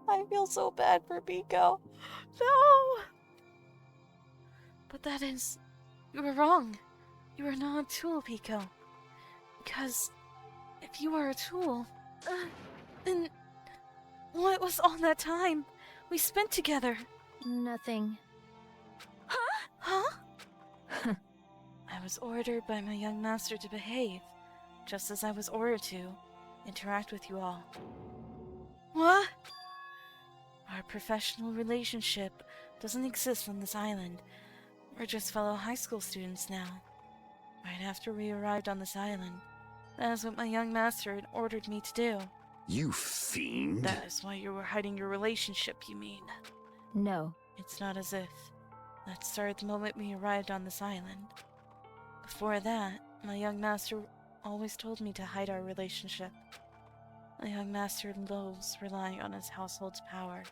I feel so bad for Pico. No! But that is... You were wrong. You are not a tool, Pico. Because if you are a tool, then what was all that time we spent together? Nothing. Huh? I was ordered by my young master to behave, just as I was ordered to interact with you all. What? Our professional relationship doesn't exist on this island. We're just fellow high school students now. Right after we arrived on this island, that is what my young master had ordered me to do. You fiend. That is why you were hiding your relationship, you mean? No. It's not as if that started the moment we arrived on this island. Before that, my young master always told me to hide our relationship. My young master loathes relying on his household's power.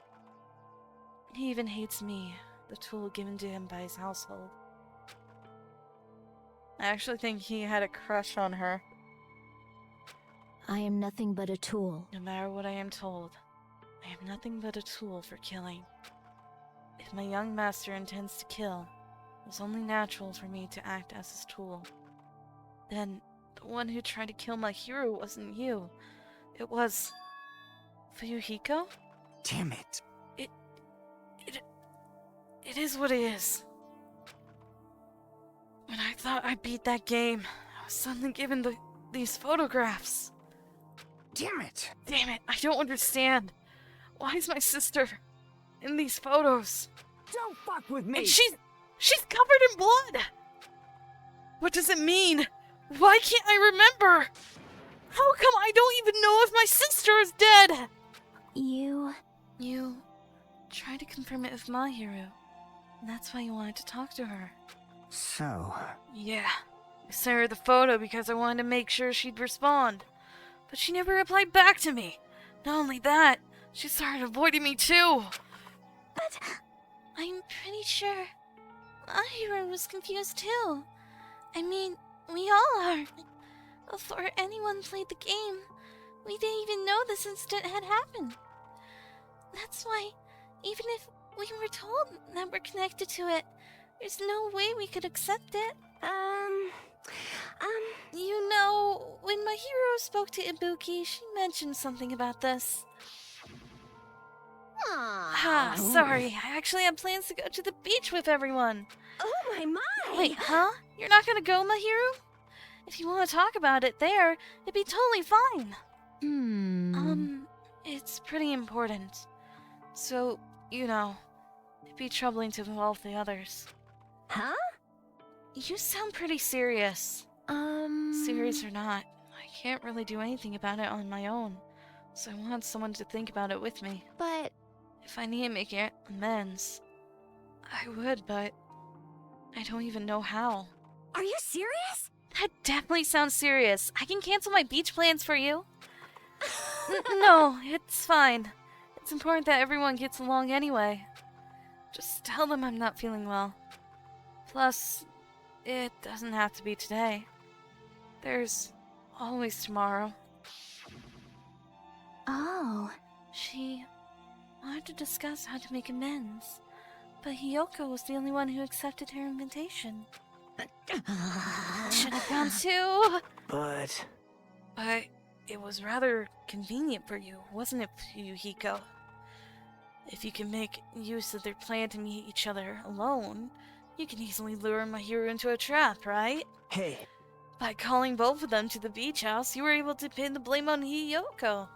He even hates me, the tool given to him by his household. I actually think he had a crush on her. I am nothing but a tool. No matter what I am told, I am nothing but a tool for killing. If my young master intends to kill, it was only natural for me to act as his tool. Then, the one who tried to kill my hero wasn't you. It was... Fuyuhiko? Damn it. It is what it is. When I thought I beat that game, I was suddenly given these photographs. Damn it. Damn it, I don't understand. Why is my sister in these photos? Don't fuck with me. And she's covered in blood. What does it mean? Why can't I remember? How come I don't even know if my sister is dead? You tried to confirm it with my hero. And that's why you wanted to talk to her. So... Yeah. I sent her the photo because I wanted to make sure she'd respond. But she never replied back to me. Not only that, she started avoiding me too. But I'm pretty sure my hero was confused too. I mean, we all are. Before anyone played the game, we didn't even know this incident had happened. That's why, even if we were told that we're connected to it, there's no way we could accept it. You know, when my hero spoke to Ibuki, she mentioned something about this. Sorry. I actually had plans to go to the beach with everyone. Oh my! Wait, huh? You're not gonna go, Mahiru? If you want to talk about it there, it'd be totally fine. It's pretty important. So, you know, it'd be troubling to involve the others. Huh? You sound pretty serious. Serious or not, I can't really do anything about it on my own. So I want someone to think about it with me. But... If I need to make amends, I would, but I don't even know how. Are you serious? That definitely sounds serious. I can cancel my beach plans for you. No, it's fine. It's important that everyone gets along anyway. Just tell them I'm not feeling well. Plus, it doesn't have to be today. There's always tomorrow. Oh. She wanted to discuss how to make amends, but Hiyoko was the only one who accepted her invitation. Should have gone too. But it was rather convenient for you, wasn't it, Yuhiko? If you can make use of their plan to meet each other alone, you can easily lure Mahiru into a trap, right? hey, By calling both of them to the beach house, you were able to pin the blame on Hiyoko.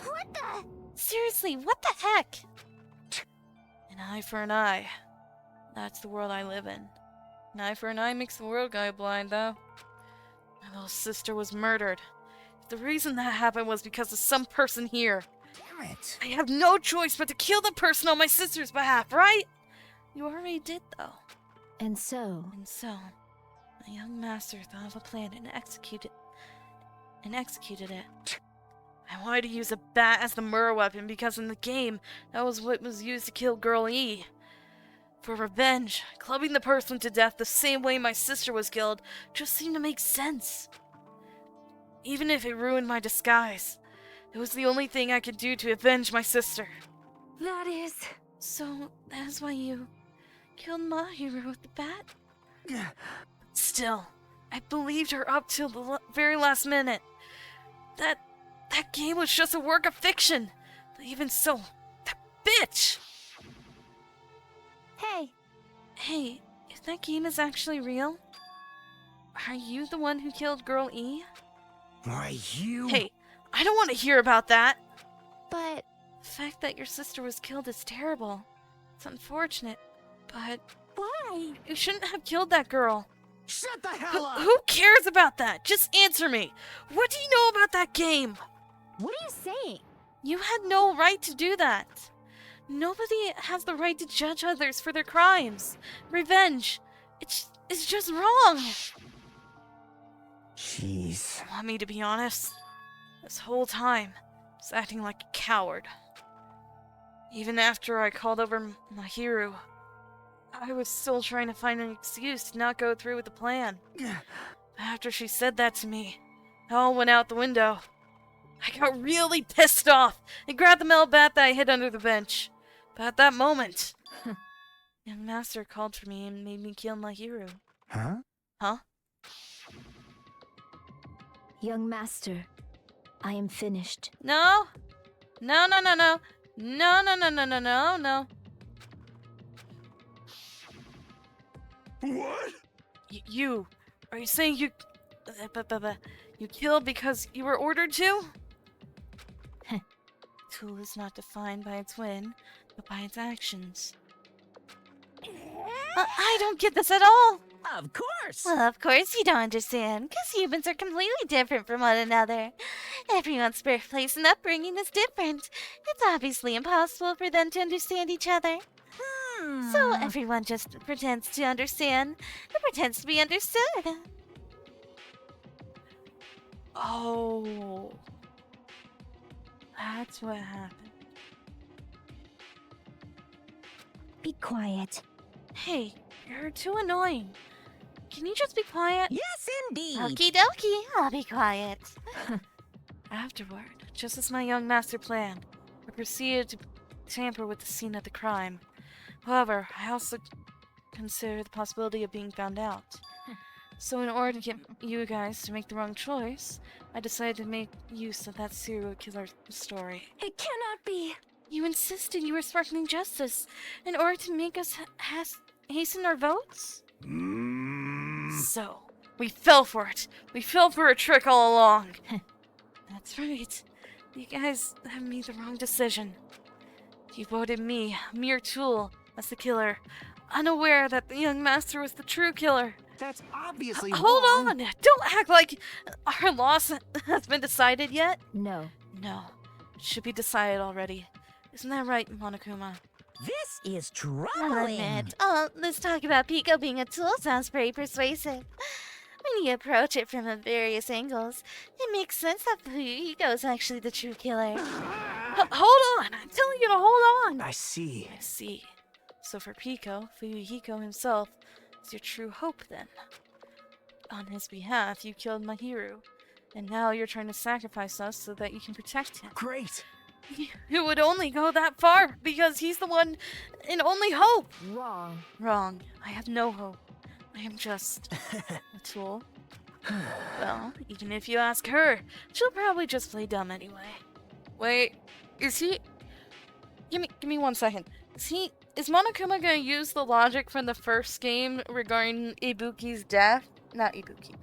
What the? Seriously, what the heck? An eye for an eye. That's the world I live in. An eye for an eye makes the world go blind, though. My little sister was murdered. The reason that happened was because of some person here. damn it. I have no choice but to kill the person on my sister's behalf, right? You already did, though. And so... My young master thought of a plan and executed it. I wanted to use a bat as the murder weapon because in the game, that was what was used to kill Girl E. For revenge, clubbing the person to death the same way my sister was killed just seemed to make sense. Even if it ruined my disguise, it was the only thing I could do to avenge my sister. That is... So, that is why you killed Mahiru with the bat? Still, I believed her up till the very last minute. That game was just a work of fiction. But even so, that bitch! Hey, if that game is actually real, are you the one who killed Girl E? Why, you... Hey, I don't want to hear about that! But The fact that your sister was killed is terrible. It's unfortunate, but... Why? You shouldn't have killed that girl. Shut the hell up! Who cares about that? Just answer me. What do you know about that game? What are you saying? You had no right to do that. Nobody has the right to judge others for their crimes. Revenge. It's just wrong. Jeez. Want me to be honest? This whole time, I was acting like a coward. Even after I called over Mahiru, I was still trying to find an excuse to not go through with the plan. After she said that to me, it all went out the window. I got really pissed off and grabbed the metal bat that I hid under the bench. But at that moment, young master called for me and made me kill Mahiru. Huh? Huh? young master, I am finished. No. No, no, no, no. No, no, no, no, no, no, no. What? You. Are you saying you... You killed because you were ordered to? Tool is not defined by its win, but by its actions. I don't get this at all! Of course! Well, of course you don't understand, because humans are completely different from one another. Everyone's birthplace and upbringing is different. It's obviously impossible for them to understand each other. So everyone just pretends to understand and pretends to be understood. Oh. That's what happened. Be quiet. Hey, you're too annoying. Can you just be quiet? Yes, indeed! Okie dokie, I'll be quiet. Afterward, just as my young master planned, I proceeded to tamper with the scene of the crime. However, I also consider the possibility of being found out. So in order to get you guys to make the wrong choice, I decided to make use of that serial killer story. It cannot be. You insisted you were sparking justice in order to make us hasten our votes? So, we fell for it. We fell for a trick all along. That's right. You guys have made the wrong decision. You voted me, a mere tool, as the killer, unaware that the young master was the true killer. That's obviously Hold wrong. on! Don't act like our loss has been decided yet. No. No, it should be decided already. Isn't that right, Monokuma? This is I'll troubling! admit, this talk about Pico being a tool sounds pretty persuasive. When you approach it from various angles, it makes sense that Pico is actually the true killer. Hold on! I'm telling you to hold on! I see. I see. So for Pico, Fuyuhiko himself is your true hope then. On his behalf, you killed Mahiru, and now you're trying to sacrifice us so that you can protect him. Great. You would only go that far because he's the one and only hope! Wrong. Wrong. I have no hope. I am just a tool. Well, even if you ask her, she'll probably just play dumb anyway. Wait, is he... Give me 1 second. Is Monokuma gonna use the logic from the first game regarding Ibuki's death? Not Ibuki.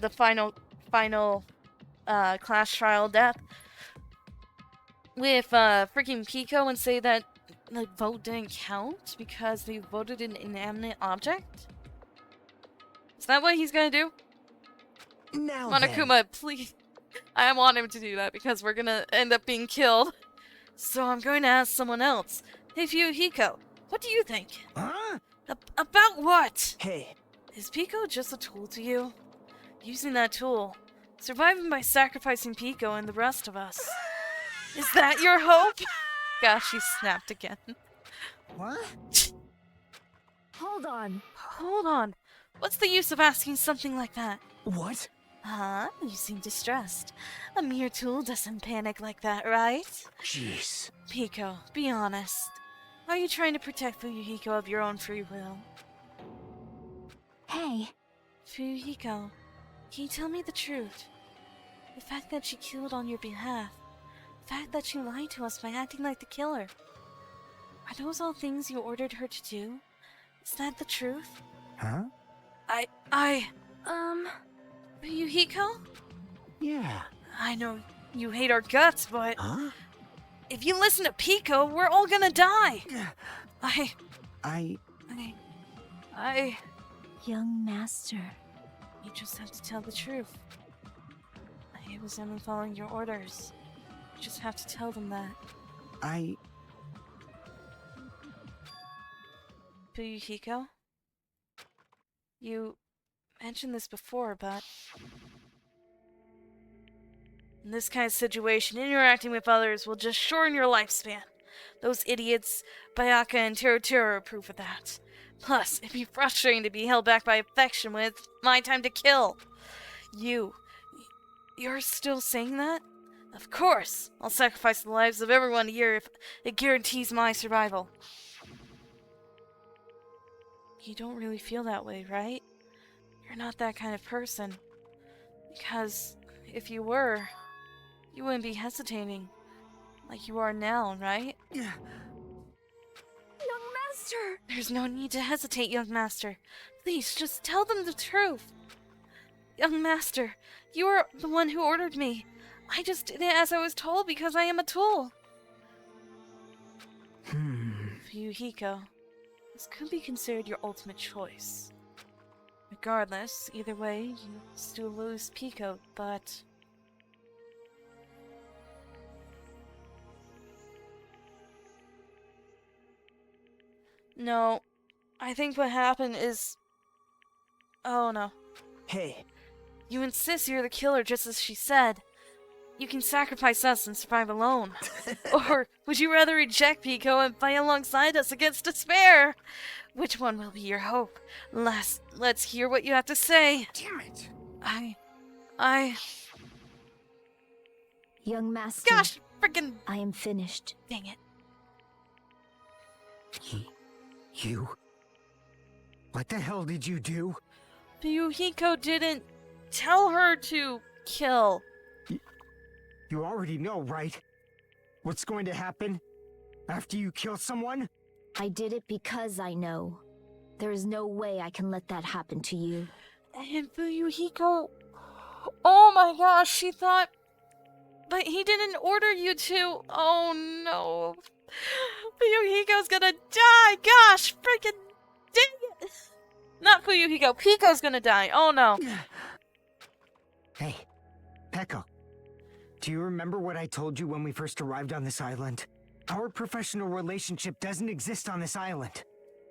The final class trial death? With, freaking Pico and say that the vote didn't count because they voted an inanimate object? Is that what he's gonna do? Now Monokuma, please. I want him to do that because we're gonna end up being killed. So I'm going to ask someone else. Hey, Fuyuhiko, what do you think? Huh? About what? Hey, Is Pico just a tool to you? Using that tool Surviving by sacrificing Pico and the rest of us. Is that your hope? Gosh, she snapped again. What? Hold on. Hold on. What's the use of asking something like that? What? Huh? You seem distressed. A mere tool doesn't panic like that, right? Jeez. Pico, be honest. Are you trying to protect Fuyuhiko of your own free will? Hey, Fuyuhiko, can you tell me the truth? The fact that she killed on your behalf. The fact that she lied to us by acting like the killer. Are those all things you ordered her to do? Is that the truth? Huh? Fuyuhiko? Yeah. I know you hate our guts, but... Huh? If you listen to Pico, we're all gonna die! young master. You just have to tell the truth. I was only following your orders. You just have to tell them that. Fuyuhiko? You mentioned this before, but... in this kind of situation, interacting with others will just shorten your lifespan. Those idiots, Bayaka and Teru are proof of that. Plus, it'd be frustrating to be held back by affection when it's my time to kill. You're still saying that? Of course! I'll sacrifice the lives of everyone here if it guarantees my survival. You don't really feel that way, right? You're not that kind of person. Because if you were, you wouldn't be hesitating like you are now, right? Young master! There's no need to hesitate, young master. Please, just tell them the truth. Young master, you are the one who ordered me. I just did it as I was told because I am a tool. Fuyuhiko, this could be considered your ultimate choice. Regardless, either way, you still lose Pico, but... no, I think what happened is... oh no. Hey. You insist you're the killer just as she said. You can sacrifice us and survive alone. Or would you rather reject Pico and fight alongside us against despair? Which one will be your hope? Let's hear what you have to say. Damn it. Young master. Gosh, frickin'... I am finished. dang it. You? What the hell did you do? Fuyuhiko didn't tell her to kill. You already know, right? What's going to happen after you kill someone? I did it because I know. There is no way I can let that happen to you. And Fuyuhiko... oh my gosh, she thought... but he didn't order you to... oh no. Fuyuhiko's gonna die! Gosh, freaking dang it! Not Fuyuhiko, Pico's gonna die! Oh no. Hey, Peko. Do you remember what I told you when we first arrived on this island? Our professional relationship doesn't exist on this island.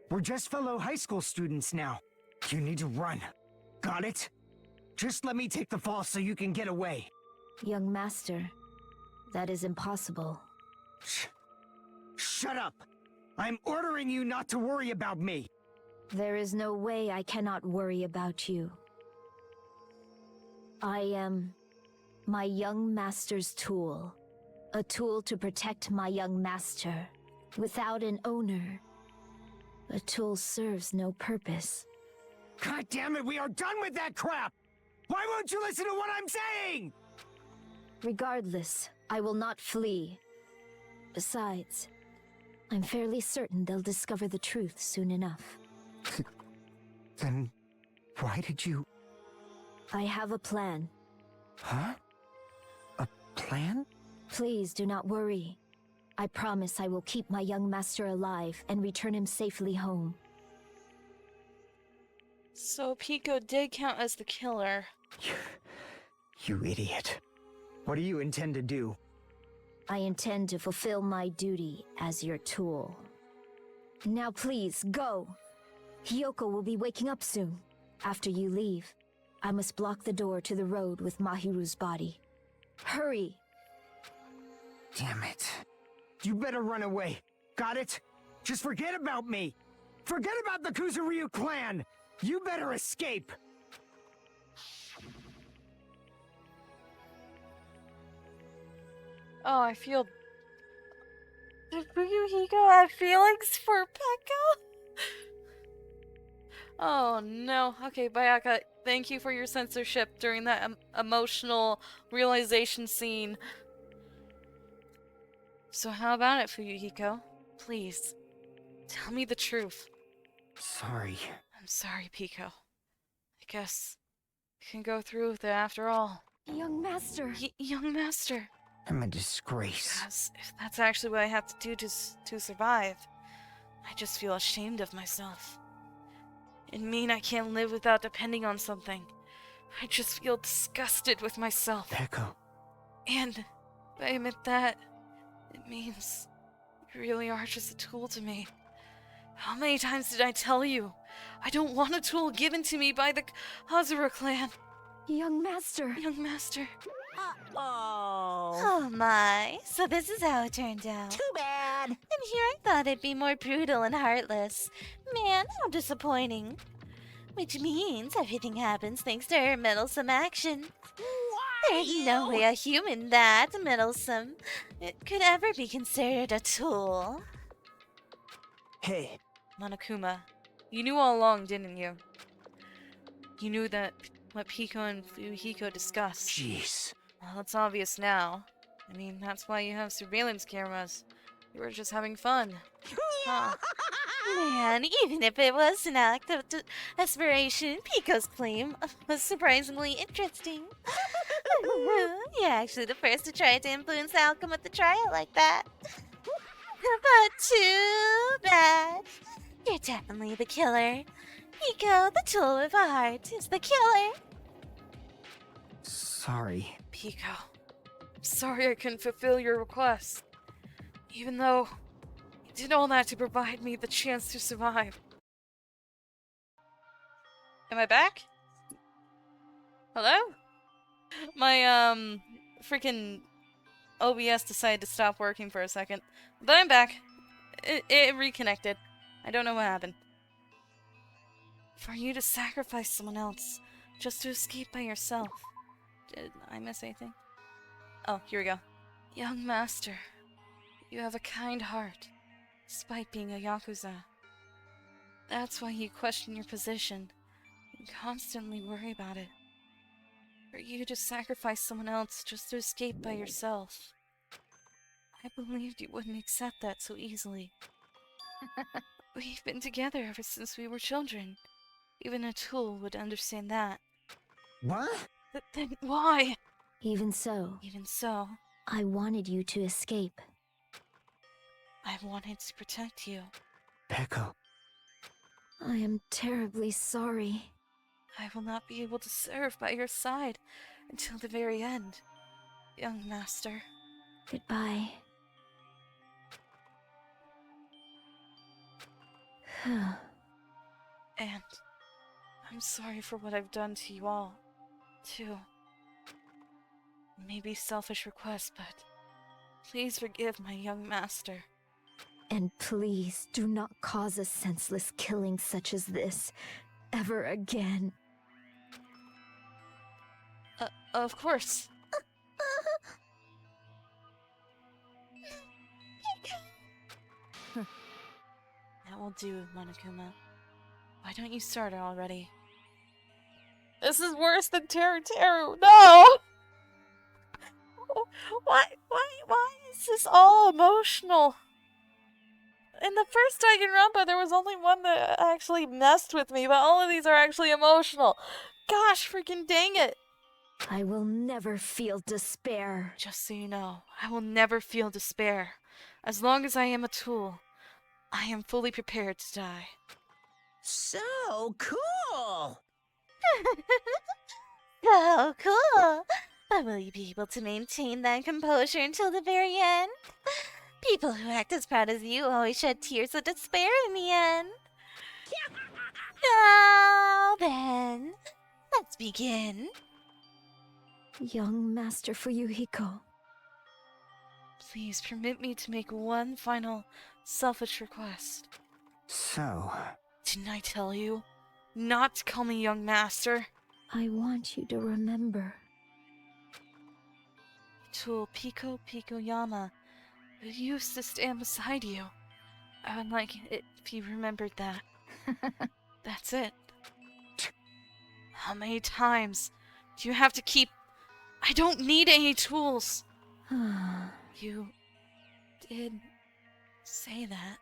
We're just fellow high school students now. You need to run. Got it? Just let me take the fall so you can get away. Young master, that is impossible. Shut up! I'm ordering you not to worry about me! There is no way I cannot worry about you. I am my young master's tool. A tool to protect my young master. Without an owner, a tool serves no purpose. God damn it, we are done with that crap! Why won't you listen to what I'm saying? Regardless, I will not flee. Besides, I'm fairly certain they'll discover the truth soon enough. Then, why did you... I have a plan. Huh? A plan? Please do not worry. I promise I will keep my young master alive and return him safely home. So Pico did count as the killer. You idiot. What do you intend to do? I intend to fulfill my duty as your tool. Now please, go! Hiyoko will be waking up soon, after you leave. I must block the door to the road with Mahiru's body. Hurry! Damn it. You better run away. Got it? Just forget about me. Forget about the Kuzuryu clan. You better escape. Oh, I feel... Did Fuyuhiko have feelings for Peko? Oh no. Okay, Bayaka, thank you for your censorship during that emotional realization scene. So how about it, Fuyuhiko? Please, tell me the truth. Sorry. I'm sorry, Pico. I guess I can go through with it after all. Young master! Young master! I'm a disgrace. Because if that's actually what I have to do to survive, I just feel ashamed of myself. It means I can't live without depending on something. I just feel disgusted with myself. Peko. And if I admit that, it means you really are just a tool to me. How many times did I tell you? I don't want a tool given to me by the Hazura clan. Young master! Young master. Uh-oh. Oh my, so this is how it turned out. Too bad. And here I thought it'd be more brutal and heartless. Man, how disappointing. Which means everything happens thanks to her meddlesome action. There's no way a human that meddlesome could ever be considered a tool. Hey. Monokuma, you knew all along, didn't you? You knew that what Pico and Fuyuhiko discussed. Jeez. Well, it's obvious now. I mean, that's why you have surveillance cameras. You were just having fun. Huh. Man, even if it was an act of desperation, Pico's claim was surprisingly interesting. You're actually the first to try to influence the outcome of the trial like that. But too bad. You're definitely the killer. Pico, the tool with a heart, is the killer. Sorry. Pico, I'm sorry I couldn't fulfill your request. Even though you did all that to provide me the chance to survive. Am I back? Hello? My, freaking OBS decided to stop working for a second. But I'm back. It reconnected. I don't know what happened. For you to sacrifice someone else just to escape by yourself. Did I miss anything? Oh, here we go. Young master, you have a kind heart, despite being a Yakuza. That's why you question your position and constantly worry about it. For you to sacrifice someone else just to escape by yourself. I believed you wouldn't accept that so easily. We've been together ever since we were children. Even a tool would understand that. What? Then why? Even so, Even so, I wanted you to escape. I wanted to protect you. Peko. I am terribly sorry. I will not be able to serve by your side until the very end, young master. Goodbye. And I'm sorry for what I've done to you all, too. Maybe selfish request, but please forgive my young master. And please do not cause a senseless killing such as this ever again. Of course. That will do, Monokuma. Why don't you start it already? This is worse than Teru Teru. No! Why is this all emotional? In the first Danganronpa, there was only one that actually messed with me, but all of these are actually emotional. Gosh, freaking dang it! I will never feel despair. Just so you know, I will never feel despair. As long as I am a tool, I am fully prepared to die. So cool! So cool! But will you be able to maintain that composure until the very end? People who act as proud as you always shed tears of despair in the end. Now then, let's begin. Young Master Fuyuhiko. Please permit me to make one final selfish request. So, Didn't I tell you not to call me young master? I want you to remember. Tool Pico Picoyama used to stand beside you. I would like it if you remembered that. That's it. How many times do you have to keep... I don't need any tools. You did say that.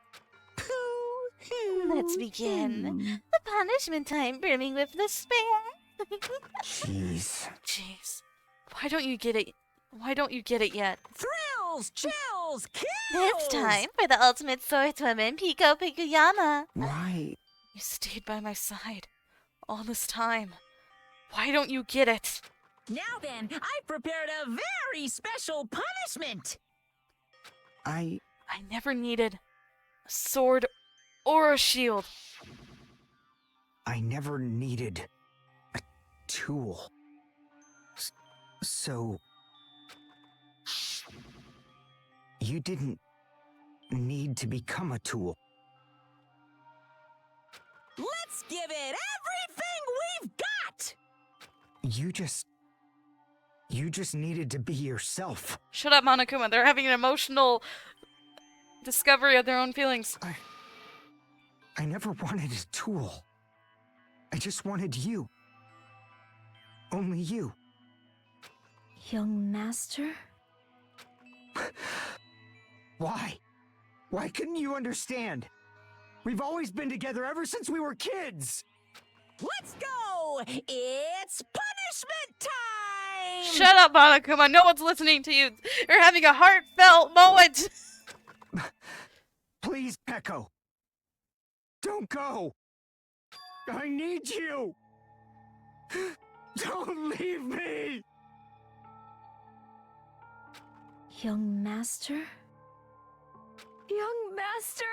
Let's begin. The punishment time brimming with despair. jeez. Jeez. Why don't you get it? Why don't you get it yet? Thrills, chills, kills! It's time for the ultimate swordswoman, Pico Pikuyama. Why? You stayed by my side all this time. Why don't you get it? Now then, I prepared a very special punishment! I never needed a sword or a shield. I never needed a tool. So... You didn't need to become a tool. Let's give it everything we've got! You just needed to be yourself. Shut up, Monokuma. They're having an emotional discovery of their own feelings. I never wanted a tool. I just wanted you. Only you. Young Master? Why? Why couldn't you understand? We've always been together ever since we were kids! Let's go! It's punishment time! Shut up, Monokuma. No one's listening to you. You're having a heartfelt moment. Please, Peko. Don't go. I need you. Don't leave me. Young Master? Young Master?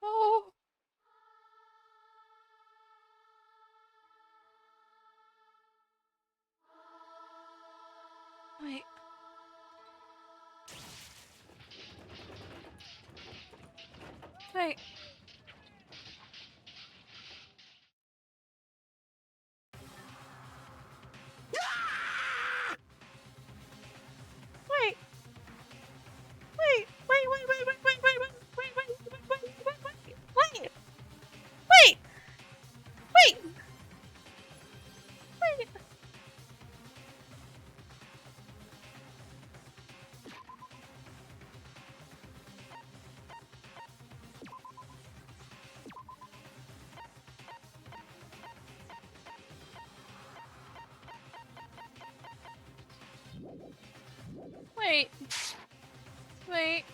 Oh. Wait. Wait. Wait. Wait. Wait. Wait.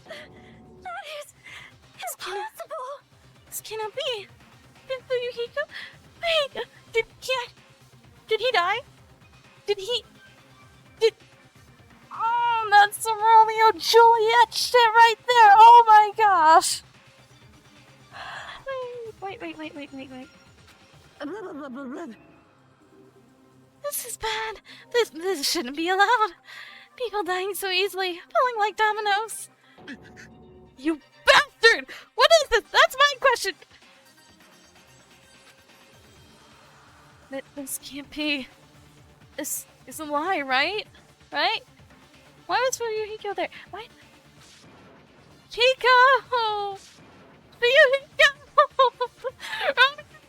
That is impossible. This cannot be. Fuyuhiko? Wait, did he die? Did Oh, that's some Romeo and Juliet shit right there. Oh my gosh. Wait. This is bad. This shouldn't be allowed. People dying so easily, falling like dominoes. You bastard! What is this? That's my question! This can't be. This is a lie, right? Right? Why was Fuyuhiko there? Why? Hiko! Fuyuhiko!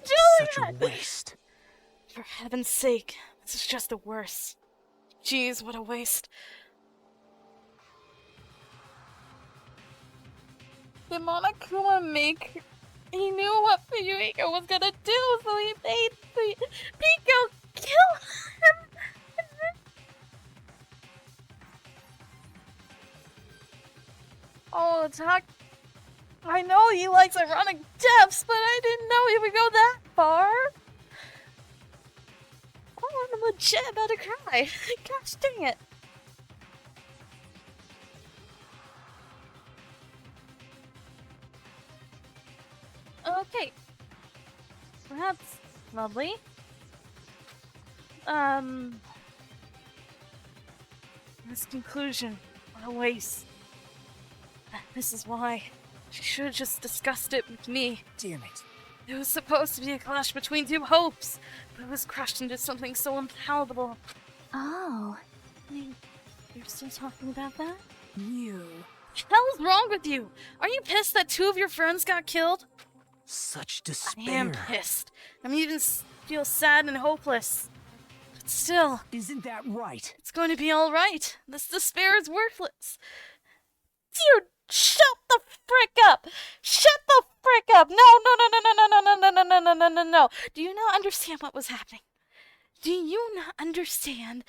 Such a waste. For heaven's sake, this is just the worst. Jeez, what a waste. Did Monokuma make... He knew what Fuyuhiko was gonna do, so he made Hiko kill him! Oh, talk... I know he likes ironic deaths, but I didn't know he would go that far. Oh, I'm legit about to cry. Gosh dang it. Okay. That's lovely. This conclusion. What a waste. This is why. She should have just discussed it with me. Damn it. It was supposed to be a clash between two hopes, but it was crushed into something so unpalatable. Oh. You're still talking about that? You. What the hell's wrong with you? Are you pissed that two of your friends got killed? Such I despair. am pissed. I'm even feel sad and hopeless. But still, Isn't that right? it's going to be alright. This despair is worthless. Dude, shut the frick up! Shut the frick up! No, no, no, no, no, no, no, no, no, no, no, no, no, no. Do you not understand what was happening? Do you not understand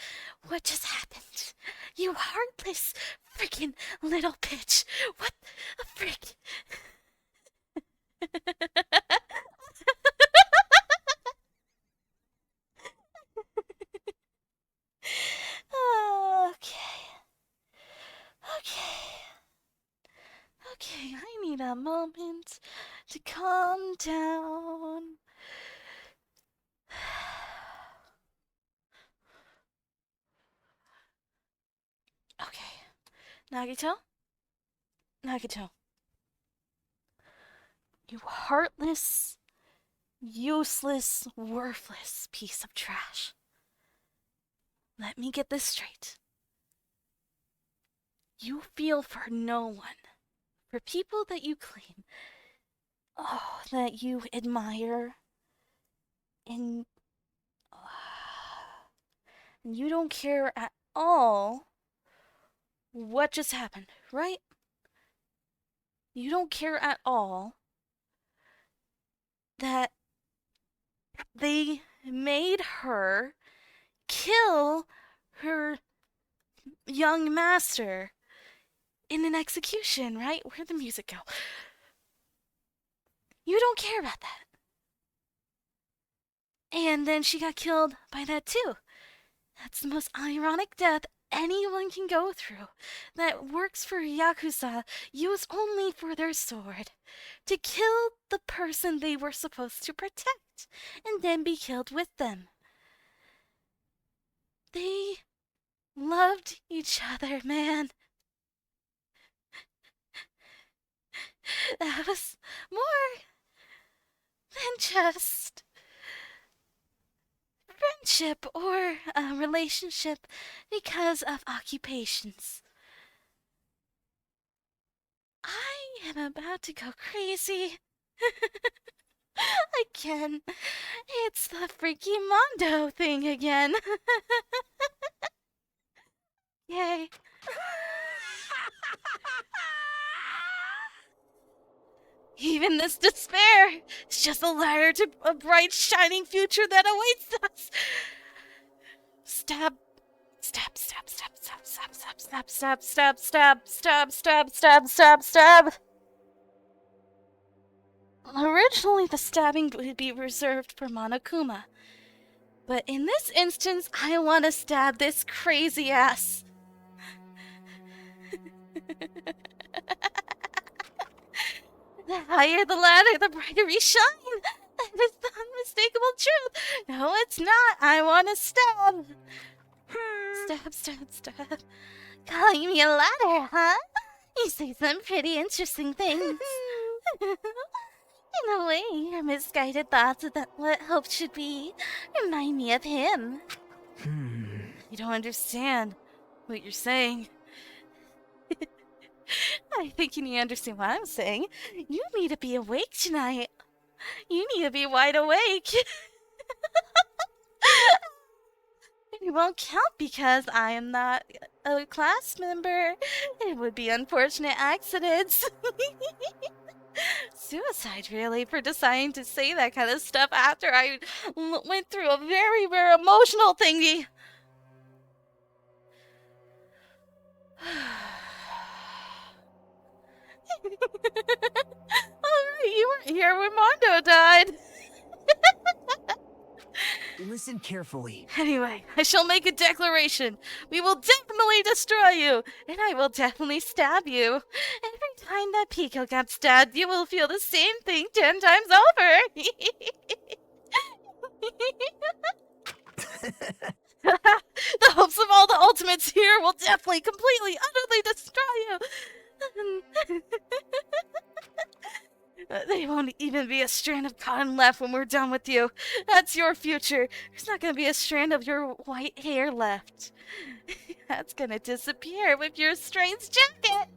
what just happened? You heartless freaking little bitch. What the frick? Okay. Okay, I need a moment to calm down. Okay. Nagito? Nagito. You heartless, useless, worthless piece of trash. Let me get this straight. You feel for no one. For people that you claim, that you admire, and you don't care at all what just happened, right? You don't care at all that they made her kill her young master in an execution, right? Where'd the music go? You don't care about that. And then she got killed by that too. That's the most ironic death anyone can go through. That works for Yakuza, used only for their sword. To kill the person they were supposed to protect, and then be killed with them. They loved each other, man. That was more than just friendship or a relationship because of occupations. I am about to go crazy. Again. It's the freaky Mondo thing again. Yay. Even this despair is just a ladder to a bright, shining future that awaits us. Stab. Stab, stab, stab, stab, stab, stab, stab, stab, stab, stab, stab, stab, stab, stab. Originally, the stabbing would be reserved for Monokuma. But in this instance, I want to stab this crazy ass. The higher the ladder, the brighter we shine. That is the unmistakable truth. No, it's not. I want to stab. Stop. Calling me a ladder, huh? You say some pretty interesting things. In a way, your misguided thoughts about what hope should be remind me of him. You don't understand what you're saying. I think you need to understand what I'm saying. You need to be awake tonight. You need to be wide awake. It won't count because I am not a class member. It would be unfortunate accidents. Suicide, really, for deciding to say that kind of stuff after I went through a very, very emotional thingy. Oh, you weren't here when Mondo died. Listen carefully. Anyway, I shall make a declaration. We will definitely destroy you, and I will definitely stab you. Every time that Pico gets stabbed, you will feel the same thing 10 times over. The hopes of all the ultimates here will definitely, completely, utterly destroy you. There won't even be a strand of cotton left when we're done with you. That's your future. There's not gonna be a strand of your white hair left. That's gonna disappear with your strange jacket.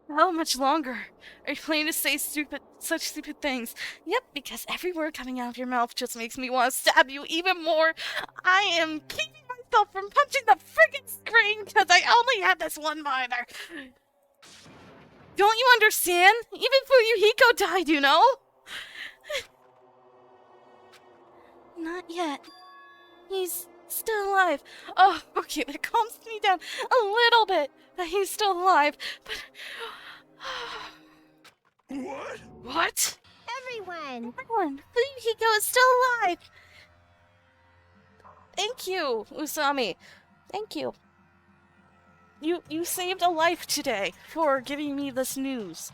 How much longer are you planning to say such stupid things? Yep, because every word coming out of your mouth just makes me want to stab you even more. I am keeping myself from punching the friggin' screen because I only have this one monitor. Don't you understand? Even Fuyuhiko died, you know? Not yet. He's still alive. Oh, okay, that calms me down a little bit that he's still alive. But... What? Everyone! Fuyuhiko is still alive! Thank you, Usami. Thank you. You saved a life today for giving me this news.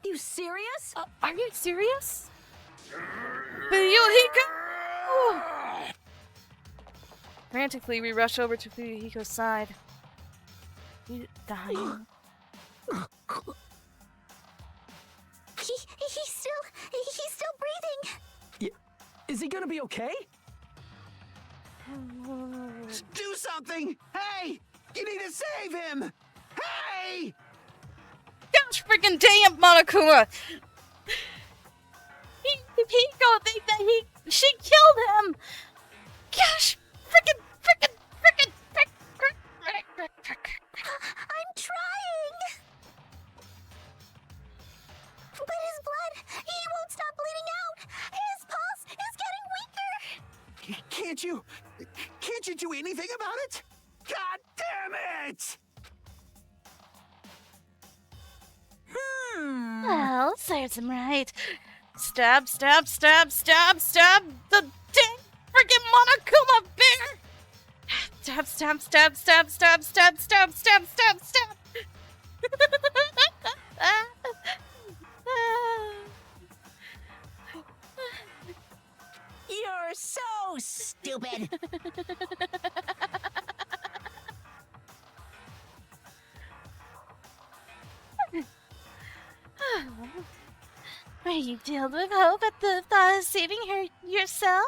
You serious? Are you serious? Fuyuhiko! Frantically, we rush over to Fuyuhiko's side. He's dying. He's still breathing. Is he gonna be okay? Do something! Hey! You need to save him! Hey! Gosh freaking damn, Monokuma! Hiko think that she killed him! Gosh freaking! I'm trying. But his blood, he won't stop bleeding out. His pulse is getting weaker. Can't you do anything about it? God damn it! Well, serves him right. Stab the dang freaking Monokuma bear! Stab. You're so stupid. Are you filled with hope at the thought of saving her yourself?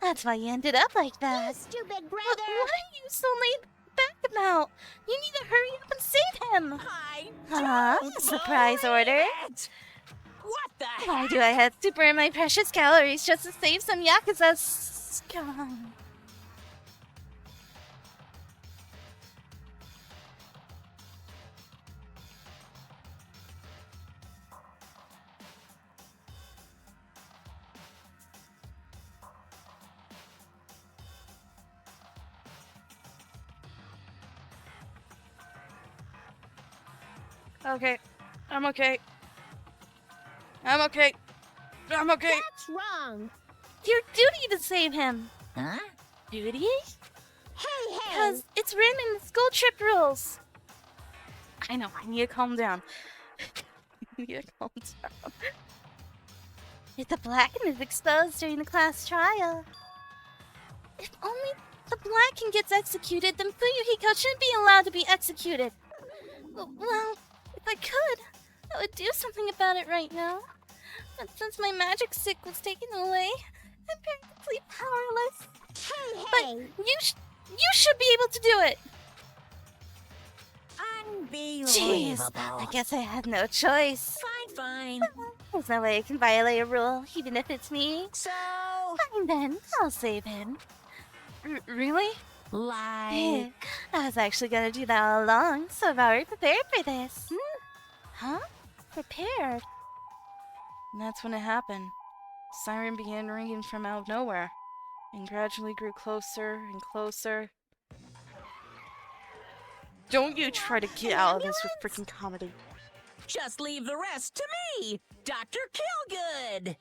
That's why you ended up like that. You stupid brother! What are you so laid back about? You need to hurry up and save him. Surprise order? What the heck? Why do I have to burn my precious calories just to save some Yakuza scum? Okay. I'm okay. That's wrong! Your duty to save him. Huh? Duty? Hey! Because it's written in the school trip rules. I know, I need to calm down. I need to calm down. If the Blacken is exposed during the class trial. If only the Blacken gets executed, then Fuyuhiko shouldn't be allowed to be executed. Well, if I could, I would do something about it right now. But since my magic stick was taken away, I'm practically powerless. Hey! But you should be able to do it. Jeez, I guess I had no choice. Fine. There's no way I can violate a rule, even if it's me. So, Fine then, I'll save him. Really? like, I was actually gonna do that all along, so I've already prepared for this. Huh? Prepared? And that's when it happened. Siren began ringing from out of nowhere, and gradually grew closer and closer. Don't you try to get out of this with freaking comedy. just leave the rest to me, Dr. Killgood.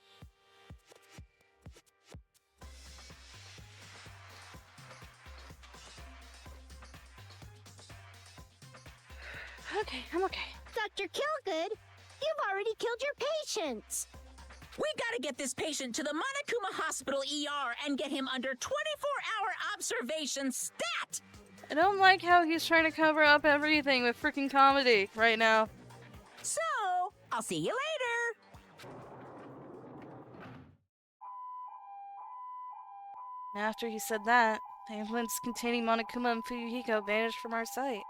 Okay, I'm okay. Dr. Killgood, you've already killed your patients. We gotta get this patient to the Monokuma Hospital ER and get him under 24-hour observation stat! I don't like how he's trying to cover up everything with freaking comedy right now. So, I'll see you later! And after he said that, the ambulance containing Monokuma and Fuyuhiko vanished from our sight.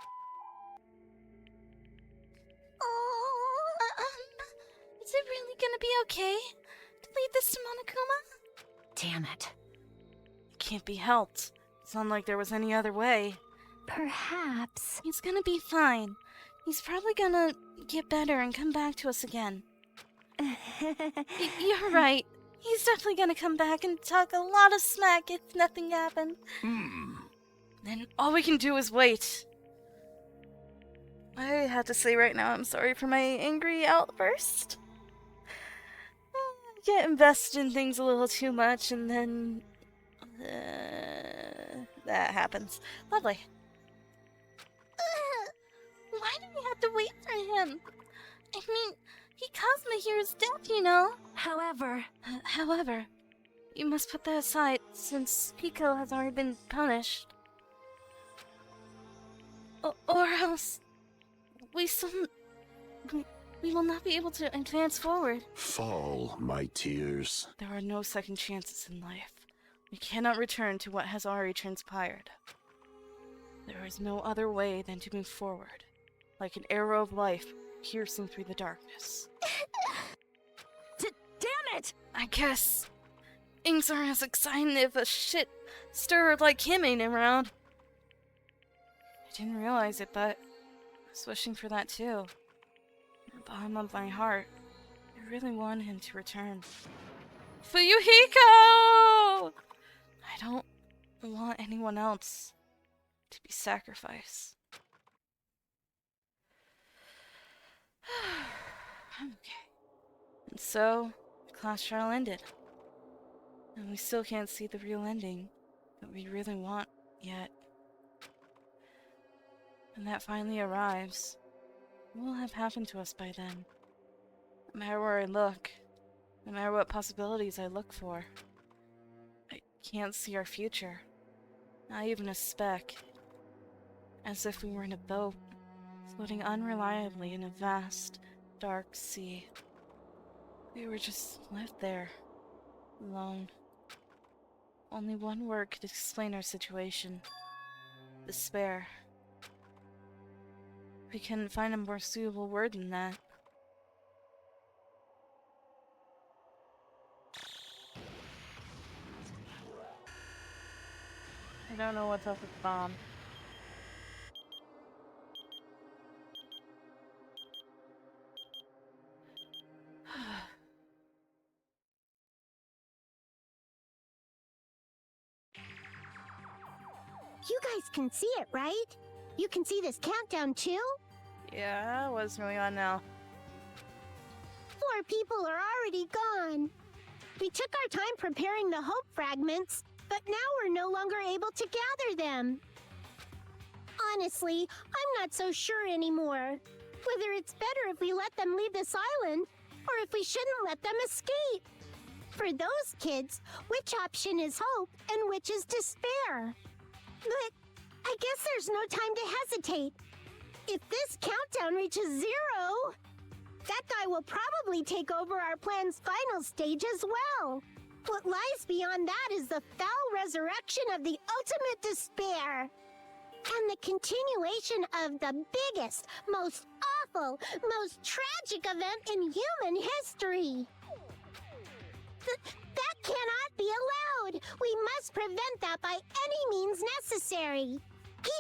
Is it really gonna be okay to leave this to Monokuma? Damn it. It can't be helped. It's not like there was any other way. Perhaps. He's gonna be fine. He's probably gonna get better and come back to us again. You're right. He's definitely gonna come back and talk a lot of smack if nothing happened. Then all we can do is wait. I have to say right now, I'm sorry for my angry outburst. I get invested in things a little too much, and then that happens. Lovely. Why do we have to wait for him? I mean, he caused Mahiru's death, you know. However, However, you must put that aside since Pico has already been punished. Or else, we will not be able to advance forward. Fall, my tears. There are no second chances in life. We cannot return to what has already transpired. There is no other way than to move forward, like an arrow of life piercing through the darkness. Damn it! I guess things aren't as exciting if a shit stirrer like him ain't around. I didn't realize it, but I was wishing for that too. In the bottom of my heart, I really wanted him to return. Fuyuhiko! I don't want anyone else to be sacrificed. Okay. And so, the class trial ended. And we still can't see the real ending that we really want yet. When that finally arrives, what will have happened to us by then? No matter where I look, no matter what possibilities I look for, I can't see our future. Not even a speck. As if we were in a boat, floating unreliably in a vast, dark sea. We were just left there, alone. Only one word could explain our situation. Despair. We couldn't find a more suitable word than that. I don't know what's up with the bomb. You guys can see it, right? You can see this countdown too? Yeah, what's going on now? 4 people are already gone. We took our time preparing the hope fragments, but now we're no longer able to gather them. Honestly, I'm not so sure anymore. Whether it's better if we let them leave this island, or if we shouldn't let them escape. For those kids, which option is hope and which is despair? But I guess there's no time to hesitate. If this countdown reaches 0, that guy will probably take over our plan's final stage as well. What lies beyond that is the foul resurrection of the ultimate despair. And the continuation of the biggest, most awful, most tragic event in human history. That cannot be allowed. We must prevent that by any means necessary.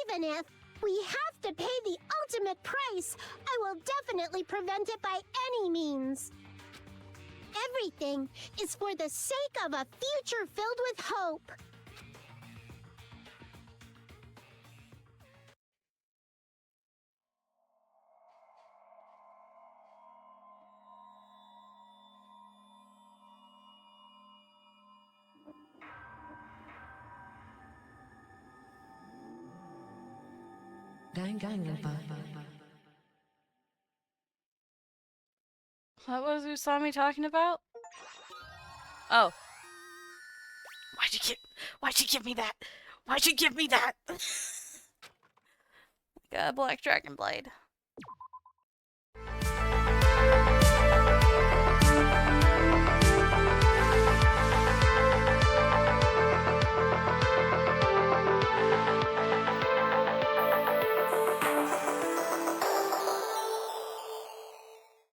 Even if we have to pay the ultimate price, I will definitely prevent it by any means. Everything is for the sake of a future filled with hope. Danganronpa. What was Usami talking about? Oh. Why'd you give me that? Why'd you give me that? Got a black dragon blade.